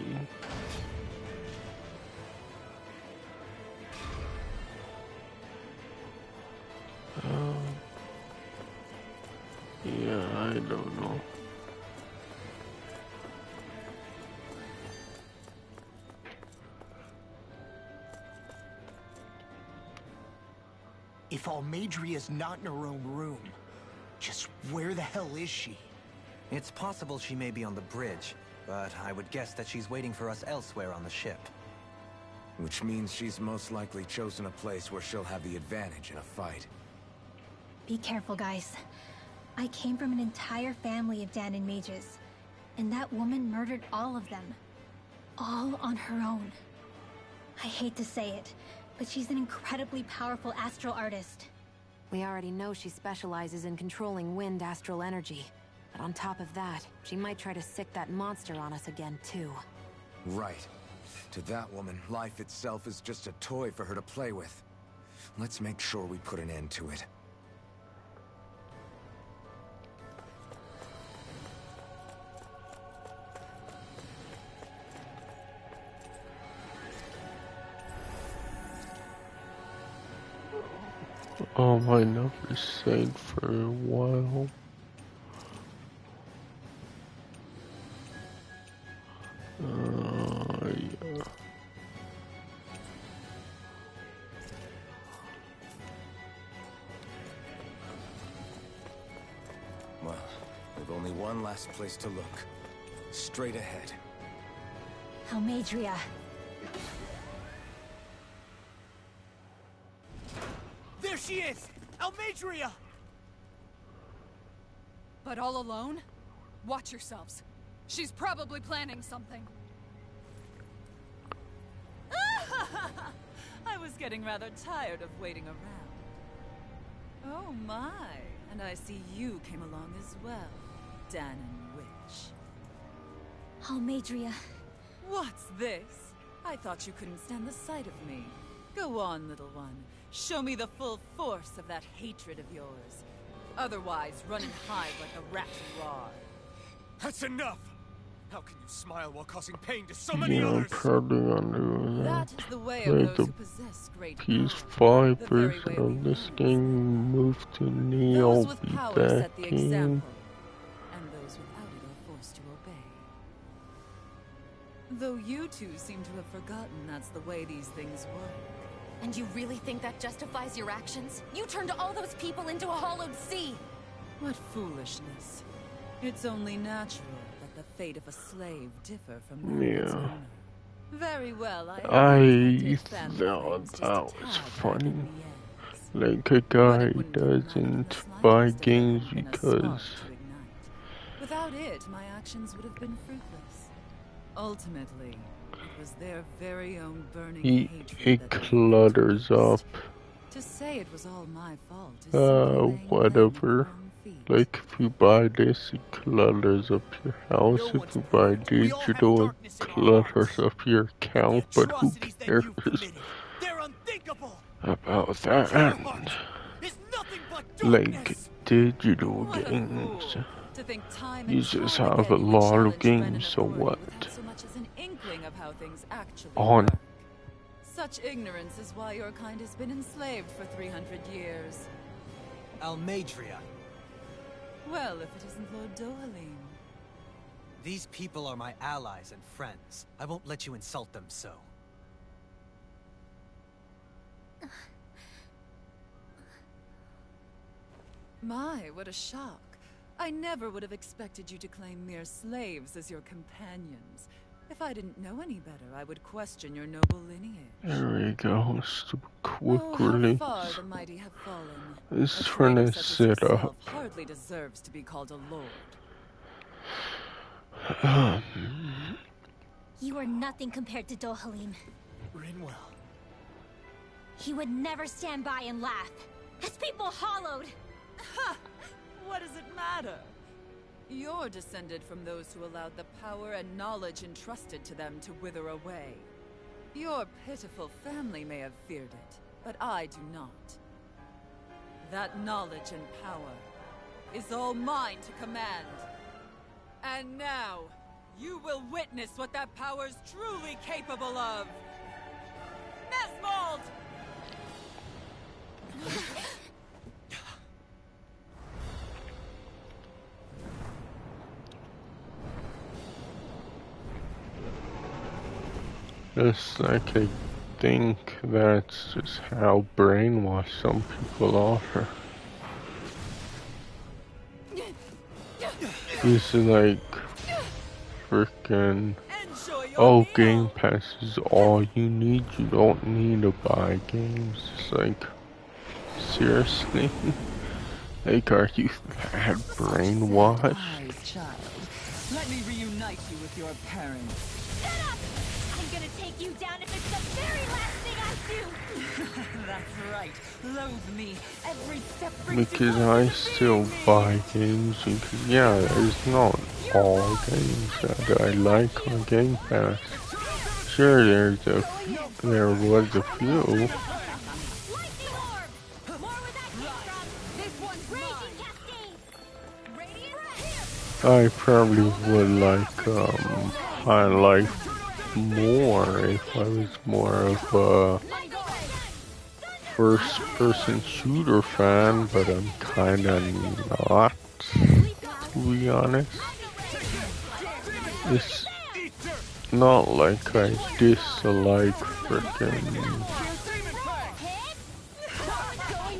Yeah, I don't know. If Almadria's not in her own room, just where the hell is she? It's possible she may be on the bridge, but I would guess that she's waiting for us elsewhere on the ship. Which means she's most likely chosen a place where she'll have the advantage in a fight. Be careful, guys. I came from an entire family of Danon mages, and that woman murdered all of them. All on her own. I hate to say it, but she's an incredibly powerful astral artist. We already know she specializes in controlling wind astral energy. But on top of that, she might try to sick that monster on us again, too. Right. To that woman, life itself is just a toy for her to play with. Let's make sure we put an end to it. I never saved for a while. Yeah. Well, we've only one last place to look. Straight ahead. Almadria. There she is! Almadria! But all alone? Watch yourselves. She's probably planning something. I was getting rather tired of waiting around. Oh my, and I see you came along as well, Danon Witch. Almadria. What's this? I thought you couldn't stand the sight of me. Go on, little one. Show me the full force of that hatred of yours. Otherwise, run and hide like the rat you are. That's enough! How can you smile while causing pain to so many Yeah, I'm others? probably gonna do That that. is the way Play of those the who possess great PS5 the very version way of we this rule game, move to Neo, Those with beat power that set the game. example, and those without it are forced to obey. Though you two seem to have forgotten that's the way these things work. And you really think that justifies your actions? You turned all those people into a hollowed sea! What foolishness. It's only natural that the fate of a slave differ from that of its Yeah. owner. Very well, I thought that was funny. Like a guy doesn't buy games because Without it, my actions would have been fruitless. Ultimately, it was their very own burning hatred it that clutters up. To say it was all my fault is simply laying Whatever. Like if you buy this, it clutters up your house. If you buy digital, it clutters up your account. But who cares about that? Like digital games. You just have a lot of games, so what? So much as an inkling of how things actually On work. Such ignorance is why your kind has been enslaved for 300 years. Almadria. Well, if it isn't Lord Dohalim. These people are my allies and friends. I won't let you insult them so. My, what a shock. I never would have expected you to claim mere slaves as your companions. If I didn't know any better, I would question your noble lineage. There we go. Stupid quick How release. far the mighty have fallen. It's A trying traitor to such as set up. yourself hardly deserves to be called a lord. You are nothing compared to Dohalim. Rinwell. He would never stand by and laugh. His people hollowed! Ha! What does it matter? You're descended from those who allowed the power and knowledge entrusted to them to wither away. Your pitiful family may have feared it, but I do not. That knowledge and power is all mine to command. And now, you will witness what that power's truly capable of. Nesmold! It's like I think that's just how brainwashed some people are. It's like freaking, oh, Game Pass is all you need. You don't need to buy games. It's like, seriously? Like, are you that brainwashed? Child, let me reunite you with your parents. Shut up! I'm gonna take you down if it's the very last thing I do! That's right. Loathe me. Every step Because I still buy games because, yeah, there's not all games that I like on Game Pass. Sure, there was a few. I probably would like High Life more if I was more of a first-person shooter fan, but I'm kinda not, to be honest. It's not like I dislike frickin'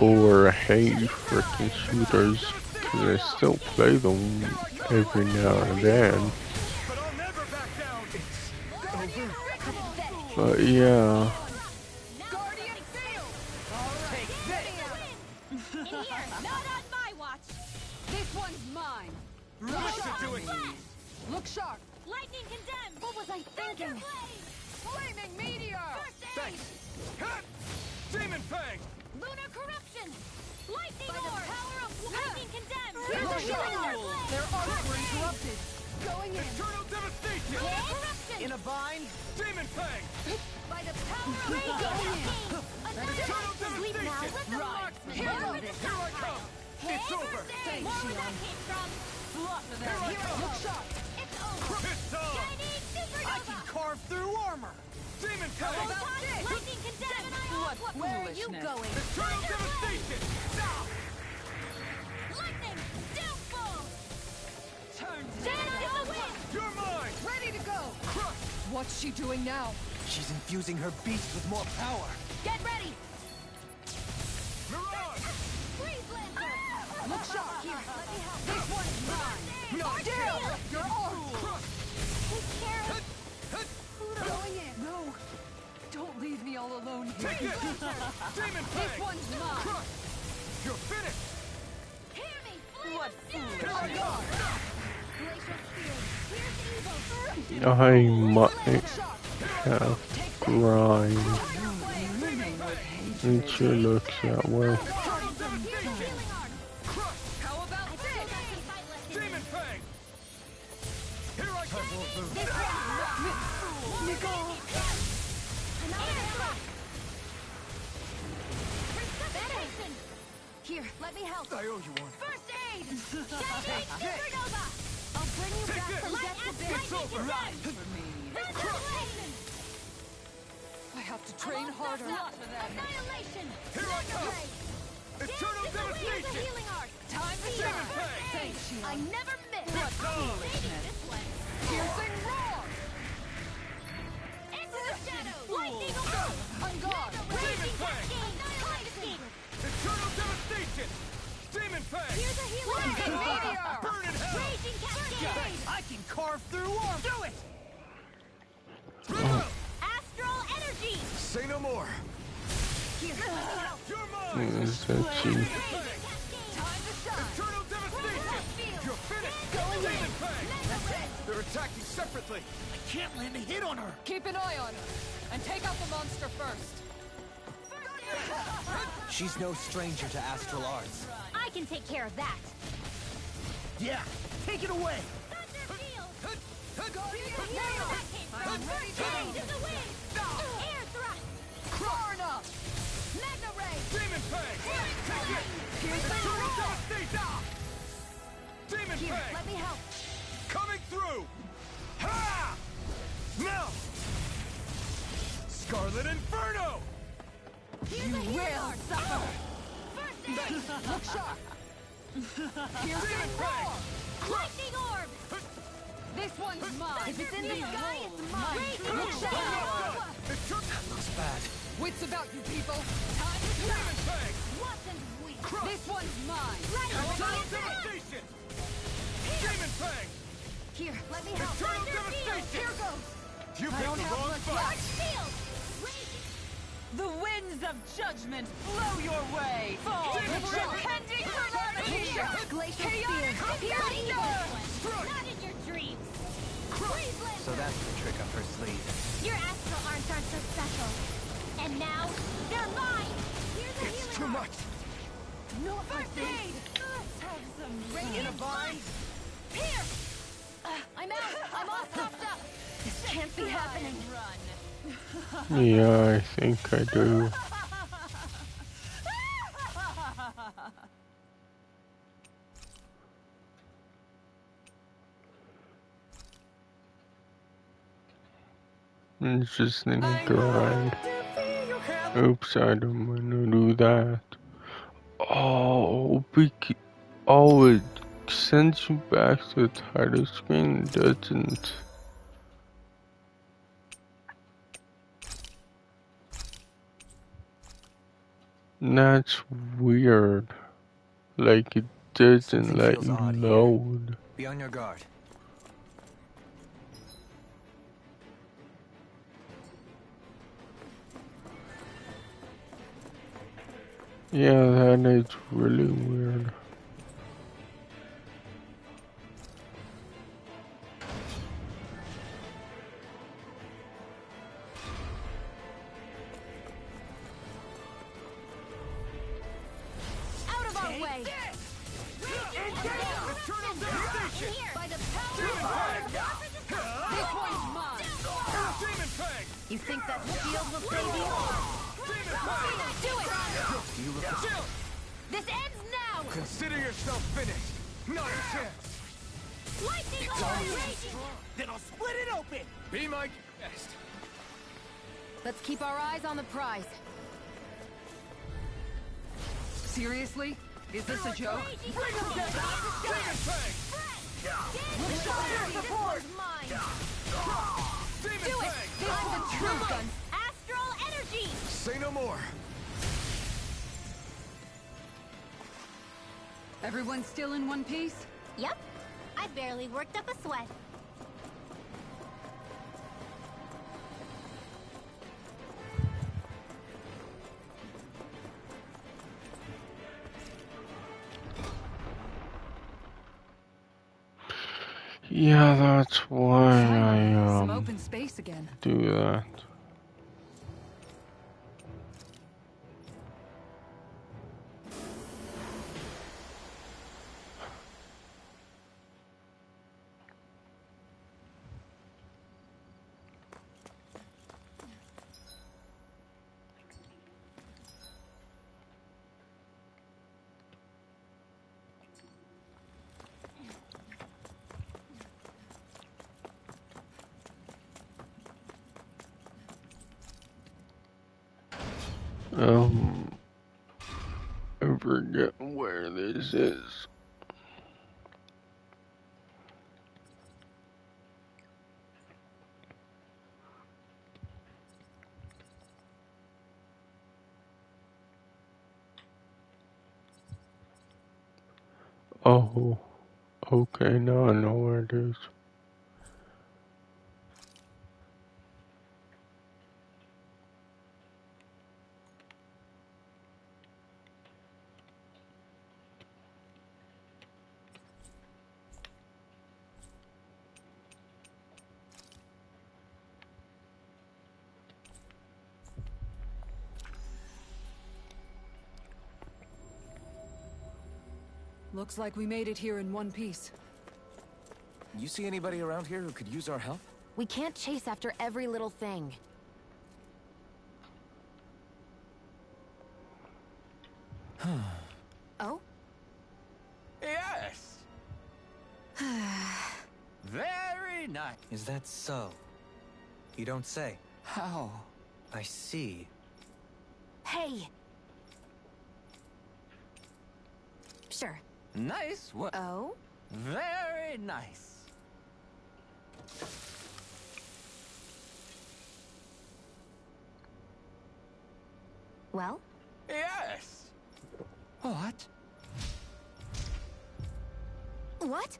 or hate frickin' shooters, because I still play them every now and then. But yeah. Guardian Field! Take this! In here, not on my watch! This one's mine. Rush to it. Look sharp. Lightning condemned! What was I thinking? Flaming meteor. First aid! Thanks. Hut! Demon Fang! Lunar corruption! Lightning By the orb! power of Lightning condemned! Look Here's sharp. healing orb! Their arms were interrupted. Going in. Eternal Devastation! Lunar corruption! In a bind? Demon Fang! By the power of Going in! Eternal Sleep now! Devastation! Let the marksman Here go! it is. Here I come! It's over! Hey, more where that came from! Slaughter them. Here I come. Look sharp. It's over! It's on! Chinese supernova! Carve through armor! Demon Fang! about this? Lightning condemned! What Where are you foolishness. going? Eternal Devastation! Now! Lightning! Downfall! Turn to Dance in the wind! You're mine! Ready to go. Crush! What's she doing now? She's infusing her beast with more power. Get ready! Mirage! Freeze Lancer! Look sharp. Here, let me help. This one's mine. No, Deal. Your arms. Crush! Take care of Going in. No. Don't leave me all alone here. Take this! Demon This Fang! one's mine. Crush! You're finished! Hear me! Flame What of Fury! Here I come! Glacial Spear! Here's evil! I might Sharp. have to grind. It sure looks that way. Here's healing arm! Crush! How about I this? still got some fight left in me. Demon Fang! Here I come! This Precipitation! Here, let me help. I owe you one. First aid! Chinese supernova! I'll bring you Take back this. from death to It's lightning over. condemned! For me. Annihilation! I have to train harder. Annihilation! Here I come. Ray. Eternal Dance in the wind with a Devastation! healing art! Time to Demon shine. Fang! Thanks, Shion. I never miss! It's on! Maybe this one. Piercing roar. Into the shadows! Lightning orb! On guard. Raging Fang! cascade! Kaleidoscope! Eternal Devastation! Demon Fang! Here's a healing Flaming orb! meteor. Burn in hell! Raging cascade! I can carve through armor! Do it! Astral energy! Say no more! Here, let me help! You're mine! Is that she? Raging cascade! Time to shine. Eternal Devastation! You're finished! Demon Fang! They're attacking separately! I can't land a hit on her! Keep an eye on her. And take out the monster first. She's no stranger to astral arts. I can take care of that! Yeah, take it away! Thunder field! Guardian Where Field. that came from! I'm ready to Change go. in the wind! Air thrust! Far enough. Magna ray! Demon Fang! Take it! Piercing Eternal roar. Devastation! Demon Here, Fang! let me help! Coming through! Ha! Now! Scarlet Inferno! Here's a healing will art! suffer. First aid! Look sharp. Demon Piercing Fang! roar. Lightning orb! This one's mine. If it's in the sky, it's mine! Look Raging sharp. shadow! Looks bad. Wits about you people. Time to Demon shine. Fang! Wasn't weak! This one's mine. Eternal Devastation! Demon Fang! Here, let me help! Eternal Thunder field! Devastation! Here goes! You I picked don't the have wrong much fight! Large field! Raging! The winds of judgment blow your way. Fall Demon for Fang! impending calamity. Glacial Chaotic spear! thunder. Not in your dreams! Freeze Lancer! So that's the trick up her sleeve. Your astral arts aren't so special. And now, they're mine! Here's a healing It's too art. much! No First aid! Let's have some Radiant bind! Here! I'm out! I'm all topped up! This can't be happening! Yeah, I think I do. It's just in a grind. Oops, I don't want to do that. Oh, oh, it sends you back to the title screen, doesn't? That's weird. Like, it doesn't Something let feels you odd here. load. Be on your guard. Yeah, that is really weird. Out of our way! By the power of this one's mine! You think that shield will save you? Do it! This ends now! Consider yourself finished. Not a chance. Lightning alert raging! Then I'll split it open! Be my guest. Let's keep our eyes on the prize. Seriously? Is this a joke? Bring them down! This one's mine! Do it! I'm the true gun! Astral energy! Say no more. Everyone still in one piece? Yep. I barely worked up a sweat. Yeah, that's why Some I open space again. do that. I forget where this is. Oh, okay, now I know where it is. Looks like we made it here in one piece. You see anybody around here who could use our help? We can't chase after every little thing. Oh? Yes! Very nice. Is that so? You don't say. How? I see. Hey! Sure. Nice one. Oh? Very nice. Well? Yes! What? What?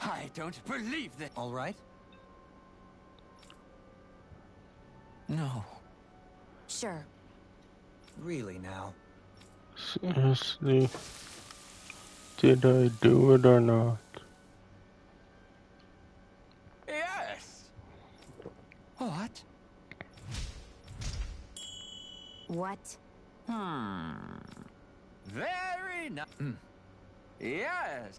I don't believe that. All right? No. Sure. Really now? Seriously, did I do it or not? Yes! What? What? Very nice. Yes!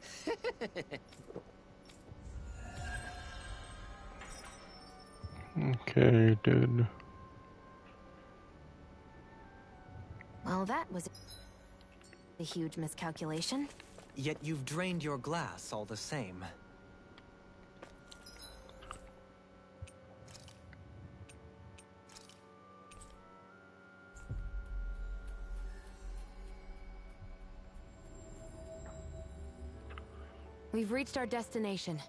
Okay, dude. Well, that was a huge miscalculation. Yet you've drained your glass all the same. We've reached our destination.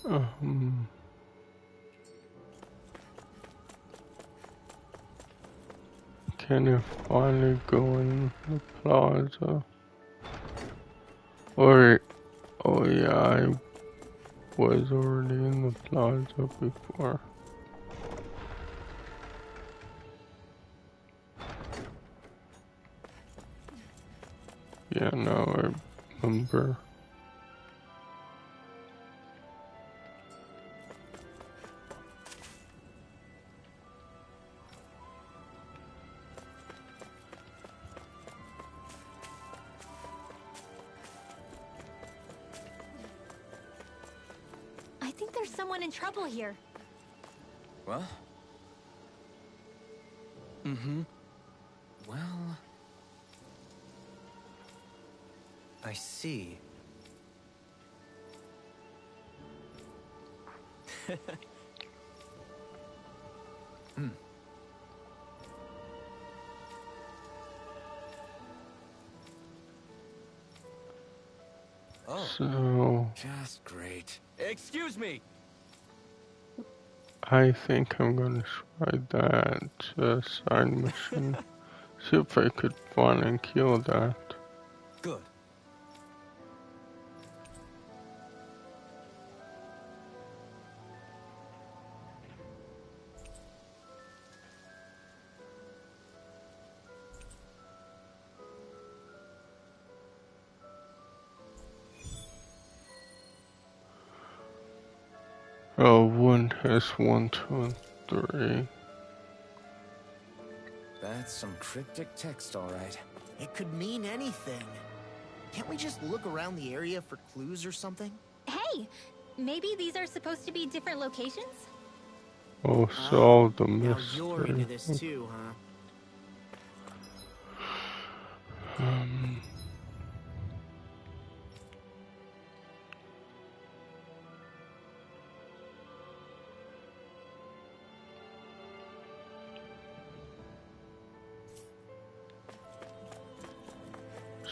Um, can I finally go in the plaza? Or, oh yeah, I was already in the plaza before. Yeah, now I remember. I think there's someone in trouble here. What? Mm-hmm. Well... I see. Hmm. Oh. So, Just great. Excuse me! I think I'm gonna try that side mission. See if I could find and kill that. Good. Oh, one has 1, 2, and 3. That's some cryptic text, all right. It could mean anything. Can't we just look around the area for clues or something? Hey! Maybe these are supposed to be different locations? Oh, solve the Now you're into mystery. this too, huh?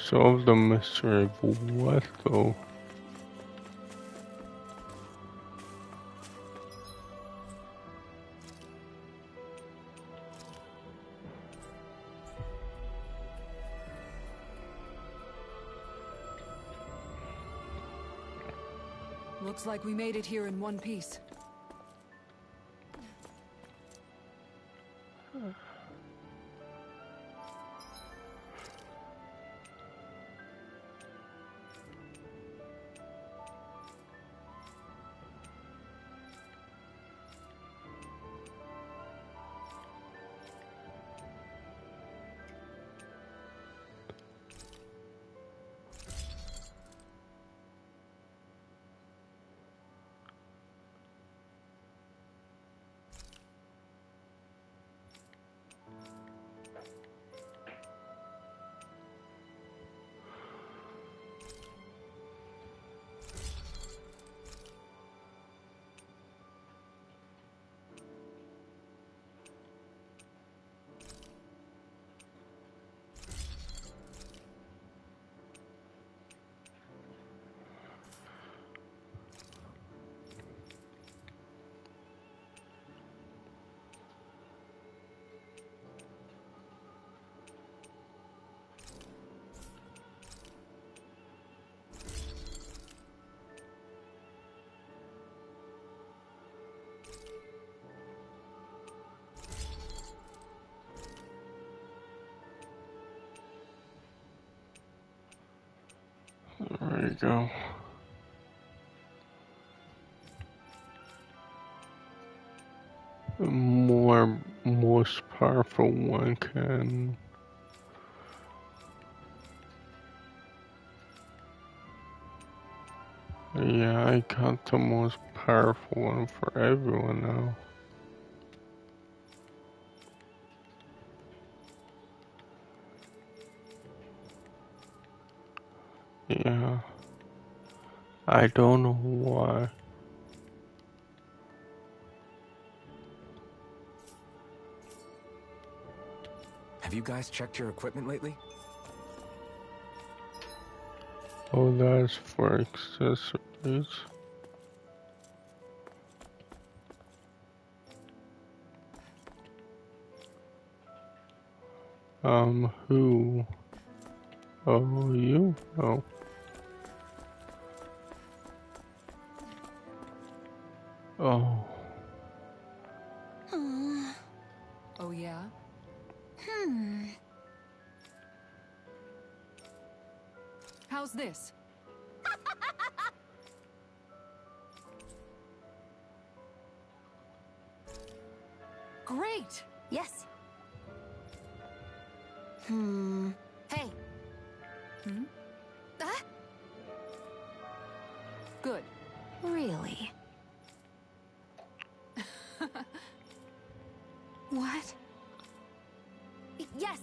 Solve the mystery of what though? Looks like we made it here in one piece. There you go. The most powerful one can. Yeah, I got the most powerful one for everyone now. Yeah. I don't know why. Have you guys checked your equipment lately? Oh, that's for accessories. Who? Oh, you? Oh. Oh. Oh, yeah? How's this? Great! Yes. Hey. Good. Really? What? Yes.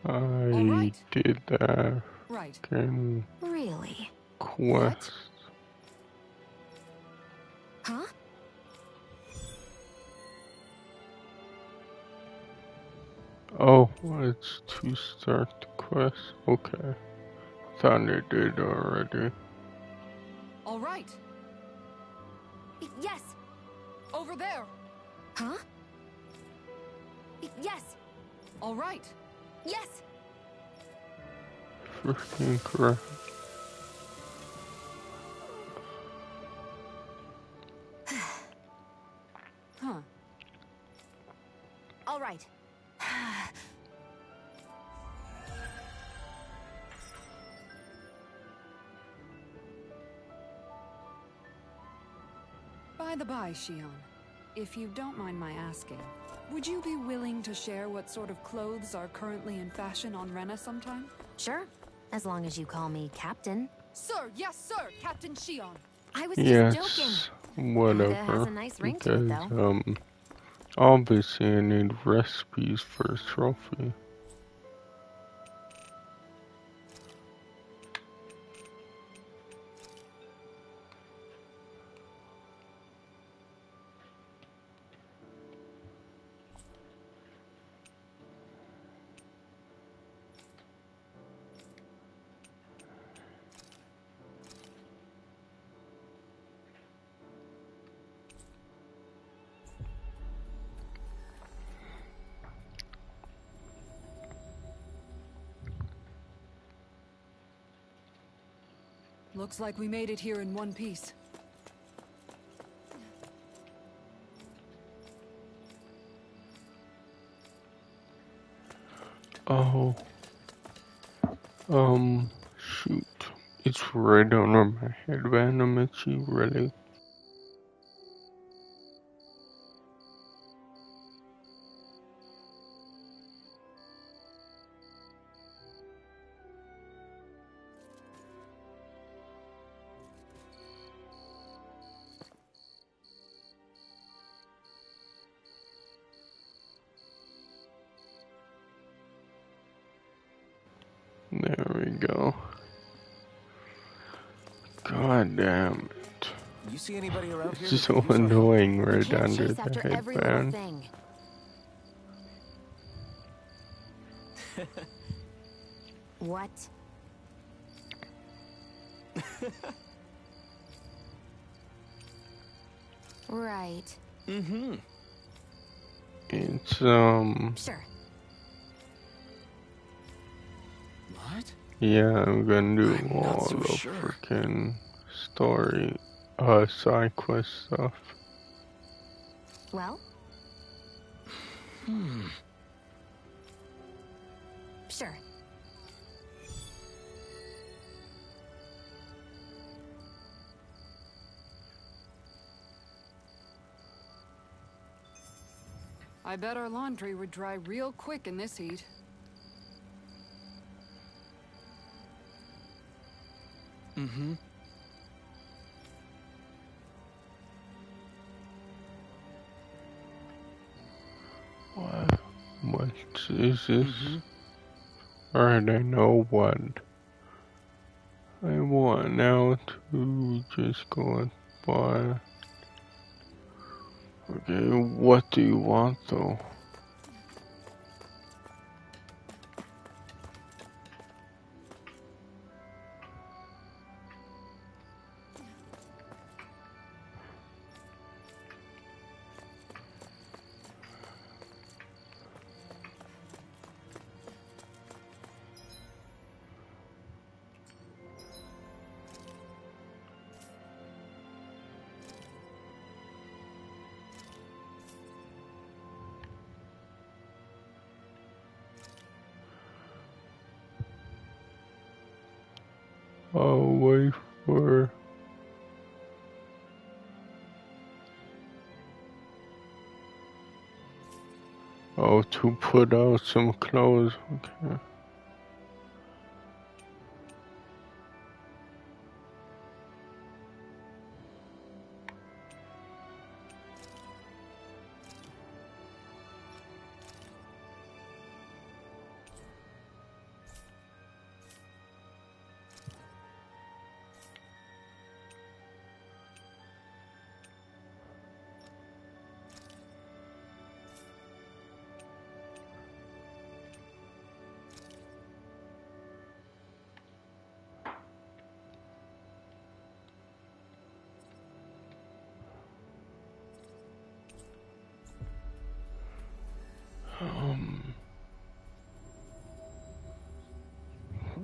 I did that. Right. Really? Quest. Huh? Oh, it's to start the quest. Okay. Thought they did already. All right. Yes. Over there. Huh? Yes. All right. Yes. Freaking correct. Huh. All right. By the by, Shion, if you don't mind my asking, would you be willing to share what sort of clothes are currently in fashion on Rena sometime? Sure. As long as you call me Captain. Sir, yes, sir, Captain Shion. I was just joking. Whatever. Has a nice ring to it, Because, though. obviously I need recipes for a trophy. Looks like we made it here in one piece. Oh. Shoot. It's right under my headband, Amici, really? There we go. God damn it. You see anybody around here? It's so annoying right under Chase the after every little headband. thing. What? Right. It's, Sure. What? yeah, I'm gonna do I'm not all so the sure. freaking story, side quest stuff. Well? Sure. I bet our laundry would dry real quick in this heat. What is this? Alright, I know what I want now to just go and buy. Okay, what do you want though? I'll wait for... Oh, to put out some clothes, okay.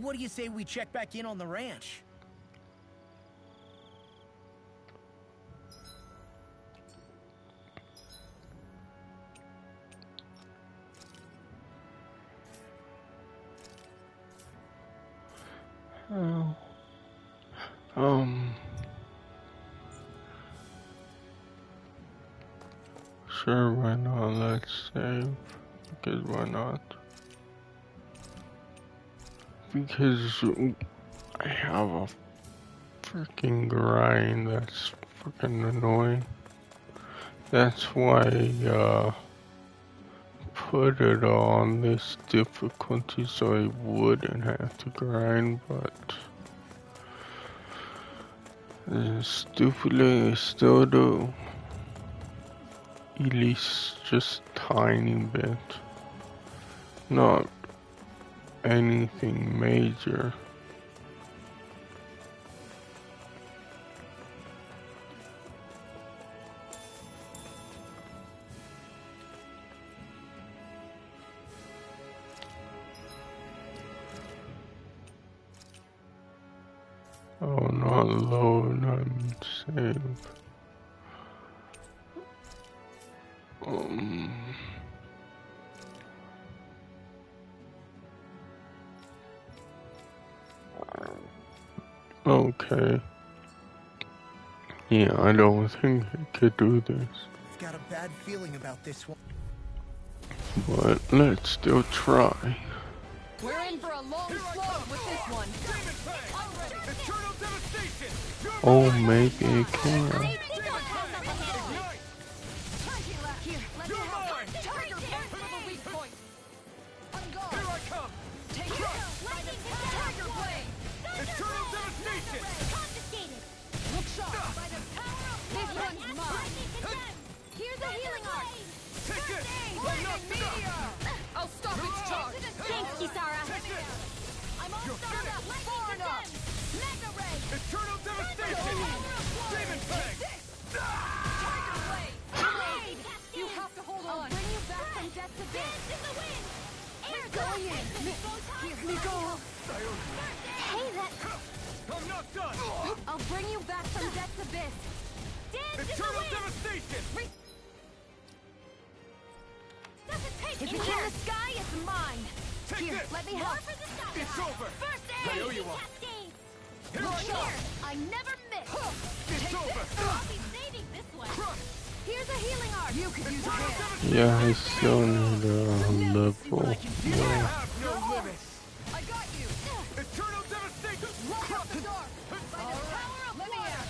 What do you say we check back in on the ranch? Oh. Sure, why not? Let's save. Because why not? Because I have a freaking grind that's freaking annoying. That's why I put it on this difficulty so I wouldn't have to grind, but stupidly I still do. At least just tiny bit. Not anything major. Oh, not load, I'm save. Okay. Yeah, I don't think I could do this. Got a bad feeling about this one. But let's still try. We're in for a long slog with this one. Eternal devastation! Oh, maybe I can. Here, let me help. Tiger Blade for the weak point. On guard. Here I come! Take it. Tiger Blade. Eternal devastation! Confiscated. Look sharp. By the power of this one's mine. Here's a healing art. Take this! Lightning meteor. I'll stop its charge. Thanks, Kisara. I'm all started up. Far enough. Mega ray. Eternal devastation! Demon Fang! Tiger Blade. Blade. You have to hold on. I'll bring you back from death to this. In the wind. Air going in. Here we go. Hey, that. I'm not done! I'll bring you back from death's abyss. Eternal devastation! If it's in the sky, it's mine. Take Here, this. let me help. It's over! First I aid. owe you one. Look here. I never miss. It's Take over! this. I'll be saving this one. Here's a healing art. You could use a hand. Yeah, I still need a level. I Yeah. have no limits! I got you. Eternal devastation! Light up the dark. By the power of water.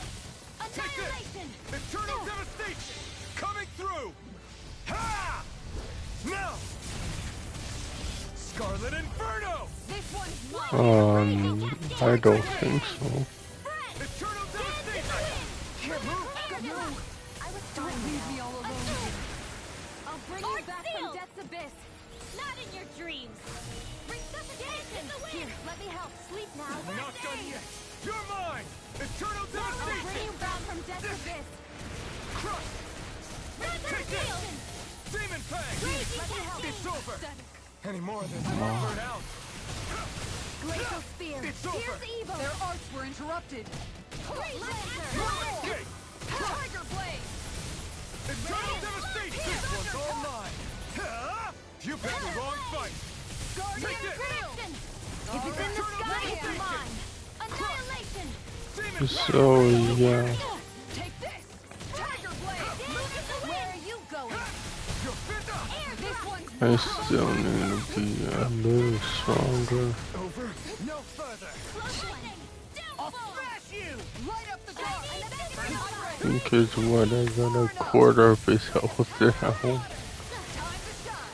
Take this! Annihilation. Eternal devastation! Coming through! Ha! Now! Scarlet Inferno! This one's mine. I don't think so. Eternal devastation! Can't move! I was don't leave me all alone here. I'll bring you back from death's abyss. Not in your dreams. Resuscitation. Here, let me help. Sleep now. Not done yet! You're mine! Eternal I'll bring devastation! you back from death's abyss. Crush! Take this! Demon Fang! Let me help. It's over! Any more of this, I'm burnt out! Glacial spear. It's over! Here's evil. Their arts were interrupted. Lancer. Tiger Blade. Eternal devastation! This one's all mine! Ha! You picked the wrong fight! Guardian Take this! Protection. If it's in the Eternal sky, it's devastation. mine. Annihilation! So yeah, Take this! Tiger Blade! Where are you going? This one's I still need to be a little stronger. Over? No further! I'll smash you! Light up the dark! Because what, I got a quarter of his health now. Time to shine!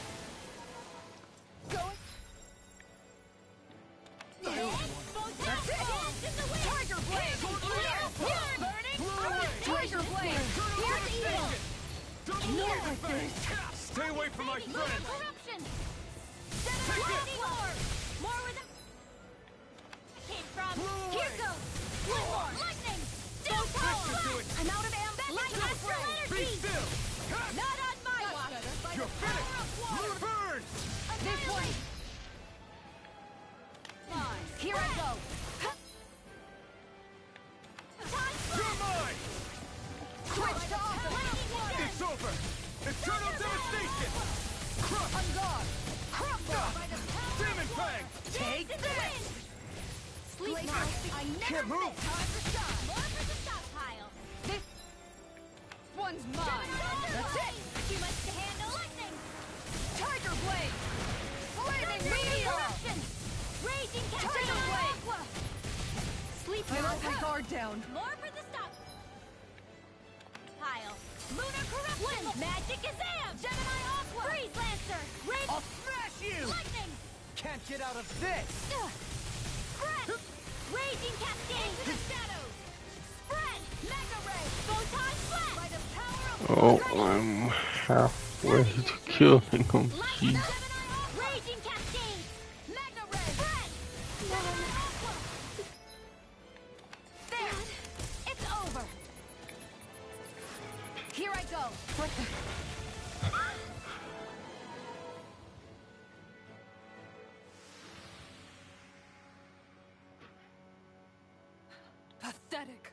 That's it! Tiger Blade! Burning! Tiger Blade! Here's evil! Stay away from my friend! Corruption! More with them! Came from... Here goes! One more! Lightning! Still power! I'm out of ammo! Lightning! Be still! Not on my watch! You're finished! Burn! This one! Here I go! You're mine! Switch to offense! It's over! Eternal devastation! Crush! On guard! Crumble by the power Demon Fang! Take this! Sleep now! I never miss! Time to shine! More for the stockpile! This one's mine! That's it! Too much to handle! Lightning! Tiger Blade! Flaming Meteor! Raging Tiger Blade! Sleep now! I let my guard down! More for the stock pile! Lunar Corruption! Magic Azam! Gemini Aqua! Freeze Lancer! I'll smash you! Lightning! Can't get out of this! Breath! Raging Cascade! Into the shadows! Spread! Mega Ray! Photon Flash! By the power of Oh, I'm halfway to killing him. Jeez. Raging Cascade! Mega Ray! Spread! Gemini Aqua! There! It's over! Here I go! What the... Pathetic.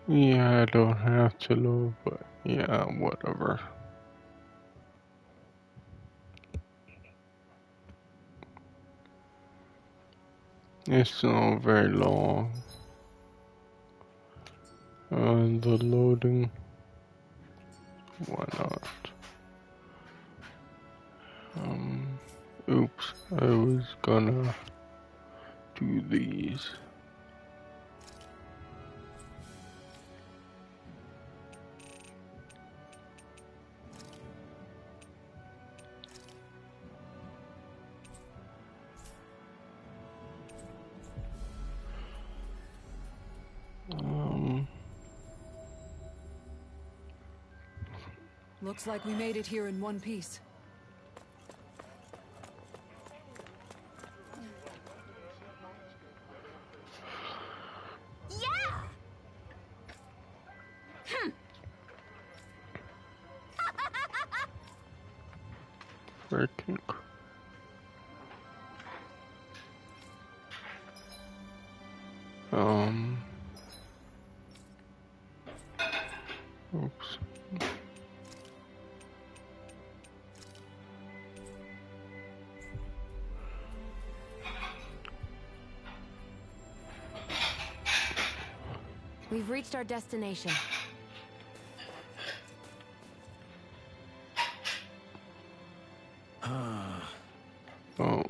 Yeah, I don't have to load, but yeah, whatever. It's not very long. The loading, why not? Oops, I was gonna do these. Looks like we made it here in one piece. Yeah! Freaking. Oops. We've reached our destination. Oh.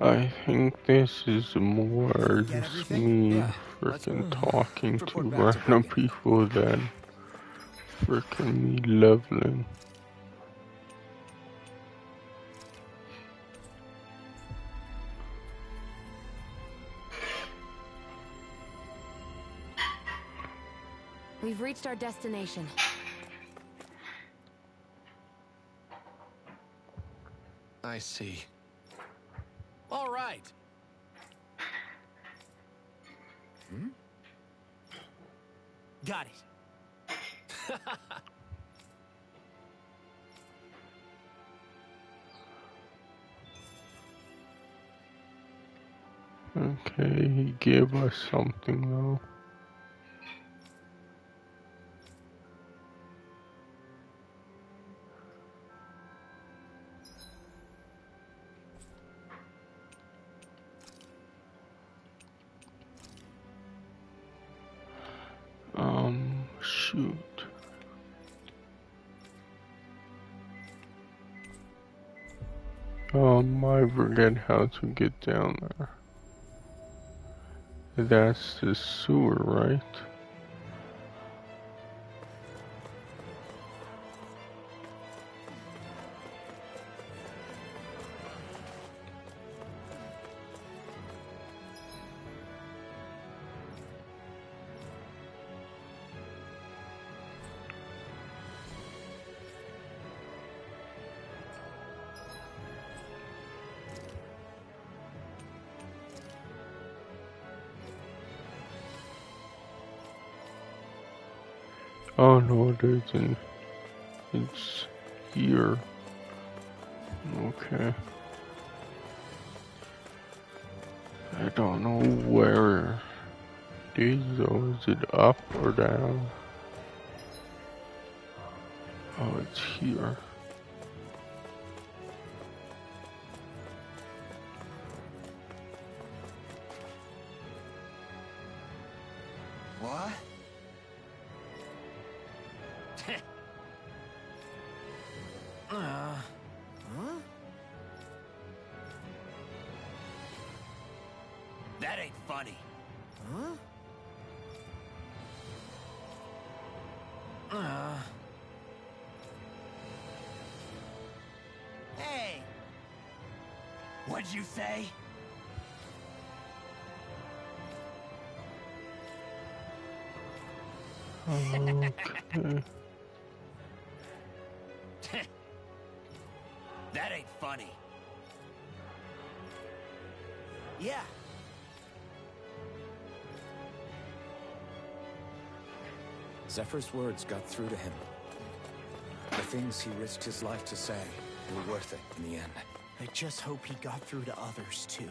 I think this is more just me freaking talking to random people than freaking me leveling. We've reached our destination. I see. All right. Got it. Okay, he gave us something though. I forget how to get down there. That's the sewer, right? Oh no, it isn't. It's here. Okay. I don't know where it is though. Is it up or down? Oh, it's here. What? Huh? That ain't funny. Huh? Hey! What'd you say? Okay. That ain't funny. Yeah. Zephyr's words got through to him. The things he risked his life to say were worth it in the end. I just hope he got through to others, too.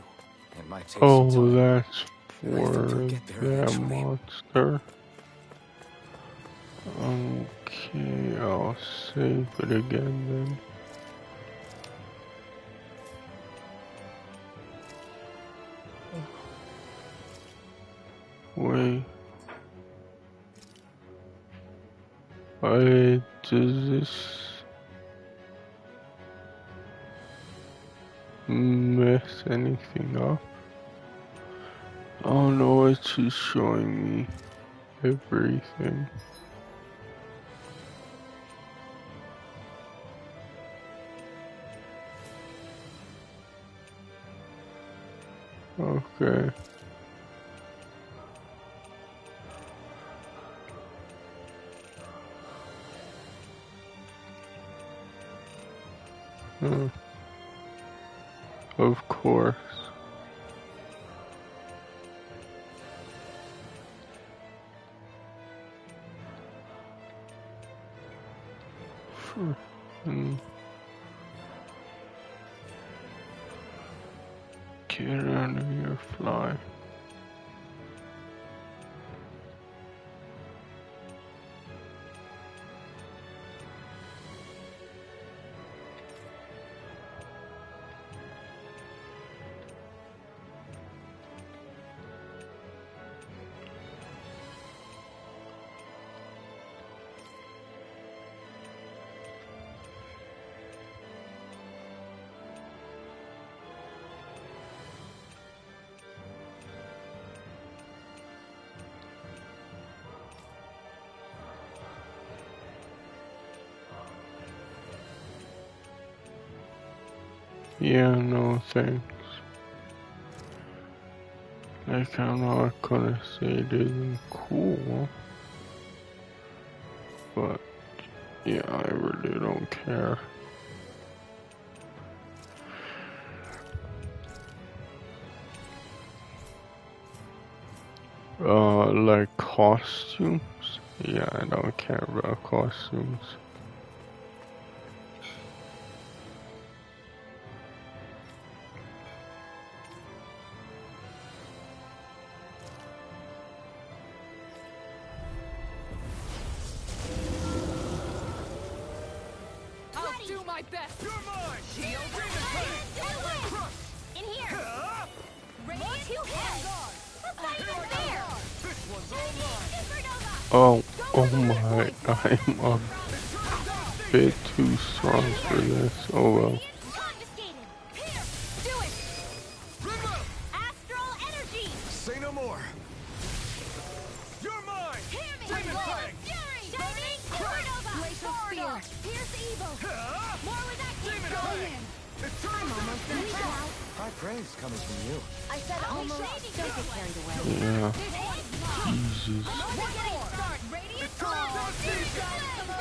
It might take Oh, some time. that's I think for he'll get there that eventually. monster. Okay, I'll save it again then. Wait. Does this mess anything up? Oh no, it's just showing me everything. Okay. Of course. Get out of here, fly. Yeah, no thanks. Like, I'm not gonna say it isn't cool, but yeah, I really don't care. Like costumes? Yeah, I don't care about costumes. I'll do my best. You're mine! Shield. In here. Radiant two heads. That's not even fair. This one's all mine! Oh my, I'm a bit too strong for this. Oh well. help! Here's the evil! More where that came from! I'm almost done. High praise coming from you. I said almost. Don't get carried away. Yeah. Jesus.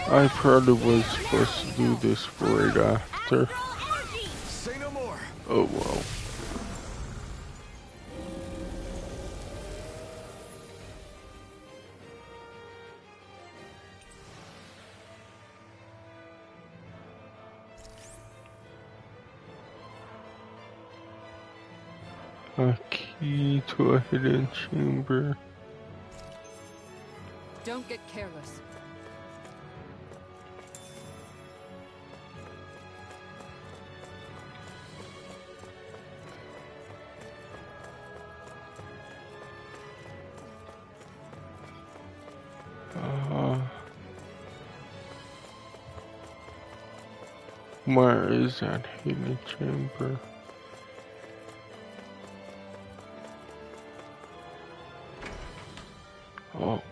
I probably was supposed to do this right after. Say no more. Oh well. A key to a hidden chamber. Don't get careless. Where is that hidden chamber? Oh.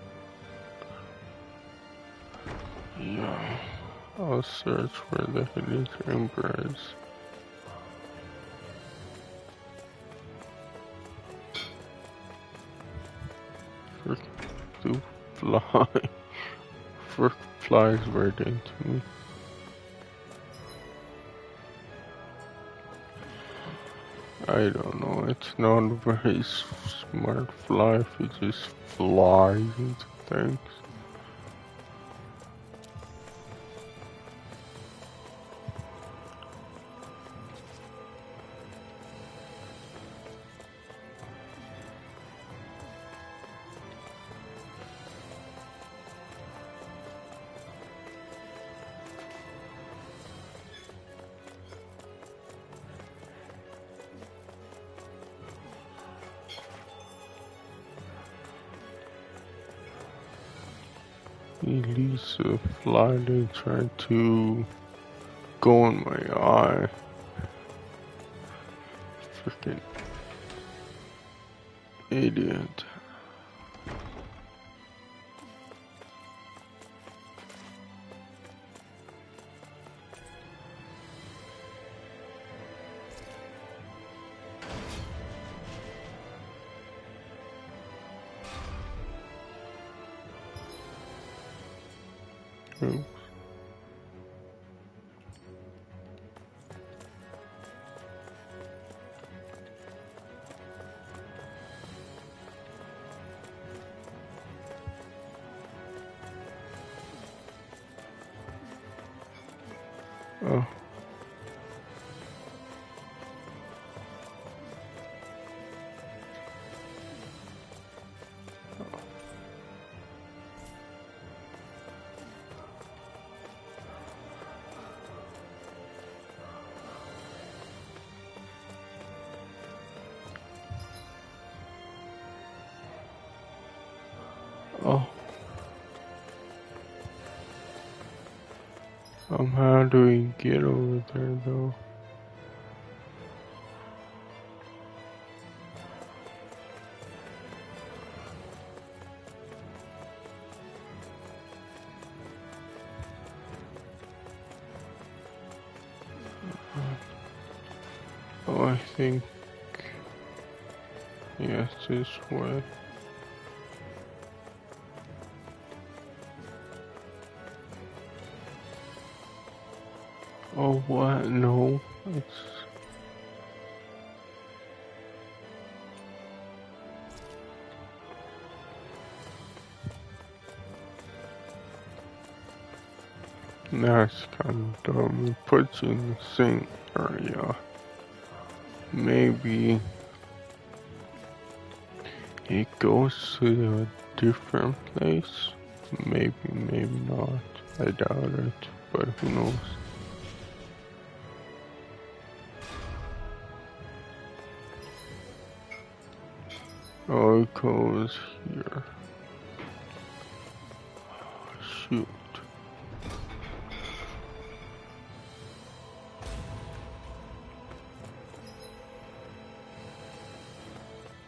Yeah. I'll search where the hidden chamber is. Frick, to fly. Frick flies right into me. I don't know, it's not a very smart fly if it just flies into things. Elisa fly, they tried to go in my eye. Freaking idiot. Oops. Oh. Oh. How do we get over there though? Oh, I think, yes, this way. Oh, what? No, it's... That's kind of dumb. It puts you in the same area. Maybe it goes to a different place. Maybe, maybe not. I doubt it, but who knows. Oh, it goes here. Shoot.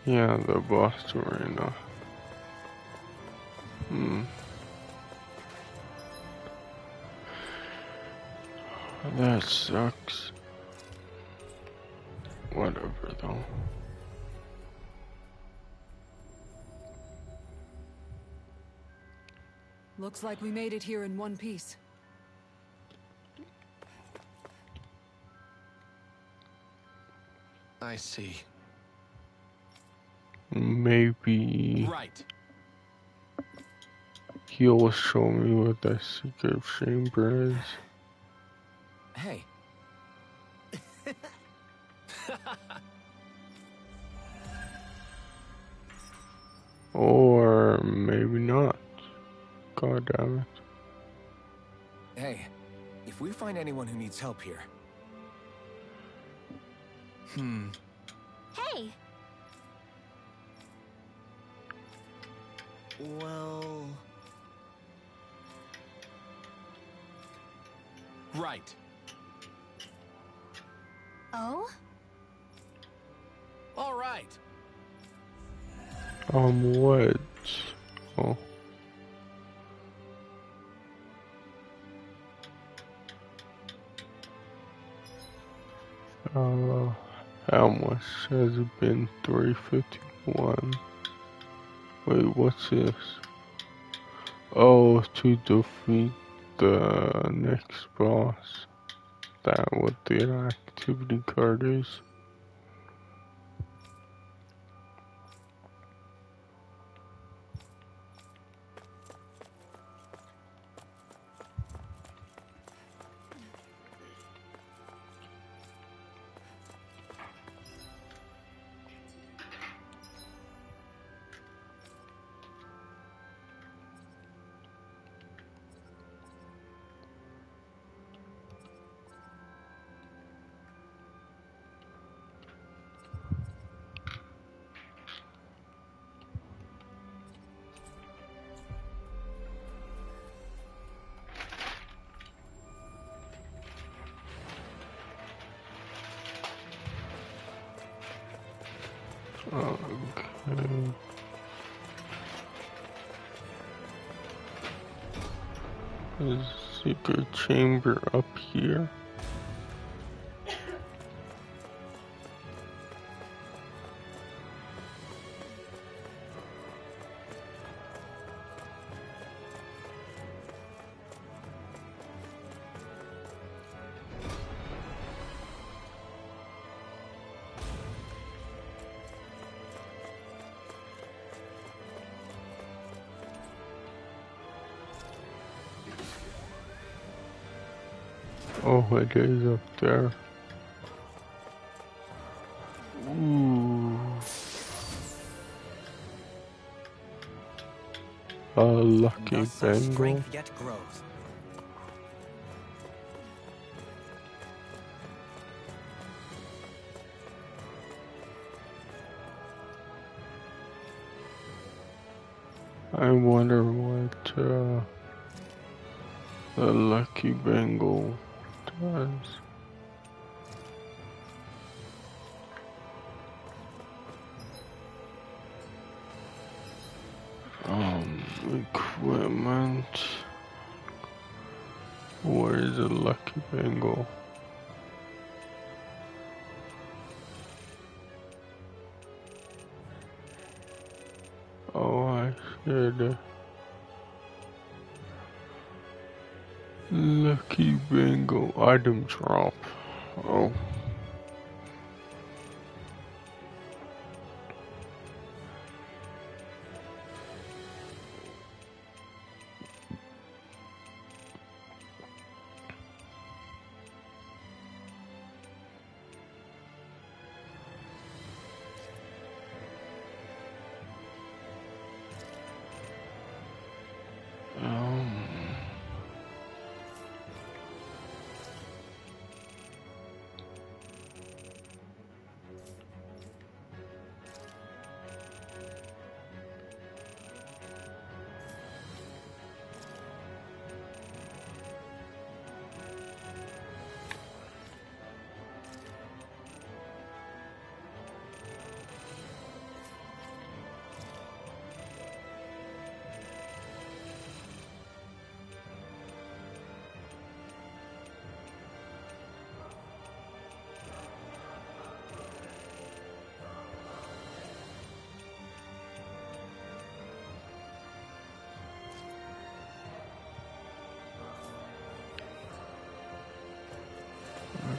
Yeah, the boss arena. That sucks. Whatever though. Looks like we made it here in one piece. I see. Maybe Right. he'll show me what that secret chamber is. Hey. Or maybe not. God damn it. Hey, if we find anyone who needs help here... Hey! Well... Right. Oh? All right. What? Oh. How much has it been? 351. Wait, what's this? Oh, to defeat the next boss. That what the activity card is. Okay. There's a secret chamber up here. Oh, it is up there. Ooh. A lucky Thus our Bengal. strength yet grows. I wonder what the lucky Bengal does. Equipment. Where is the lucky Bengal? Oh, I should. Lucky Bengal item drop. Oh.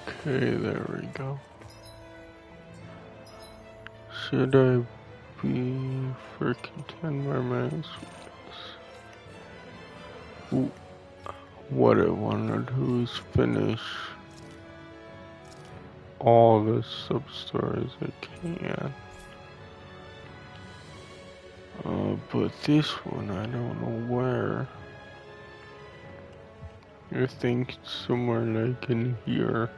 Okay, there we go. Should I be freaking 10 more minutes? Ooh, what I want to do is finish all the sub-stories I can. But this one, I don't know where. I think it's somewhere like in here.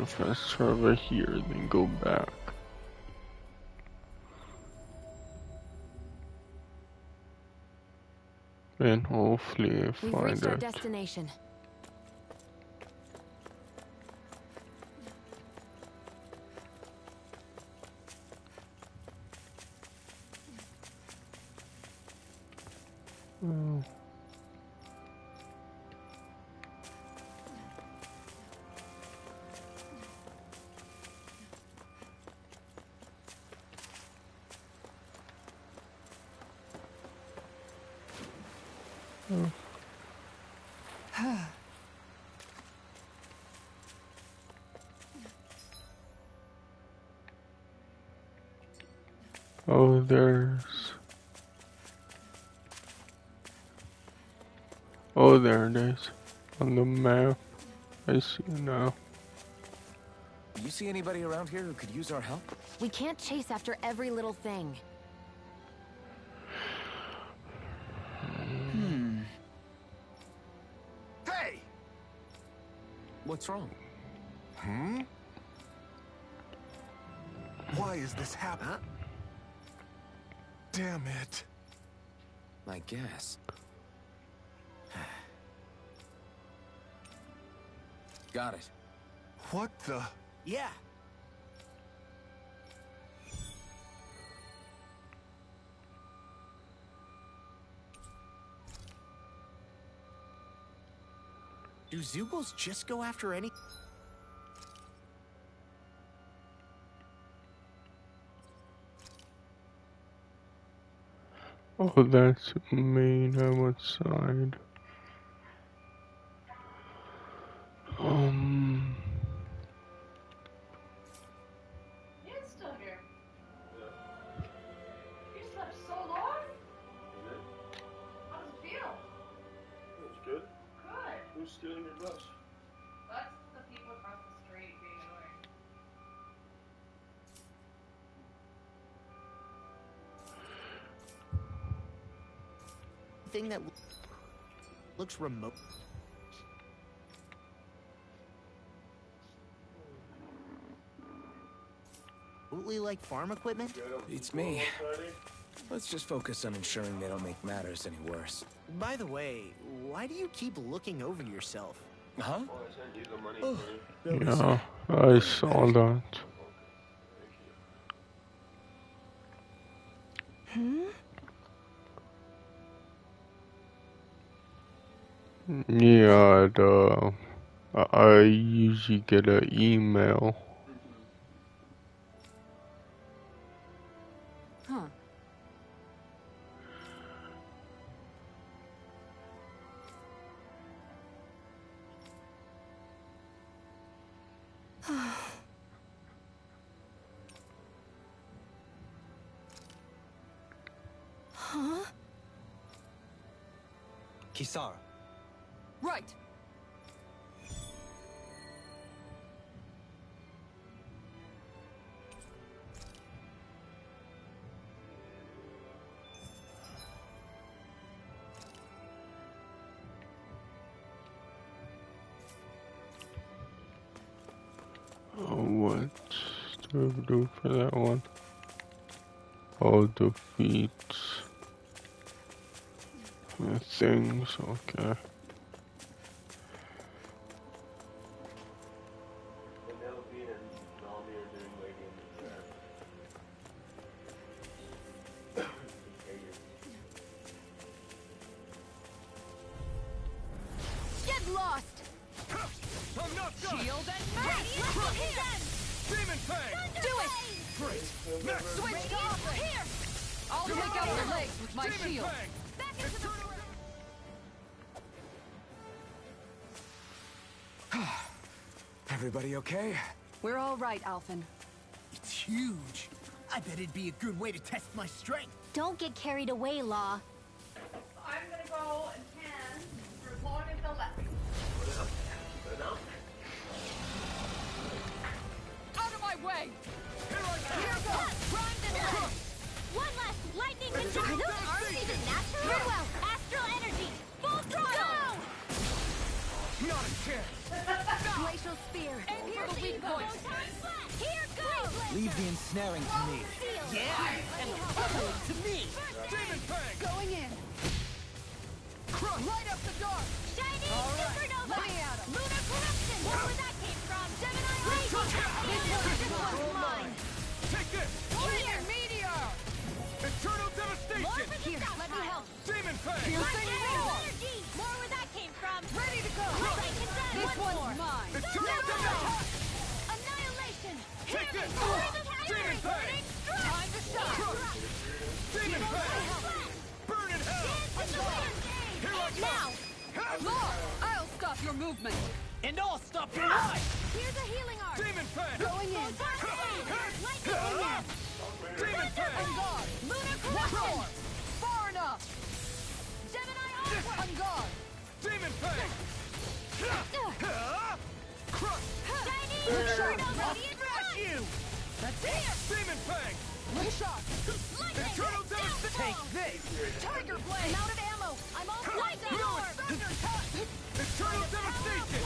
If I start over here, then go back. And hopefully I We've find reached our it. destination. Oh, there it is. On the map. I see it now. You see anybody around here who could use our help? We can't chase after every little thing. Hey! What's wrong? Why is this happening? Damn it. I guess. Got it. What the? Yeah. Do Zugals just go after any? Oh, that's main outside. It's still here. You slept so long? How does it feel? That's good. Good. Who's stealing your bus? That's the people across the street being annoying. Thing that looks remote. Remotely like farm equipment? Beats me. Let's just focus on ensuring they don't make matters any worse. By the way, why do you keep looking over yourself? Huh? Yeah, I saw that. Yeah, I usually get an email. Huh. Huh? Kisara. Right. What do I do for that one? Oh, defeats things, okay. Get lost! I'm not done! Shield and radiant here! Demon Fang! Do it! Great! Next! Switch off! Here! I'll take out the legs with my Demon shield. Fang! Back into the... Everybody okay? We're all right, Alphen. It's huge. I bet it'd be a good way to test my strength. Don't get carried away, Law. I'm gonna go and can for as long as they'll let me. Out of my way! Here goes! Grind and let. One last lightning control. Are those arms even natural? Very well. Astral energy. Full throttle. Not a chance. Glacial spear. Aim for the weak point. Here goes. Leave the ensnaring to me. Yeah, and the pummeling to me. Demon Fang! Going in. Light up the dark! Shiny supernova. Let me at 'em. Lunar corruption. Where that came from? Gemini lightning. This one's mine. Take this! Here. Meteor! Eternal devastation! Here, let me help. Demon Fang! Energy. More where that came from. Ready to go! Lightning condemn. This One more. one's mine! Eternal devastation! Annihilation. Take this! More than Demon Fang! Time to shine! Demon Fang! Burn in hell! Here I come! Now. Law, I'll stop your movement! And I'll stop your life! Here's a healing arm. Demon Fang! Going in. Lightning condemn. Demon Fang! On guard! Lunar One corruption. more! Far enough! Gemini onward. On guard! Demon Fang! Crush! Shiny I'll radiant smash run. you! That's it! Demon Fang! One shot! Lightning. Eternal devastation! Take this! Tiger I'm blade! out of ammo. I'm all lightning orb. Thunder touch! Eternal devastation!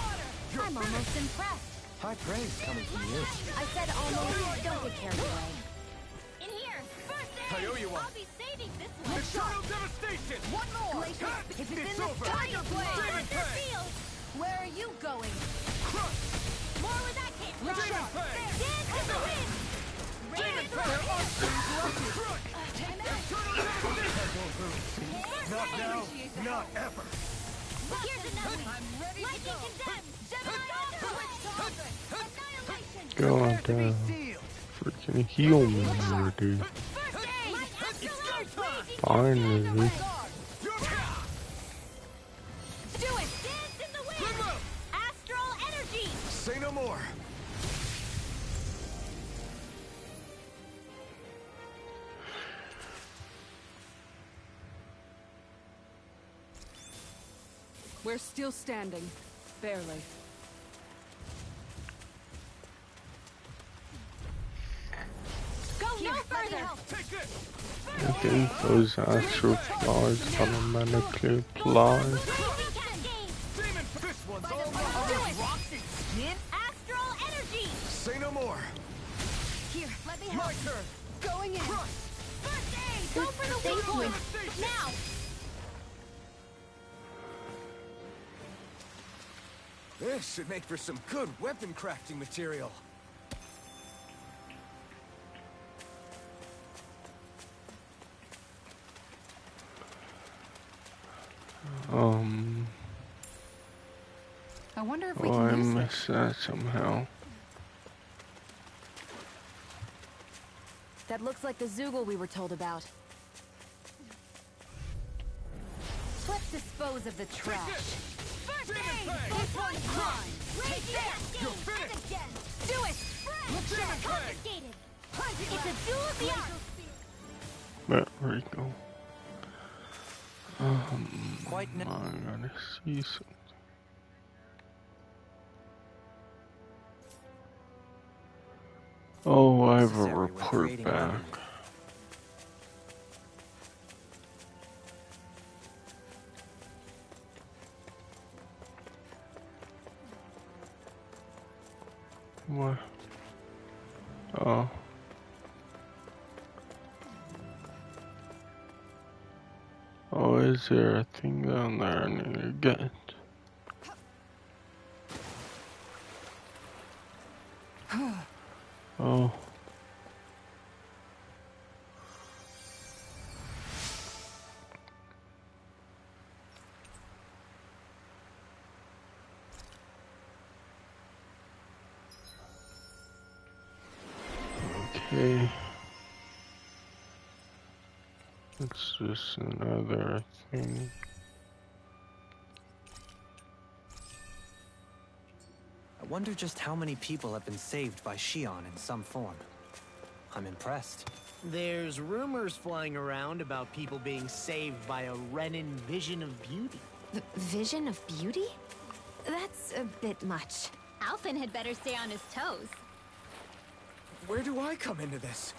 I'm almost impressed. High praise coming from you. I said almost. Don't get carried away. In here. First aid. I owe you one. I'll be saving this one. Eternal devastation! One more! Glacier. If it's in It's the over. sky, Tiger blade. Demon Thunder Fang! field. Where are you going? Crush! More where that came from. Demon Fang! Dance in the wind. Demon Raise Fang! the Crush! Eternal devastation! Not now, not ever! Here's another. I'm ready to Lightning go! condemn. Gemini onward. Annihilation. God, freaking heal me here, dude. First aid. Light astral energy. Finally. Do it. Dance in the wind. Astral energy. Say no more. We're still standing. Barely. Go no further. Take this! I think those astral flies automatically apply. Demon! This one's all mine! Do it. Rocks and skin. Astral energy. Say no more. Here, let me My help. turn! Going in. Crush! First aid. Go for the weak point. Now. This should make for some good weapon crafting material. I wonder if we Oh, can I use it. missed that somehow. That looks like the Zoogle we were told about. Let's dispose of the trash. First Demon aid. Fang! This one's mine. Raise that. You're And finished! again. Do it. Fresh. Demon Fang! Confiscated. It's a duel of the arts. There we go. Quite I gotta see something. Oh, I have a Necessary when report creating back. money. What? Oh. Oh, is there a thing down there I need to get? Oh. Okay. It's just another thing. wonder just how many people have been saved by Shion in some form. I'm impressed. There's rumors flying around about people being saved by a Renin vision of beauty. The vision of beauty? That's a bit much. Alphen had better stay on his toes. Where do I come into this?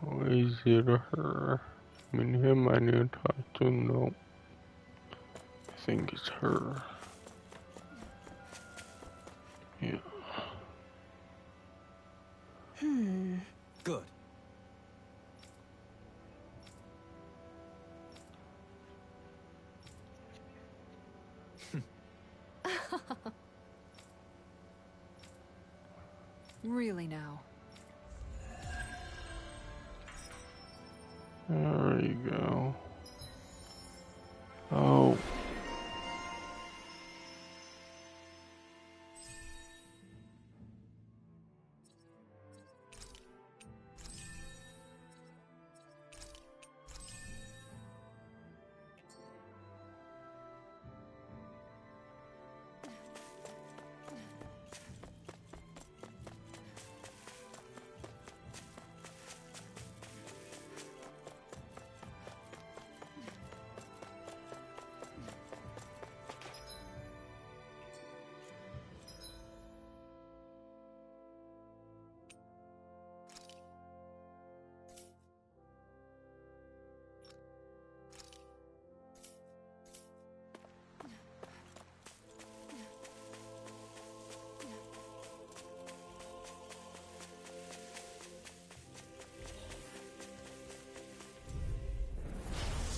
So, is it her? I mean, him I need to talk to. No, I think it's her. Yeah. Good. Really now. There you go. Oh.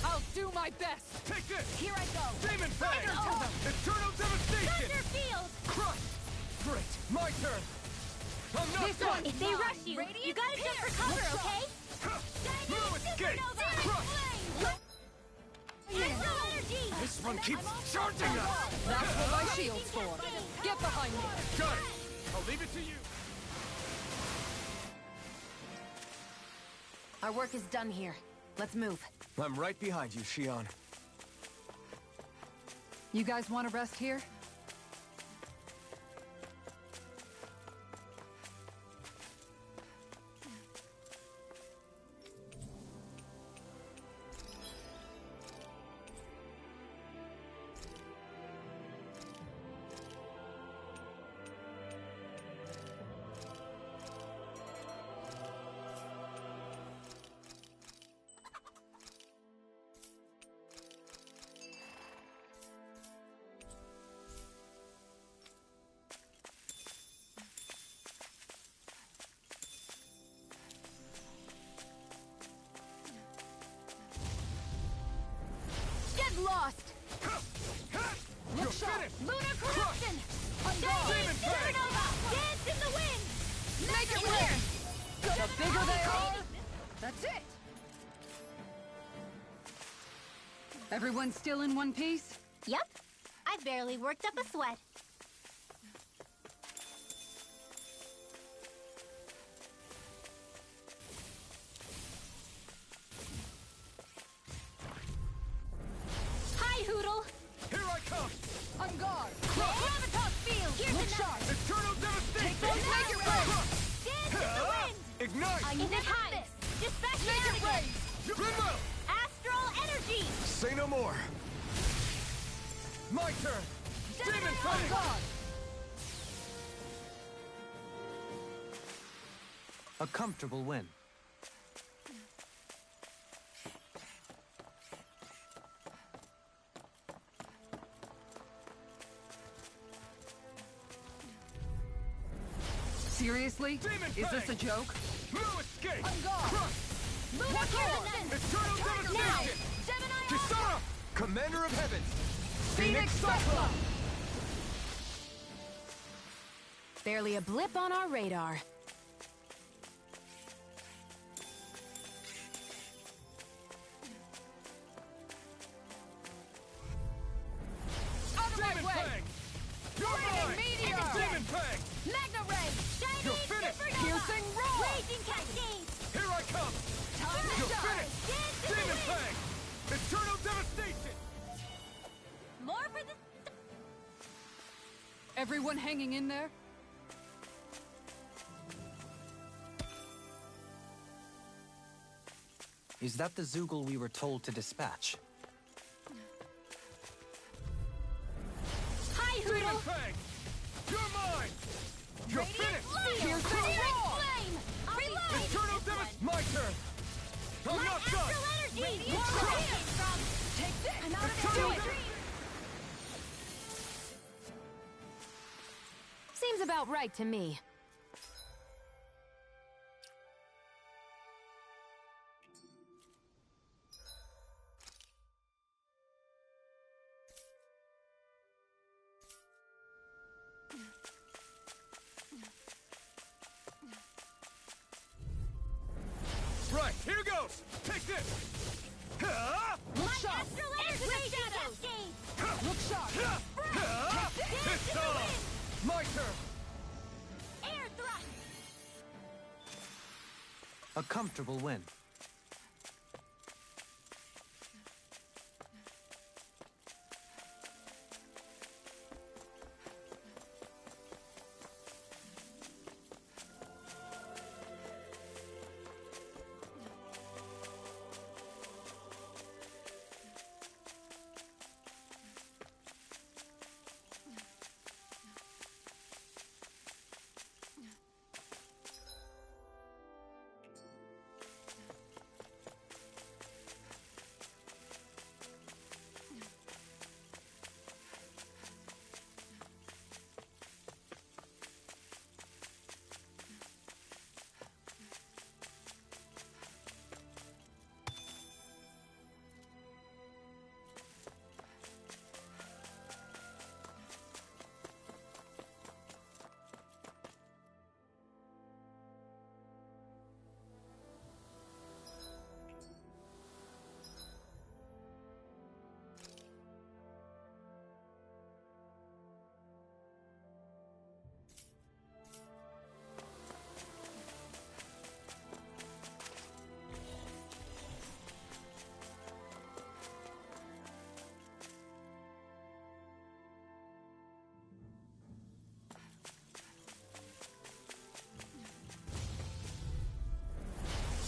I'll do my best! Take this! Here I go! Demon Fang! Eternal Devastation! Thunderfield! Crush! Great! My turn! I'm not This done! one, if they rush you, you gotta jump for cover, okay? No escape! Crush! This one keeps charging us! That's what my shield's for. Get behind me! Got it! I'll leave it to you! Our work is done here. Let's move. I'm right behind you, Shion. You guys want to rest here? Lost! You're finished! Lunar corruption! Demon Fang! Dance in the wind! Make it clear! The bigger they are, that's it! Everyone still in one piece? Yep. I barely worked up a sweat. Hi, Hoodle! Here I come! On guard! Gravitas field! Here's Look the sharp! Eternal Devastation! Make it rain! Dance in the wind! Ignite! Is it high? Dispatch shenanigans! Grimwell! Astral energy! Say no more. My turn! Demon Fang! God! A comfortable win. Seriously? Demon Is this Fang! a joke? No escape! On guard! Crush! Lunar corruption! Eternal Now! Devastation! Gemini Kisara! Commander of Heavens! Phoenix Cyclone! Barely a blip on our radar. Magna Ray! Shining You're finished! Supernova! Piercing Roar! Raging Cascade! Here I come! Time to You're shine! finished! Dance to the Demon wind! Fang! Eternal Devastation! More for the... Everyone hanging in there? Is that the Zoogle we were told to dispatch? Hi, Demon Hoodle! Fang! You're mine! You're Radiant finished! Flame! Piercing Radiant Roar! Flame! Reload! Eternal Devastation! My turn! I'm My not astral done! energy! Radiant More Flame! radiant from... Take this! I'm out of Eternal energy! Seems about right to me. Right, here goes! Take this! My astral energy! Raging Cascade! Look sharp! It's on! My turn! Air thrust! A comfortable win.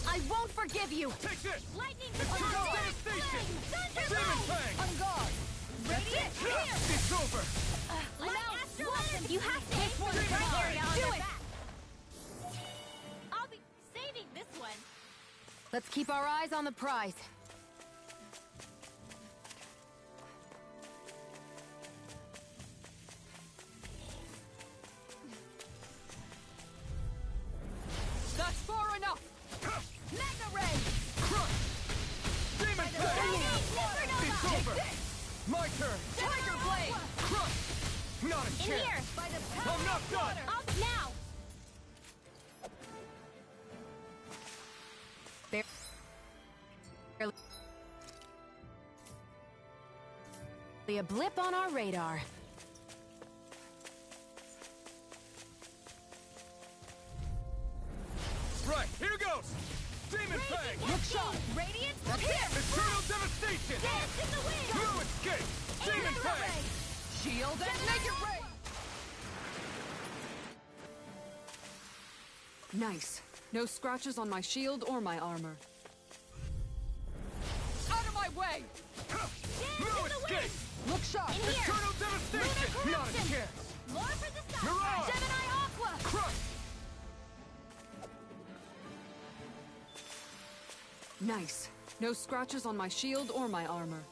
I won't forgive you! Take this! Lightning Eternal Cascade! Devastation! Flame! Demon Thunder Fang! On guard! Radiant Fear! It's over! I'm out! Astral energy! You have to hit for the criteria on your back! I'll be saving this one! Let's keep our eyes on the prize. That's far enough! Magna Ray! Crush! Demon Fang! It's over! My turn! Tiger Blade! Crush! Not a In chance! here! By the power I'm not of done! water! Up now! Barely a blip on our radar. Right, here goes! Demon Fang! Look sharp! Radiant Here! Eternal Devastation! Dance in the wind! No escape! Demon Fang! Shield and Naked Ray! Nice. No scratches on my shield or my armor. Out of my way! No escape! Look sharp! In here! Eternal Devastation! Lunar Not a Corruption! chance! More for the side! Mirage! Gemini Aqua! Crush! Nice. No scratches on my shield or my armor.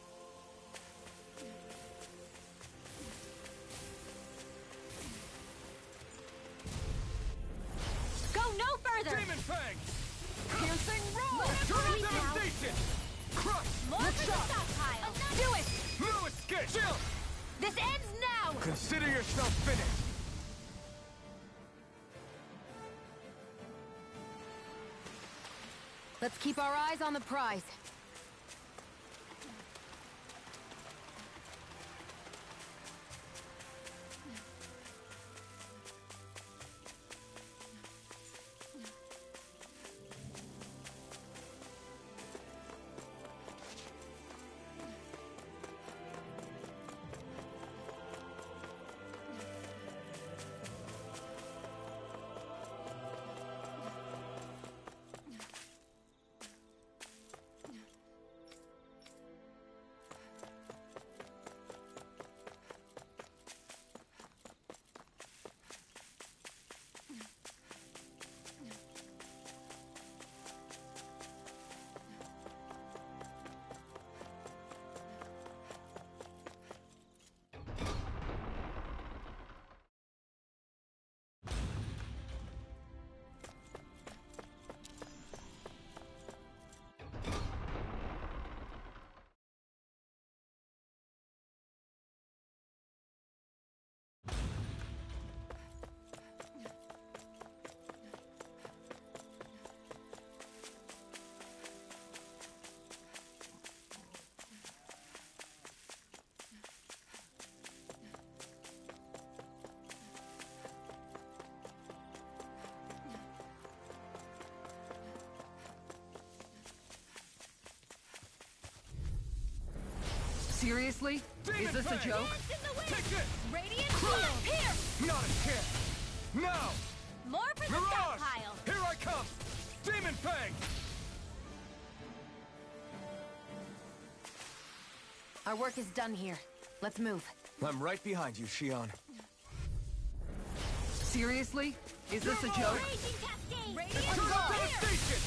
Go no further! Demon Fang! Piercing roar! Eternal Freeze out. Devastation! Crush! More for the stockpile! Do it! No escape! Chill! This ends now! Consider yourself finished! Let's keep our eyes on the prize. Seriously? Is this a joke? Take this! Radiant shield! Here! Not a chance! Now! More for the Mirage! stockpile! Here I come! Demon Fang! Our work is done here. Let's move. I'm right behind you, Shion. Seriously? Is this a joke? Raging cascade! Radiant Turn up shield! devastation!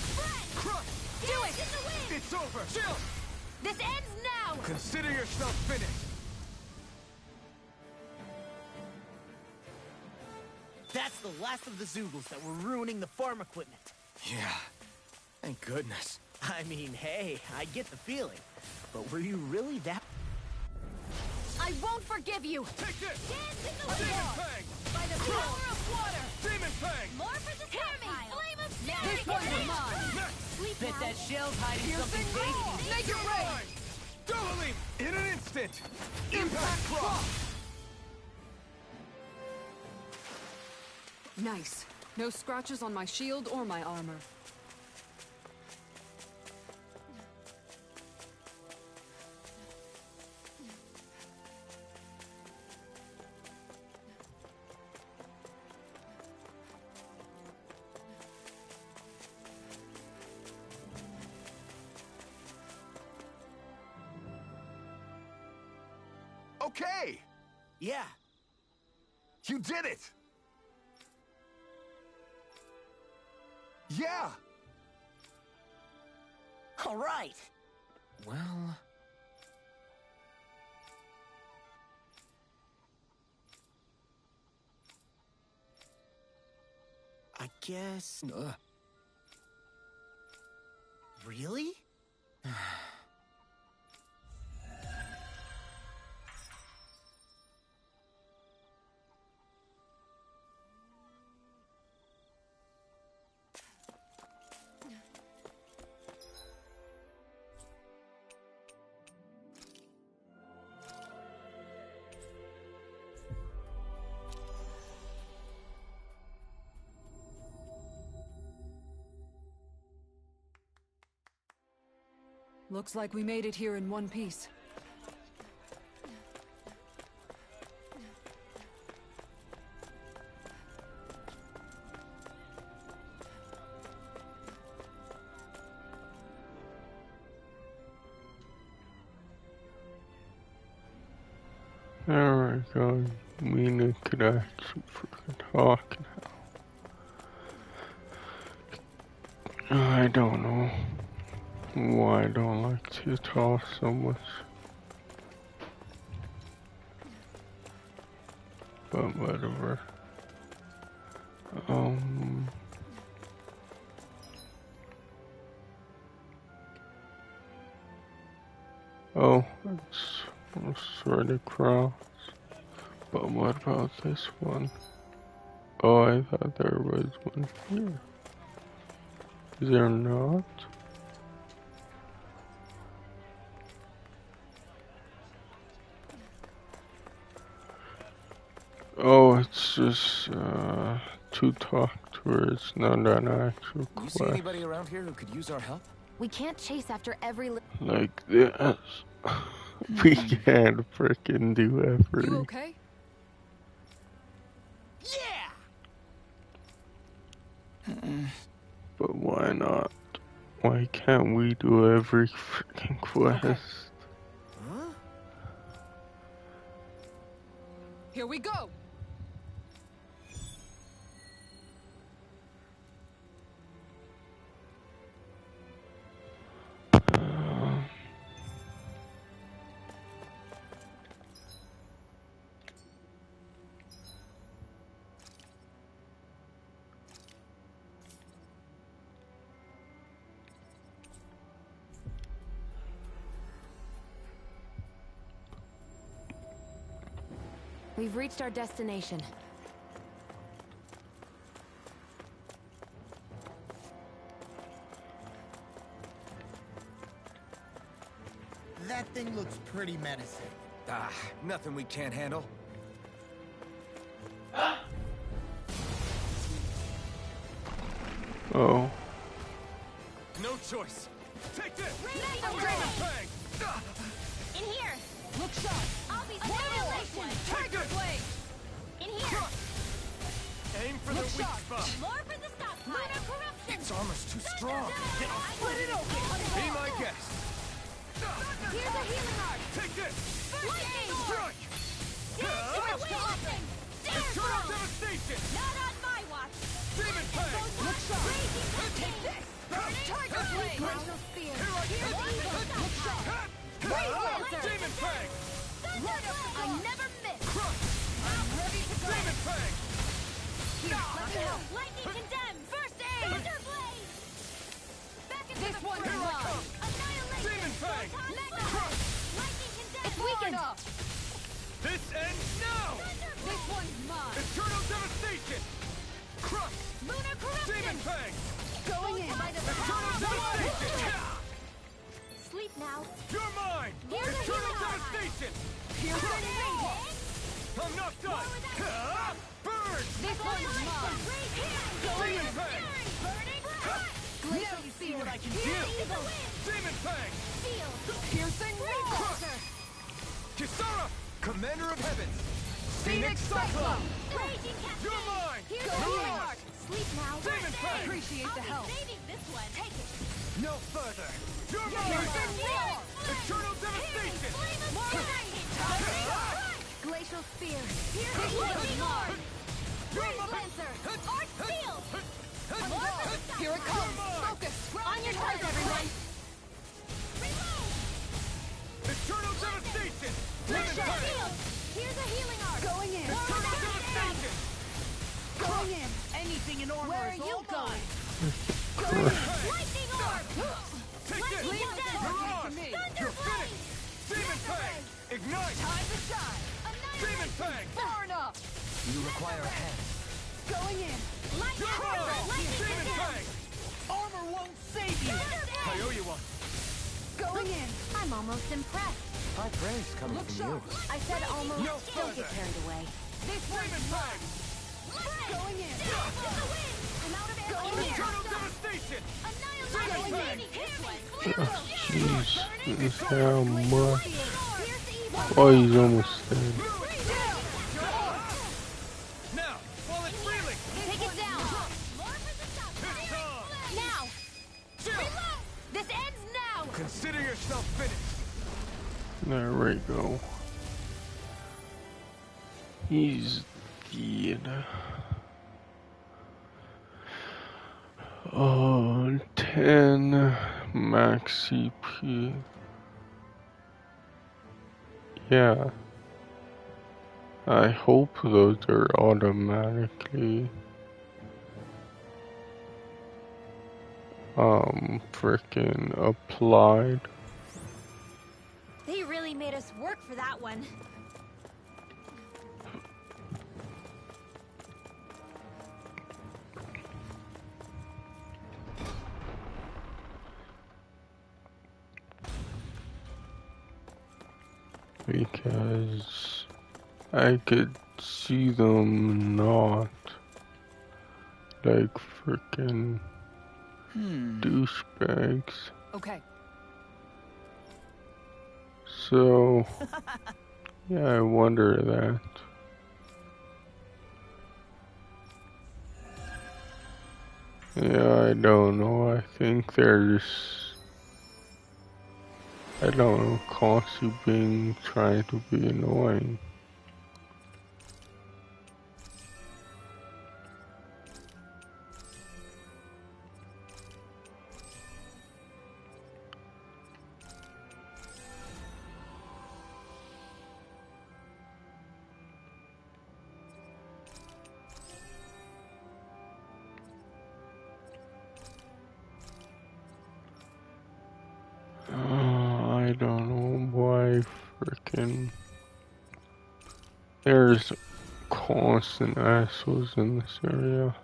Crush! Do it! In the wind! It's over! Chill! This ends now! Consider yourself finished. That's the last of the Zoogles that were ruining the farm equipment. Yeah. Thank goodness. I mean, hey, I get the feeling. But were you really that... I won't forgive you! Take this! Dance in the Demon wind! Fang! By the power of water! Demon Fang! More for the stockpile! Flame of This one's mine! Next! Sleep Bet now. that shell's hiding something tasty. Make it rain! Double leap! In an instant! Impact Cross! Nice. No scratches on my shield or my armor. Okay! Yeah. You did it! Yeah! All right. Well... I guess... Really? Looks like we made it here in one piece. There we go. Mina could actually freaking talk now. I don't know why I don't like to talk so much. But whatever. Oh, it's right across. But what about this one? Oh, I thought there was one here. Is there not? Oh, it's just to talk to her. It's not an actual You quest. see anybody around here who could use our help? We can't chase after every Like this. We can't frickin' do everything. You okay? But why not? Why can't we do every freaking quest? Okay. Here we go! We've reached our destination. That thing looks pretty menacing. Ah, nothing we can't handle. Oh. No choice. Take this! Radiant Demon shield! Fang! In here! Look sharp. I'll be annihilation. Tiger blade. In here. Aim for the weak spot. More for the stockpile. Lunar corruption. Its armor's too strong. I'll split it open. Be my guest. Here's a healing arc. Take this. Lightning Strike. Switch to offense. Eternal devastation. Not on my watch. Demon Fang. Look sharp. Take this. Tiger blade. Glacial spear. Here's evil. Look sharp. Demon Fang. I never miss. Crush. I'm ready to go. Demon Fang. Let me help. Lightning condemned. First aid. Thunder blade. Back into this one's mine. Annihilation. Demon Fang. Crush. Lightning condemned. It's weakened. This ends now. This one's mine. Eternal devastation. Crush. Lunar corruption. Demon Fang. Going in. Eternal devastation. Sleep now. You're mine. Here's a Eternal healing eye. devastation. Piercing rainbow. I'm not done. Burn. This one's mine. Demon Fang. Burning. Now you see what I can do. Demon Fang. Feel. Piercing rainbow. Kisara. Commander of Heavens. Phoenix Cyclone. Raging captain. You're mine. Here's a healing arc. Sleep now. Demon Fang. Appreciate the help. Saving this one. Take it. No further. You're mine. Eternal devastation. Glacial spear. Here's lightning arc. Breeze lancer. Arc seal. Here it comes. Focus. On your toes, everyone. Eternal devastation. Demon Glacial Fang. shield. Here's a healing arc. Going in. Eternal devastation. Going in. Anything in armor Where are is you all going? mine. Lightning orb. Take Lightning this. condemned. You're on. to me. Thunder You're blade. finished. Demon Fang. Ignite. Time to shine. Demon Fang. Far enough. You require a hand. Going in. Lightning You're orb. on. Lightning Demon condemned. Fang. Armor won't save you. I owe you one. Going in. I'm almost impressed. High praise coming Look from you. sharp. I said almost. No Don't get further. carried away. This Demon one's Fang. going in. I'm out of ammo. Eternal devastation. Annihilation. Jeez, this is how much. Oh, he's almost dead. Now, while it's reeling. Take it down. It's on. Now. Chill. This ends now. Consider yourself finished. There we go. He's dead. Oh, 10 max CP. Yeah. I hope those are automatically frickin' applied. They really made us work for that one. Because I could see them not like frickin' douchebags. Okay. So, yeah, I wonder that. Yeah, I don't know. I think there's, I don't know, constantly being trying to be annoying. I don't know why frickin' there's constant assholes in this area.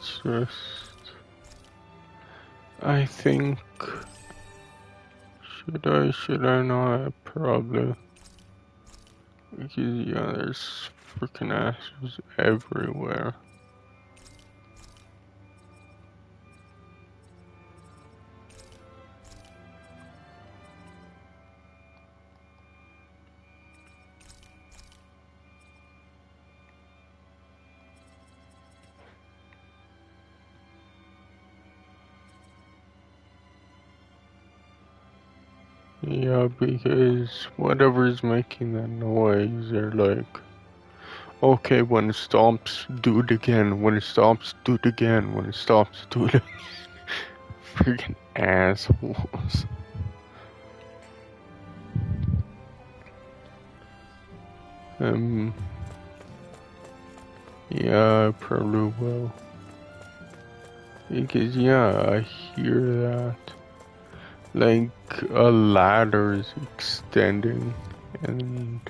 it's just, I think, should I not? Probably. Because, yeah, there's freaking assholes everywhere. Yeah, because whatever's making that noise, they're like, okay, when it stops, do it again. When it stops, do it again. When it stops, do it again. Freaking assholes. Yeah, I probably will. Because, yeah, I hear that. Like, a ladder is extending, and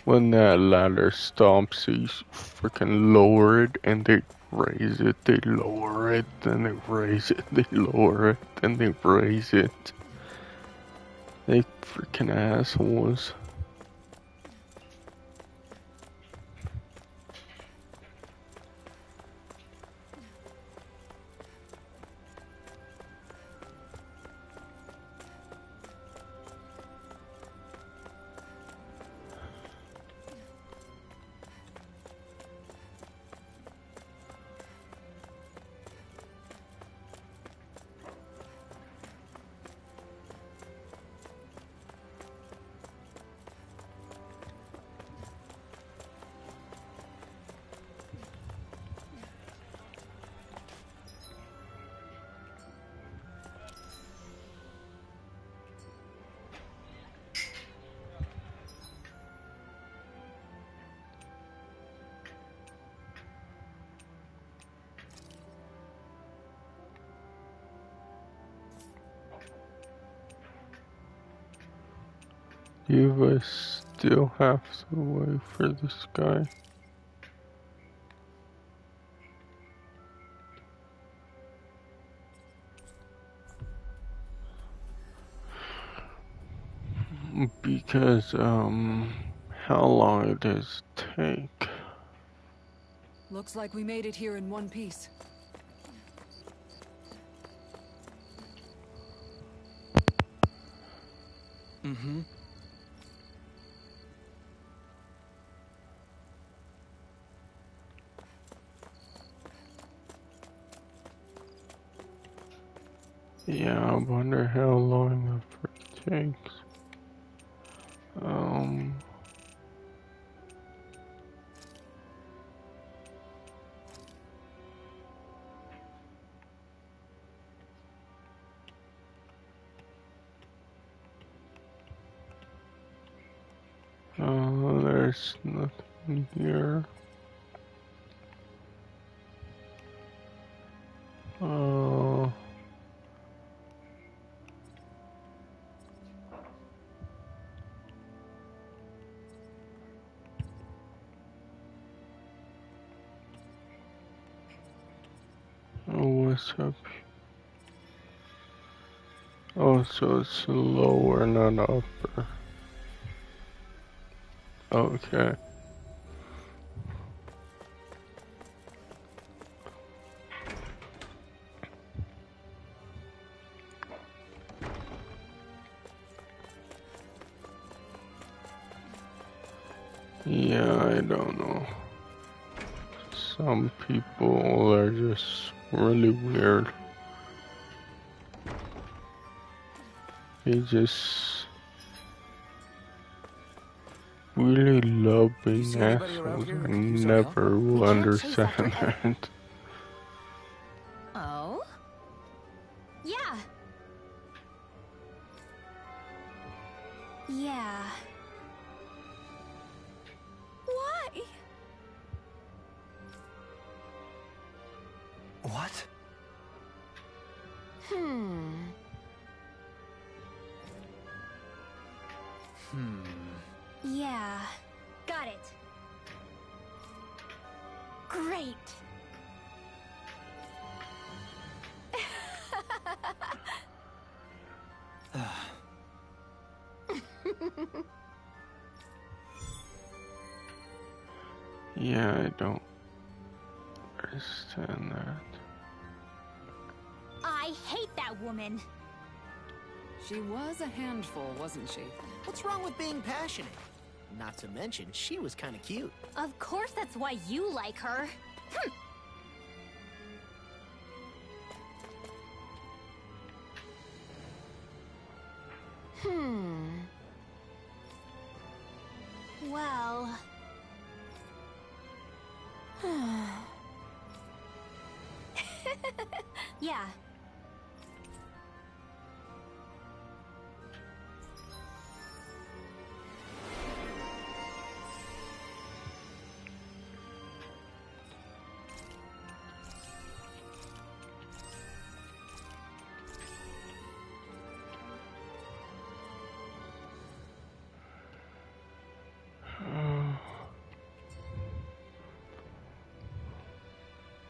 when that ladder stops, they freaking lower it, and they raise it, they lower it, then they raise it, they lower it, then they raise it. They freaking assholes. You still have to wait for this guy. Because, how long does it take? Looks like we made it here in one piece. Mm-hmm. Yeah, I wonder how long it takes. There's nothing here. What's up? Oh, so it's lower, not upper. Okay. Yeah, I don't know. Some people are just really weird. They just really love being assholes. I never will understand that. Oh? Yeah. Yeah. Why? What? Yeah. Got it. Great. Yeah, I don't understand that. I hate that woman. She was a handful, wasn't she? What's wrong with being passionate? Not to mention, she was kind of cute. Of course that's why you like her. Well... yeah.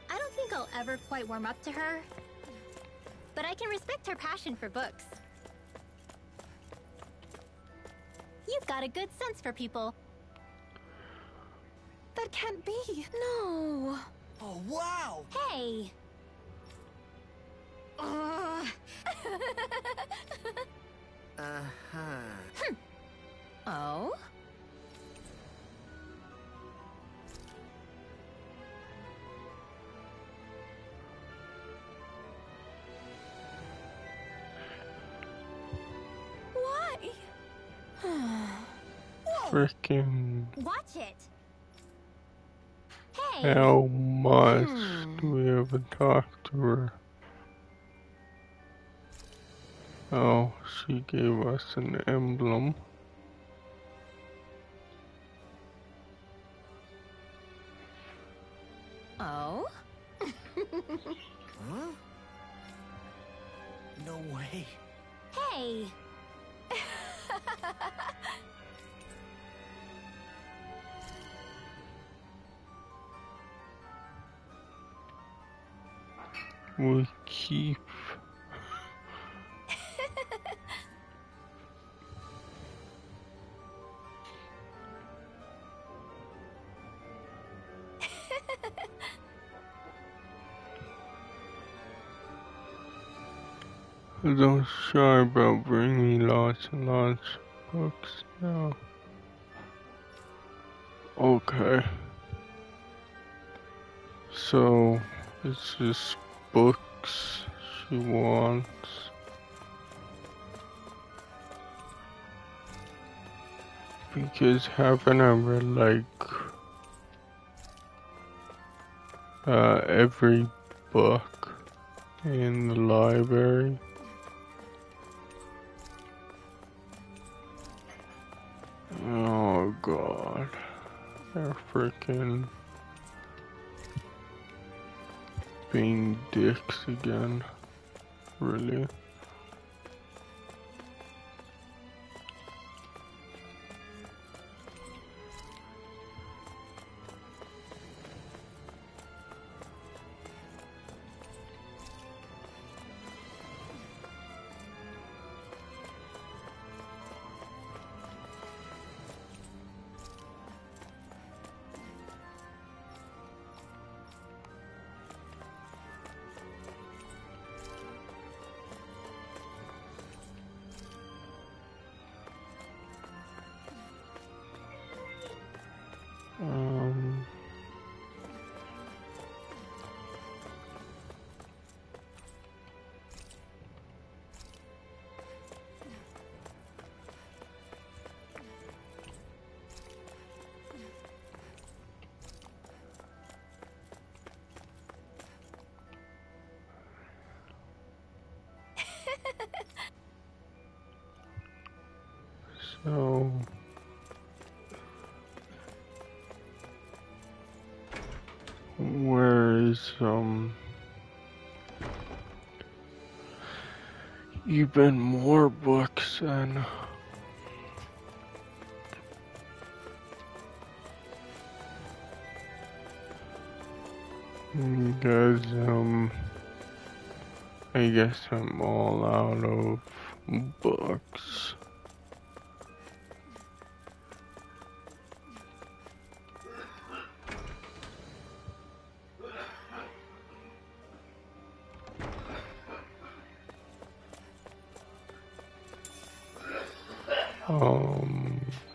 I don't think I'll ever quite warm up to her, but I can respect her passion for books. You've got a good sense for people. That can't be. No. Oh, wow! Hey! Uh-huh. Oh? Why? Freaking. Watch it! Hey! How much do we ever talk to her? Oh, she gave us an emblem. Oh? Huh? No way. Hey! We keep. Don't shy about bringing me lots and lots of books now. Okay. So, it's just books she wants. Because haven't I read like every book in the library? Oh god. They're freaking being dicks again. Really? So where is even more books and because I guess I'm all out of books.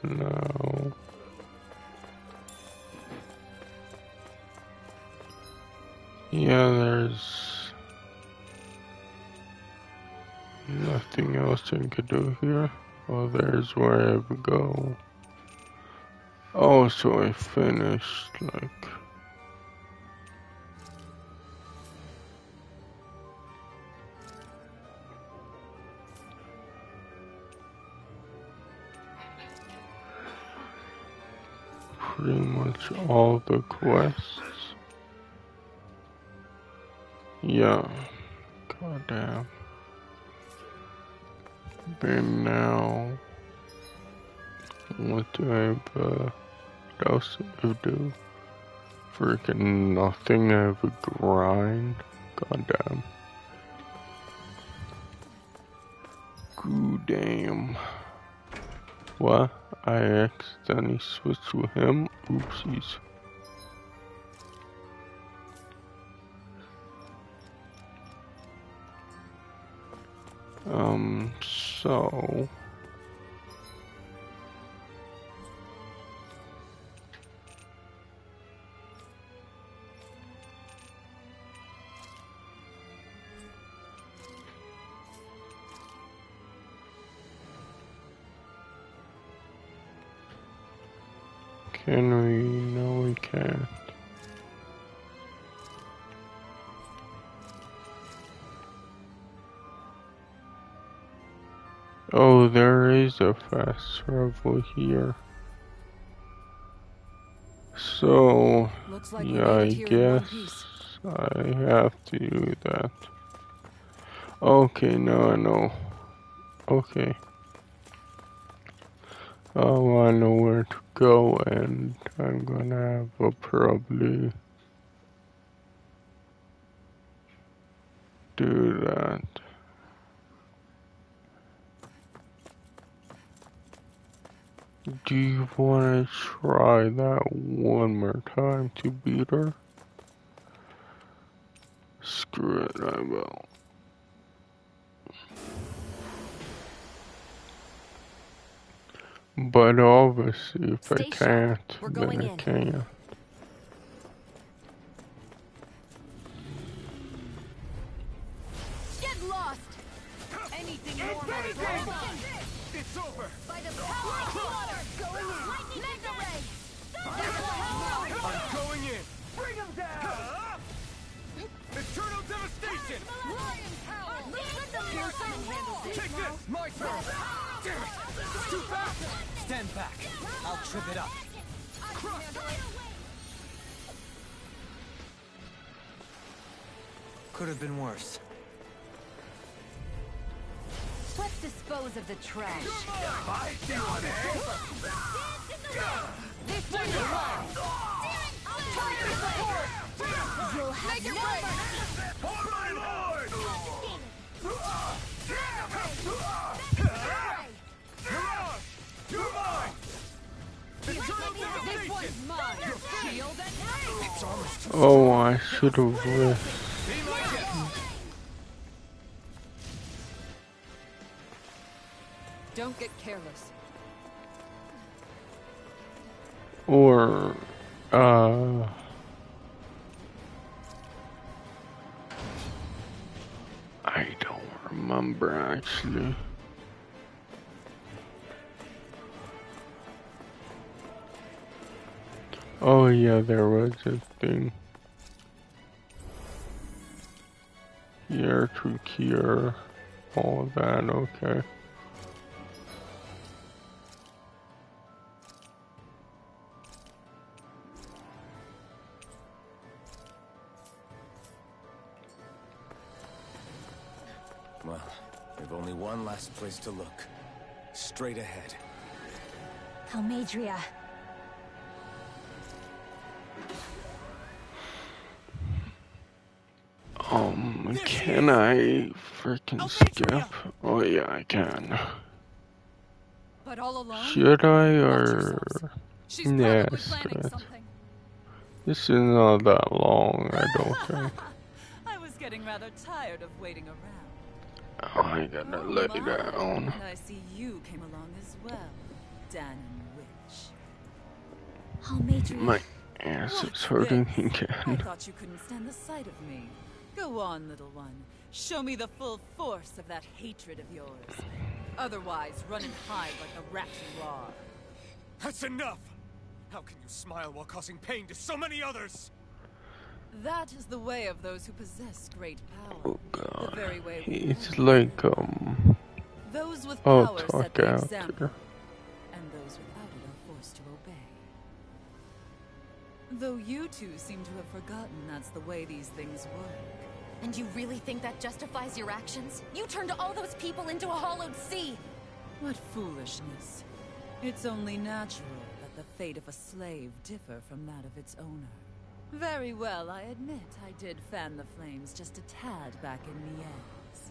No. Yeah, there's nothing else I could do here. Oh, there's where I would go. Oh, so I finished, like... pretty much all the quests. Yeah. Goddamn. And now... what do I have, what else do I do? Freaking nothing, I have a grind. Goddamn. Good damn. What? I accidentally switched with him? Oopsies. So... can we? No, we can't. Oh, there is a fast travel here. So, Like yeah, I guess I have to do that. Okay, now I know. Okay. I know where to go, and I'm gonna have to probably do that. Do you want to try that one more time to beat her? Screw it, I will. But obviously, if I can't, then I can't. Get lost! Anything more It's over! by the power of water! Lightning mega ray! I'm going in! Bring him down! Eternal devastation! Lion power! Take this! My turn! Damn it! It's too fast! Stand back. I'll trip it up. Could have been worse. Let's dispose of the trash. I see one, This one is mine! You'll have no mercy! My lord! You're mine! Eternal This one's mine! Shield and Oh, I should have risked. Don't get careless. Or, I don't remember actually. Oh yeah, there was a thing. Here to cure all that, okay. Well, we've only one last place to look. Straight ahead. Almadria. Can I freaking skip? Oh yeah, I can. But all alone? Should I Watch or yourselves. She's yeah, probably planning skip. something. This is not that long, I don't think. I was getting rather tired of waiting around. Oh, I gotta lay down. And I see you came along as well, Dan and Witch. Almatrian. My ass is hurting I again. thought you couldn't stand the sight of me. Go on, little one. Show me the full force of that hatred of yours. Otherwise, run and hide like the rat you are. That's enough! How can you smile while causing pain to so many others? That is the way of those who possess great power. Oh god. The very way we It's like, those with I'll power set talk the out example, here. and those without it are forced to obey. Though you two seem to have forgotten that's the way these things work. And you really think that justifies your actions? You turned all those people into a hollowed sea! What foolishness. It's only natural that the fate of a slave differ from that of its owner. Very well, I admit I did fan the flames just a tad back in Mies.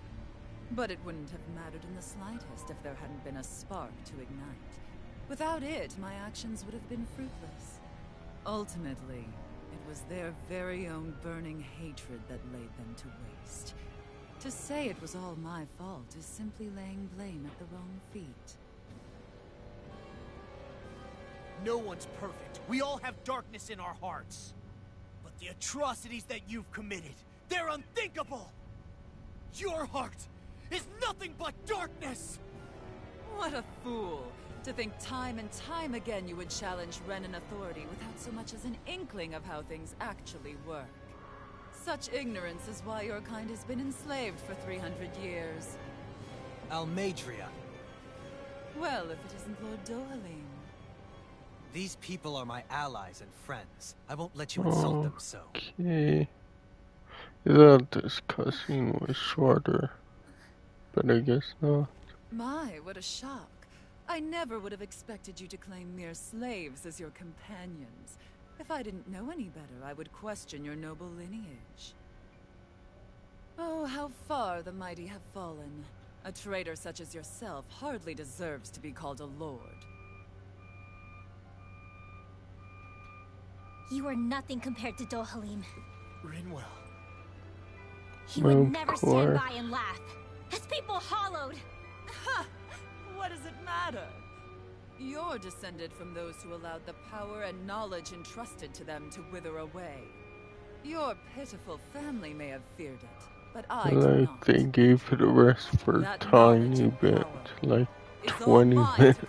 But it wouldn't have mattered in the slightest if there hadn't been a spark to ignite. Without it, my actions would have been fruitless. Ultimately, it was their very own burning hatred that laid them to waste. To say it was all my fault is simply laying blame at the wrong feet. No one's perfect. We all have darkness in our hearts. But the atrocities that you've committed, they're unthinkable! Your heart is nothing but darkness! What a fool! To think time and time again you would challenge Renan authority without so much as an inkling of how things actually work. Such ignorance is why your kind has been enslaved for 300 years. Almaidria. Well, if it isn't Lord Dohalim. These people are my allies and friends. I won't let you insult them so. Okay. I thought this cutscene was shorter, but I guess not. My, what a shock. I never would have expected you to claim mere slaves as your companions. If I didn't know any better, I would question your noble lineage. Oh, how far the mighty have fallen. A traitor such as yourself hardly deserves to be called a lord. You are nothing compared to Dohalim. Rinwell. He would never stand by and laugh. His people hollowed. Ha! What does it matter? You're descended from those who allowed the power and knowledge entrusted to them to wither away. Your pitiful family may have feared it, but I do Like not. they gave it a rest for a tiny bit, like 20 minutes,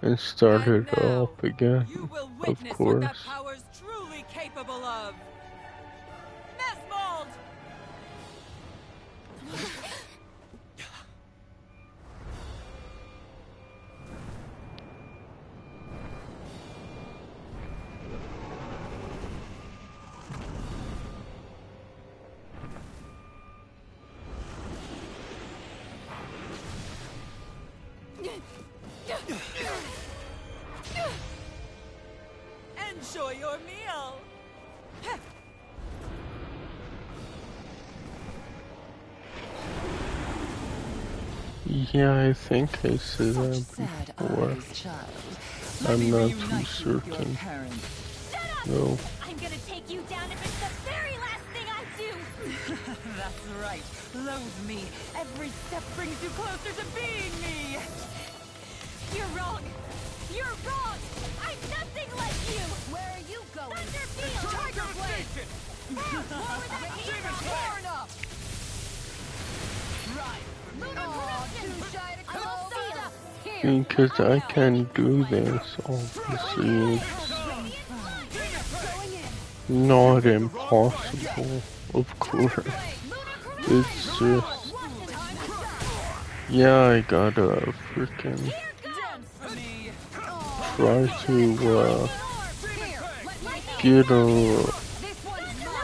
and started up again, of What course. that power's truly capable of. Nesmold! Enjoy your meal. Yeah, I think I said that before. I'm not too certain. No. I'm gonna take you down if it's the very last thing I do! That's right. Loathe me. Every step brings you closer to being me. You're wrong! You're wrong! I'm nothing like you! Where are you going? Thunderfield! Tiger Blade! More with that far enough! Right! Too shy to call here! Because I can do this, obviously. It's not impossible, of course. It's just... Yeah, I gotta freaking try to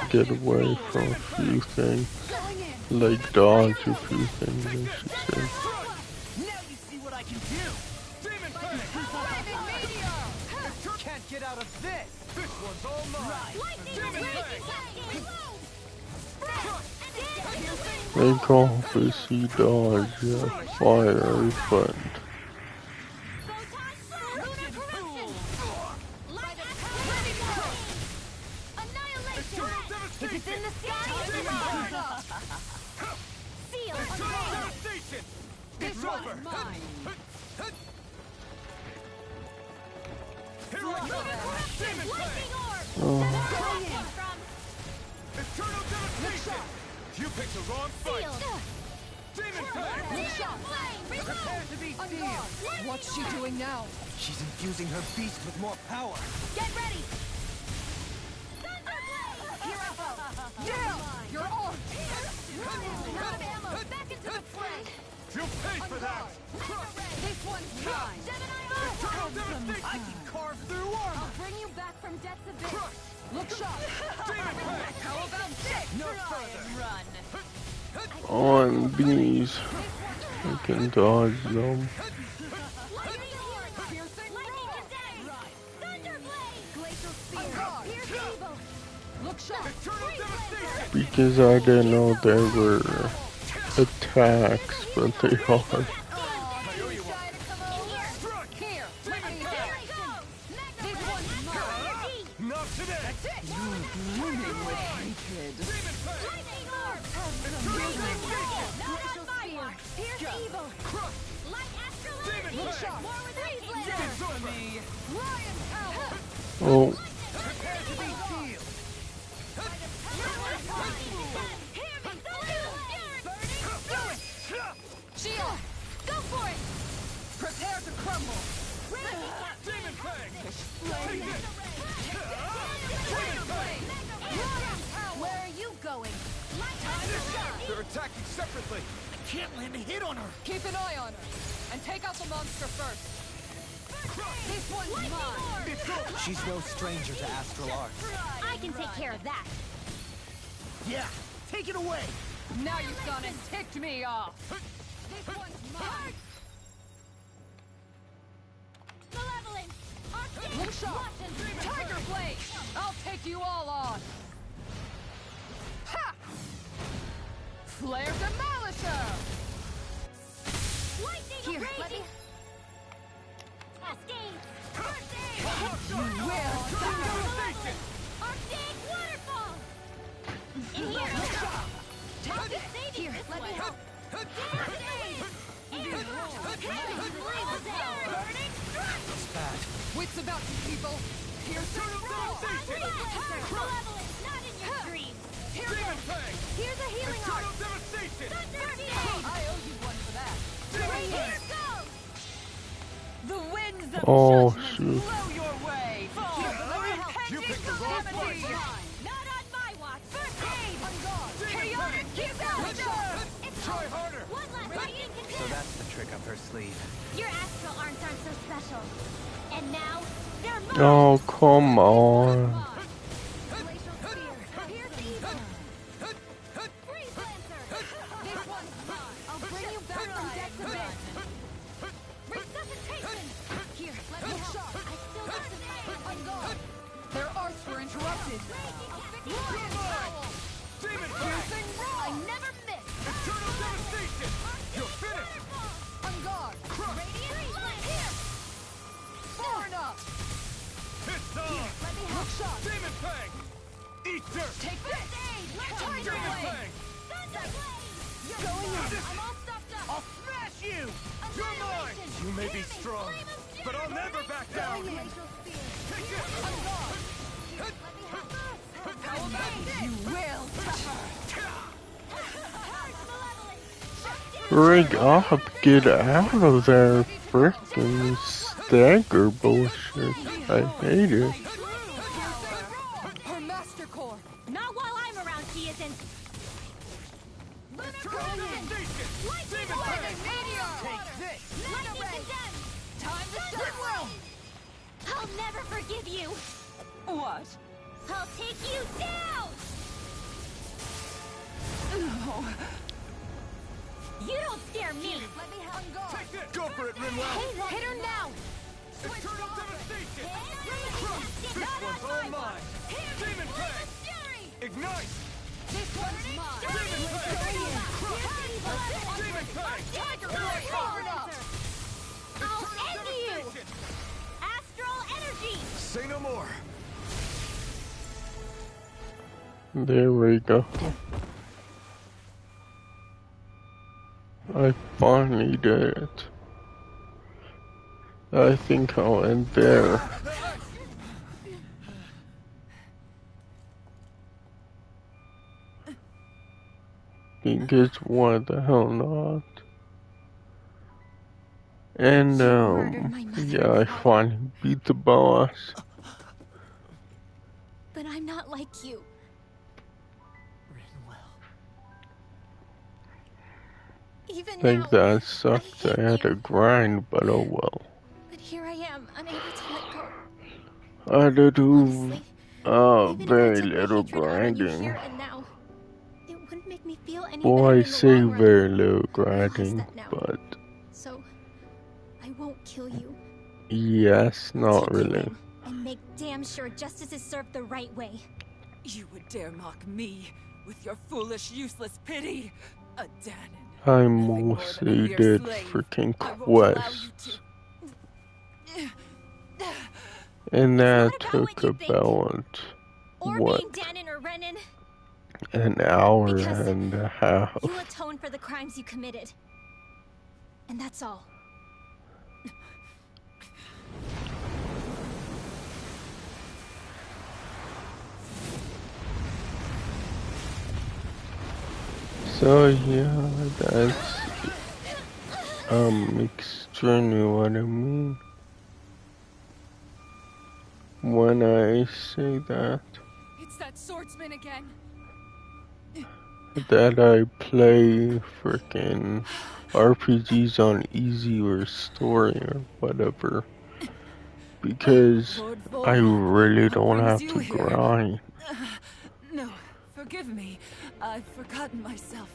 get away from a few things, like dodge a few things, I should say. Now you see what I can do! Demon Fang! Can't get out of this! This one's all mine! Demon Fang! Take off a sea dodge, fire, but If it's in the sky, it's mine! Seal! Devastation! This one's mine! Here I go! Demon Lightning orb! oh, Eternal devastation! You picked the wrong fight! Demon Fang! Prepare to be sealed! What's she doing now? She's infusing her beast with more power. Get ready! Yeah! You're on! Out of ammo! Back into the fray! You'll pay for that! This one's mine! Eternal devastation! I can carve through armor! I'll bring you back from death's abyss! Look sharp! Demon Fang! How about this? No further! Run! on these. I can dodge them. Lightning orb! Piercing Thunderblade! Glacial spear! Pierce evil! Look sharp! Eternal devastation! Because I didn't know they were attacks, but they are. Not today! Brimming with hatred. Demon Fang! Lightning orb! Not on my watch! Pierce evil! Light astral energy! Look sharp! More with freeze It's laser! over! Lion power! Oh, Prepare to be sealed! Shield! Go for it! Prepare to crumble! Demon Fang! Flame! Where are you going? They're attacking separately! I can't land a hit on her! Keep an eye on her! And take out the monster first! This one's mine! She's no stranger to astral arts. I can take care of that. Yeah, take it away! Now you've gone and ticked me off! This one's mine! Malevolence! Arctic! Look sharp! Tiger Blade! I'll take you all on! Ha! Flare Demolisher! Lightning Here, raging! let me- Cascade! First aid! You will! Devastation! Arctic waterfall! In here! Take this! Here, let me help! Burning strike! It's bad. Wits about you, people! Piercing roll! Malevolence, not in your dreams! Demon Fang! Here's a healing Eternal art! devastation! I owe you one for that. Here goes! The winds of Oh, judgment shoot. blow your way! You picked the wrong fight! Not on my watch! First aid! On guard! Chaotic It's Try over. harder! One last lightning So contest! that's the trick up her sleeve. Your astral arms aren't so special. And now, they're mine! oh, come on. Glacial spear! Pierce evil! Freeze lancer! This one's mine! I'll bring you back from death's abyss! Resuscitation! Here, let me help! I still got some aim! On guard! Their arts were interrupted. Lion power! Demon Fang! I never miss! Eternal devastation! You're finished! On guard! Radiant light! Here! Far enough! It's on! Let me help! Demon Fang! Eat dirt! Take this! Tiger Demon Blade! Fang! Thunderblade! Going in! I'm all stuffed up! I'll smash you! You're mine! You may be strong, but I'll never back down! Glacial spear! Take this! Let me help! How about this? You will suffer! Break up, get out of there, frickin' stagger bullshit. I hate it. Her master core! Not while I'm around, she isn't! Eternal devastation! Demon Fang! Take this! Lightning condemned! Time to shine! I'll never forgive you! What? I'll take you down! No. You don't scare me! Let me help. Take this! Go for it, Rinwell! Hit her now! Eternal devastation! This This one's all mine! Demon Fang! Fury! Ignite! This one's mine. I'll end you! Astral energy! Say no more. There we go. I finally did it. I think I'll end there. Because why the hell not? And yeah, I finally beat the boss. But I'm not like you. Even Think now, that sucked. I had to grind, but oh well. but here I am, unable to let go. I had to do Even very if I took little my hatred out on you grinding. here and now, it wouldn't make me feel any Boy, better I in the say long run. very little I realize grinding, that now. but So, I won't kill you. yes, not Take you really. in and make damn sure justice is served the right way. You would dare mock me with your foolish, useless pity? A Danon. I Nothing more than a mostly mere did slave. freaking I won't allow you quests. to. And that It's not about took what you think, about, or what, being Danon or Renan. an hour Because and a half. you atone for the crimes you committed. And that's all. So yeah, that's extremely what I mean when I say that. It's that swordsman again. That I play frickin' RPGs on easy or story or whatever. Because Lord I Volron, really what don't brings have you to here? grind. No, forgive me. I've forgotten myself.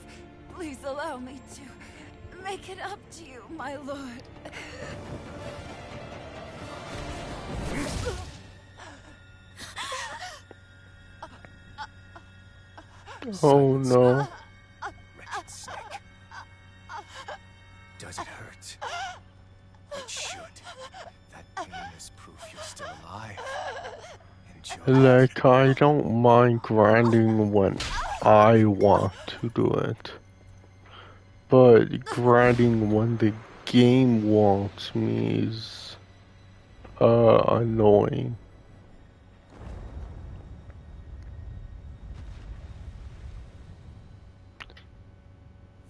Please allow me to make it up to you, my lord. Oh no. Wretched snake. Does it hurt? It should. That pain is proof you're still alive. Enjoy. Like, I don't mind grinding when I want to do it. But grinding when the game wants me is annoying.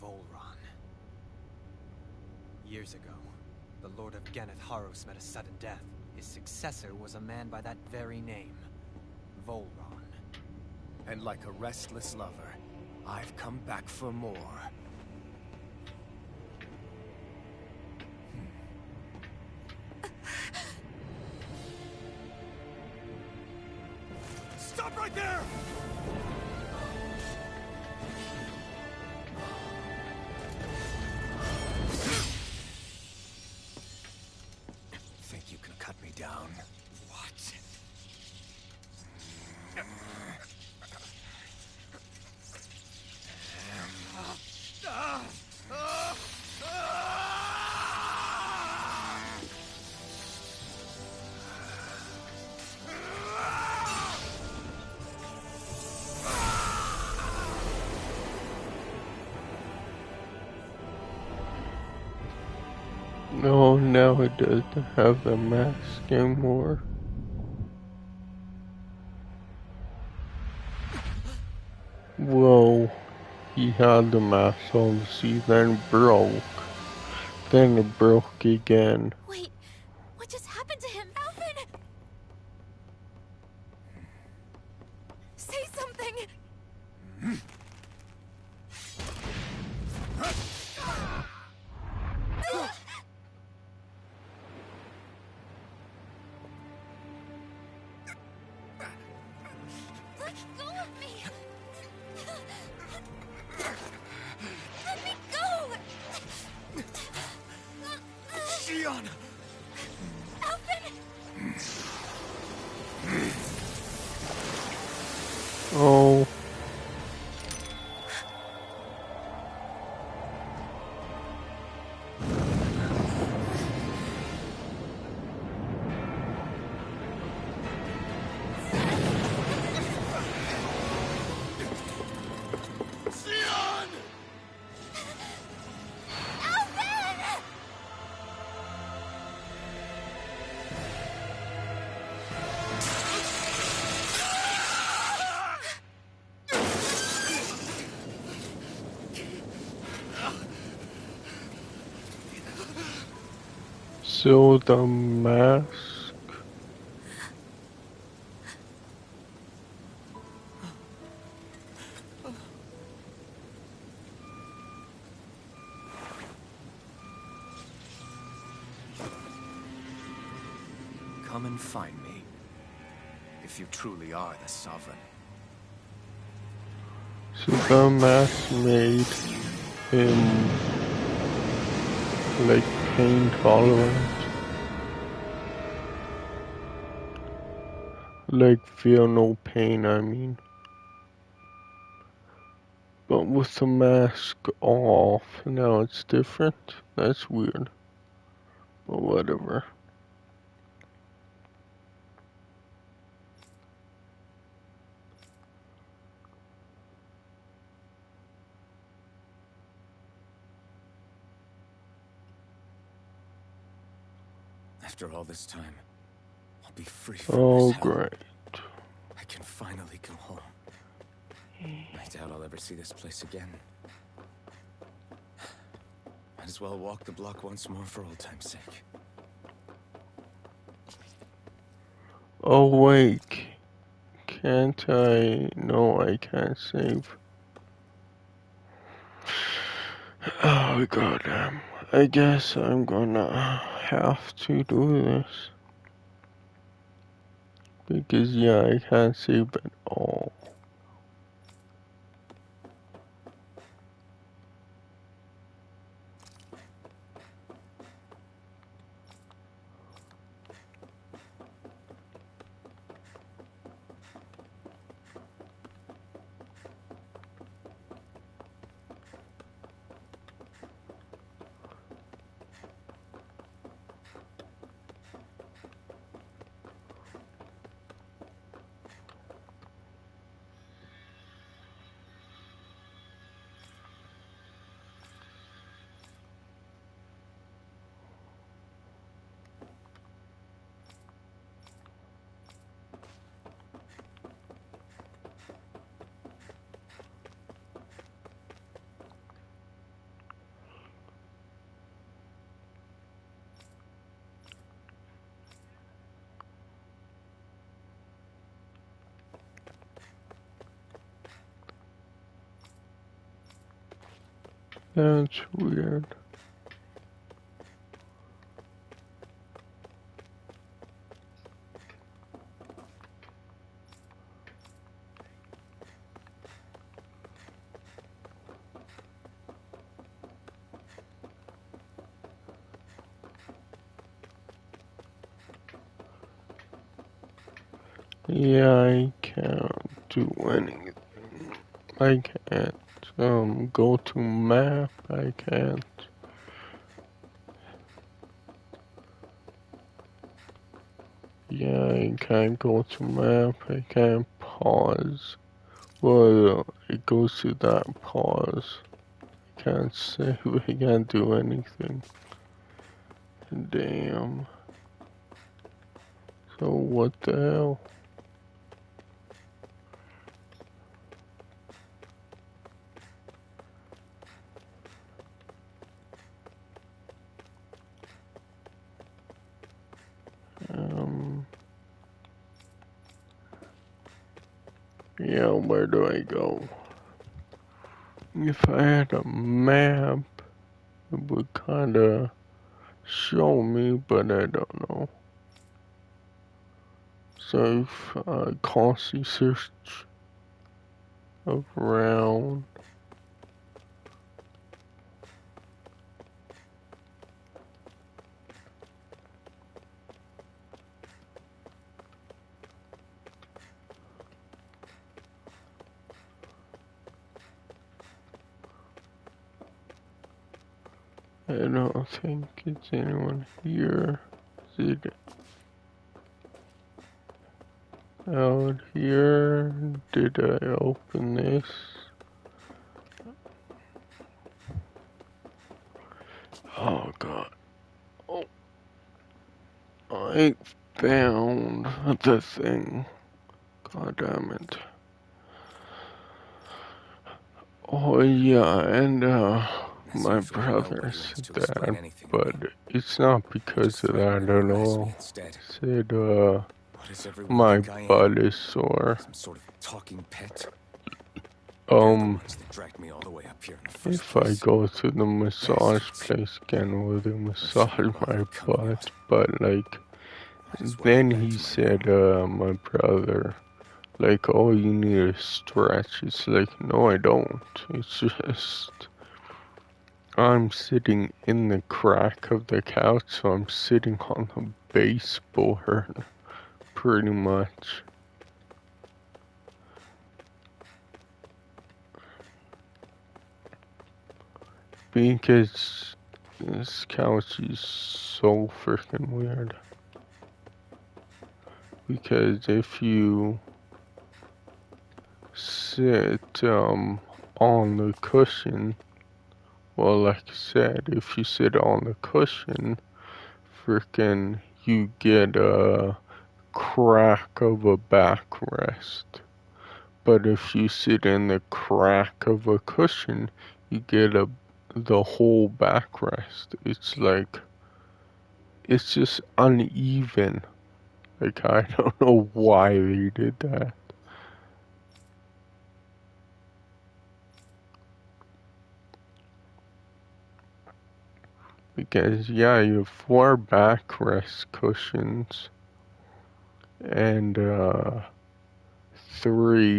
Volron. Years ago, the Lord of Ganneth Haros met a sudden death. His successor was a man by that very name, Volron. And like a restless lover, I've come back for more. Stop right there! Think you can cut me down? What? No, now it doesn't have the mask anymore. Whoa, he had the mask obviously, then broke. Then it broke again. Wait, what just happened to him? Alvin! Say something! Let go of me! Let me go! Shion! Alvin! Oh, So the mask. Come and find me, if you truly are the Sovereign. So the mask made him like pain tolerant. Like feel no pain, I mean. But with the mask off, now it's different. That's weird. But whatever. After all this time, I'll be free from Oh, this hell. great. I can finally go home. I doubt I'll ever see this place again. Might as well walk the block once more for old time's sake. Oh, wait. Can't I? No, I can't save. Oh, goddamn. I guess I'm gonna have to do this. Because, yeah, I can't save at all. That's weird. Yeah, I can't do anything. I can't, go to map. I can't. Yeah, I can't go to map. I can't pause. Well, it goes to that pause. I can't save. I can't do anything. Damn. So what the hell? Yeah, where do I go? If I had a map, it would kinda show me, but I don't know. So if I constantly search around. I don't think it's anyone here. Is it out here? Did I open this? Oh god. Oh, I found the thing. God damn it. Oh yeah, and As My usual, brother nobody likes said to explain that, anything to but me. it's not They because just of threaten that to at harass me all. instead. Said, What is everyone my think I am? butt is sore. Some sort of talking pet? They're the ones that dragged me all the way up here in the first If I place. go to the massage Bastards. place again, will they I shouldn't massage have my bothered coming out. butt? But like, Might as well then go back he to my said, room. my brother, like, oh, you need to stretch. It's like, no, I don't. It's just, I'm sitting in the crack of the couch, so I'm sitting on the baseboard, pretty much. Because this couch is so freaking weird. Because if you sit on the cushion, well, like I said, if you sit on the cushion, freaking you get a crack of a backrest. But if you sit in the crack of a cushion, you get the whole backrest. It's like, it's just uneven. Like, I don't know why they did that. Because, yeah, you have 4 backrest cushions and 3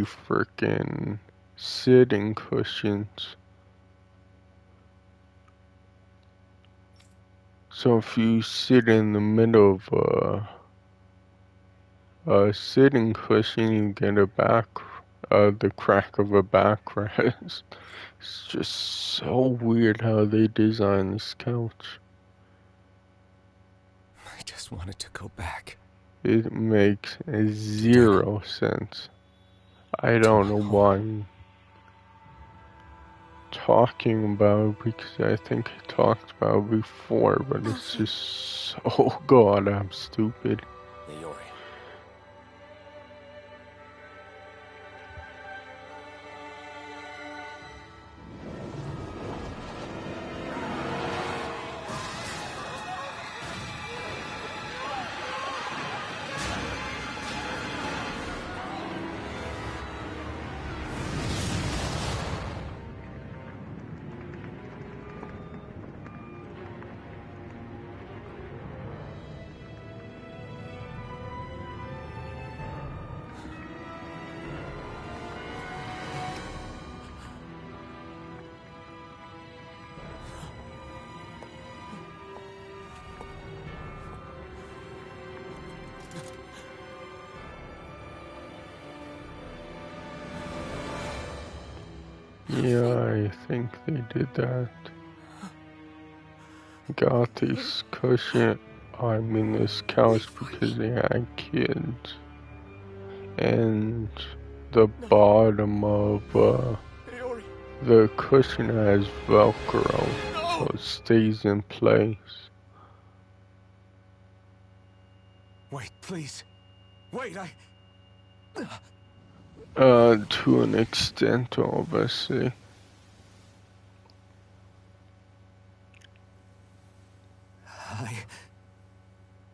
frickin' sitting cushions. So if you sit in the middle of a sitting cushion, you get the crack of a backrest. It's just so weird how they designed this couch. I just wanted to go back. It makes 0 sense. I don't know why I'm talking about it, because I think I talked about it before, but it's just so goddamn stupid. Leori. Yeah, I think they did that. Got this this couch because they had kids. And the bottom of the cushion has Velcro, so it stays in place. Wait, please. Wait, To an extent, obviously.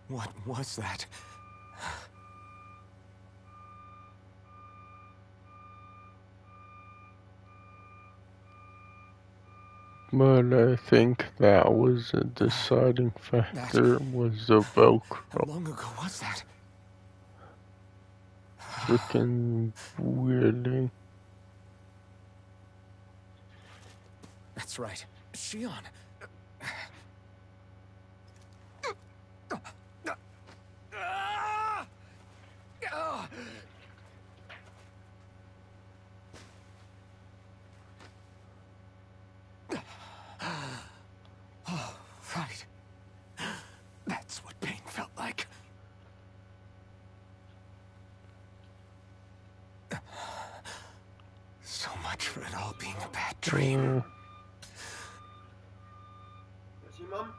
What was that? But I think that was a deciding factor, was the Velcro. How long ago was that? Freaking weirdly. That's right. Shion. Oh, right. That's what pain felt like. So much for it all being a bad dream. Is your mum?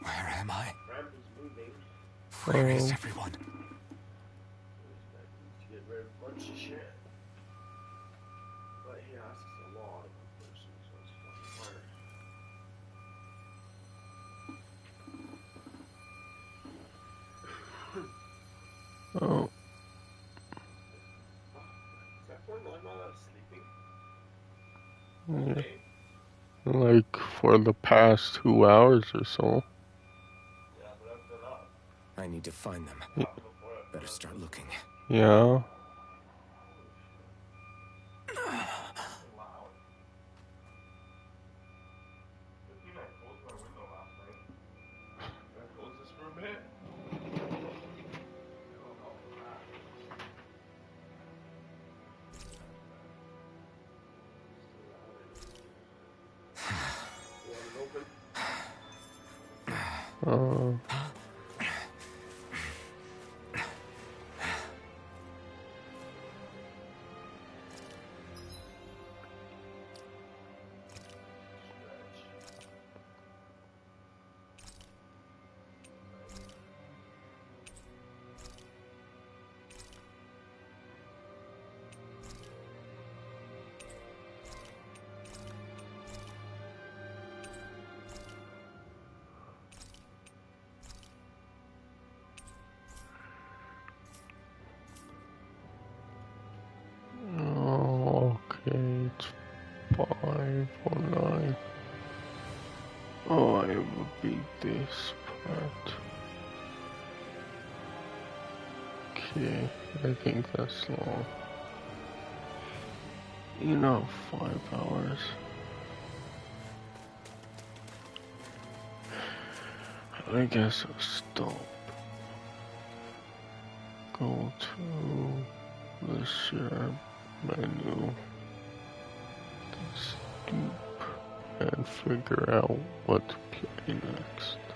Where am I? Ramp is moving. Where is everyone? To get rid of a bunch of shit. Right here. Yeah. Like for the past 2 hours or so. I need to find them. Better start looking. Yeah. Okay, it's 5:09. Oh, I will beat this part. Okay, I think that's long. You know, 5 hours. I guess I'll stop. Go to the share menu. Skip and figure out what to play next.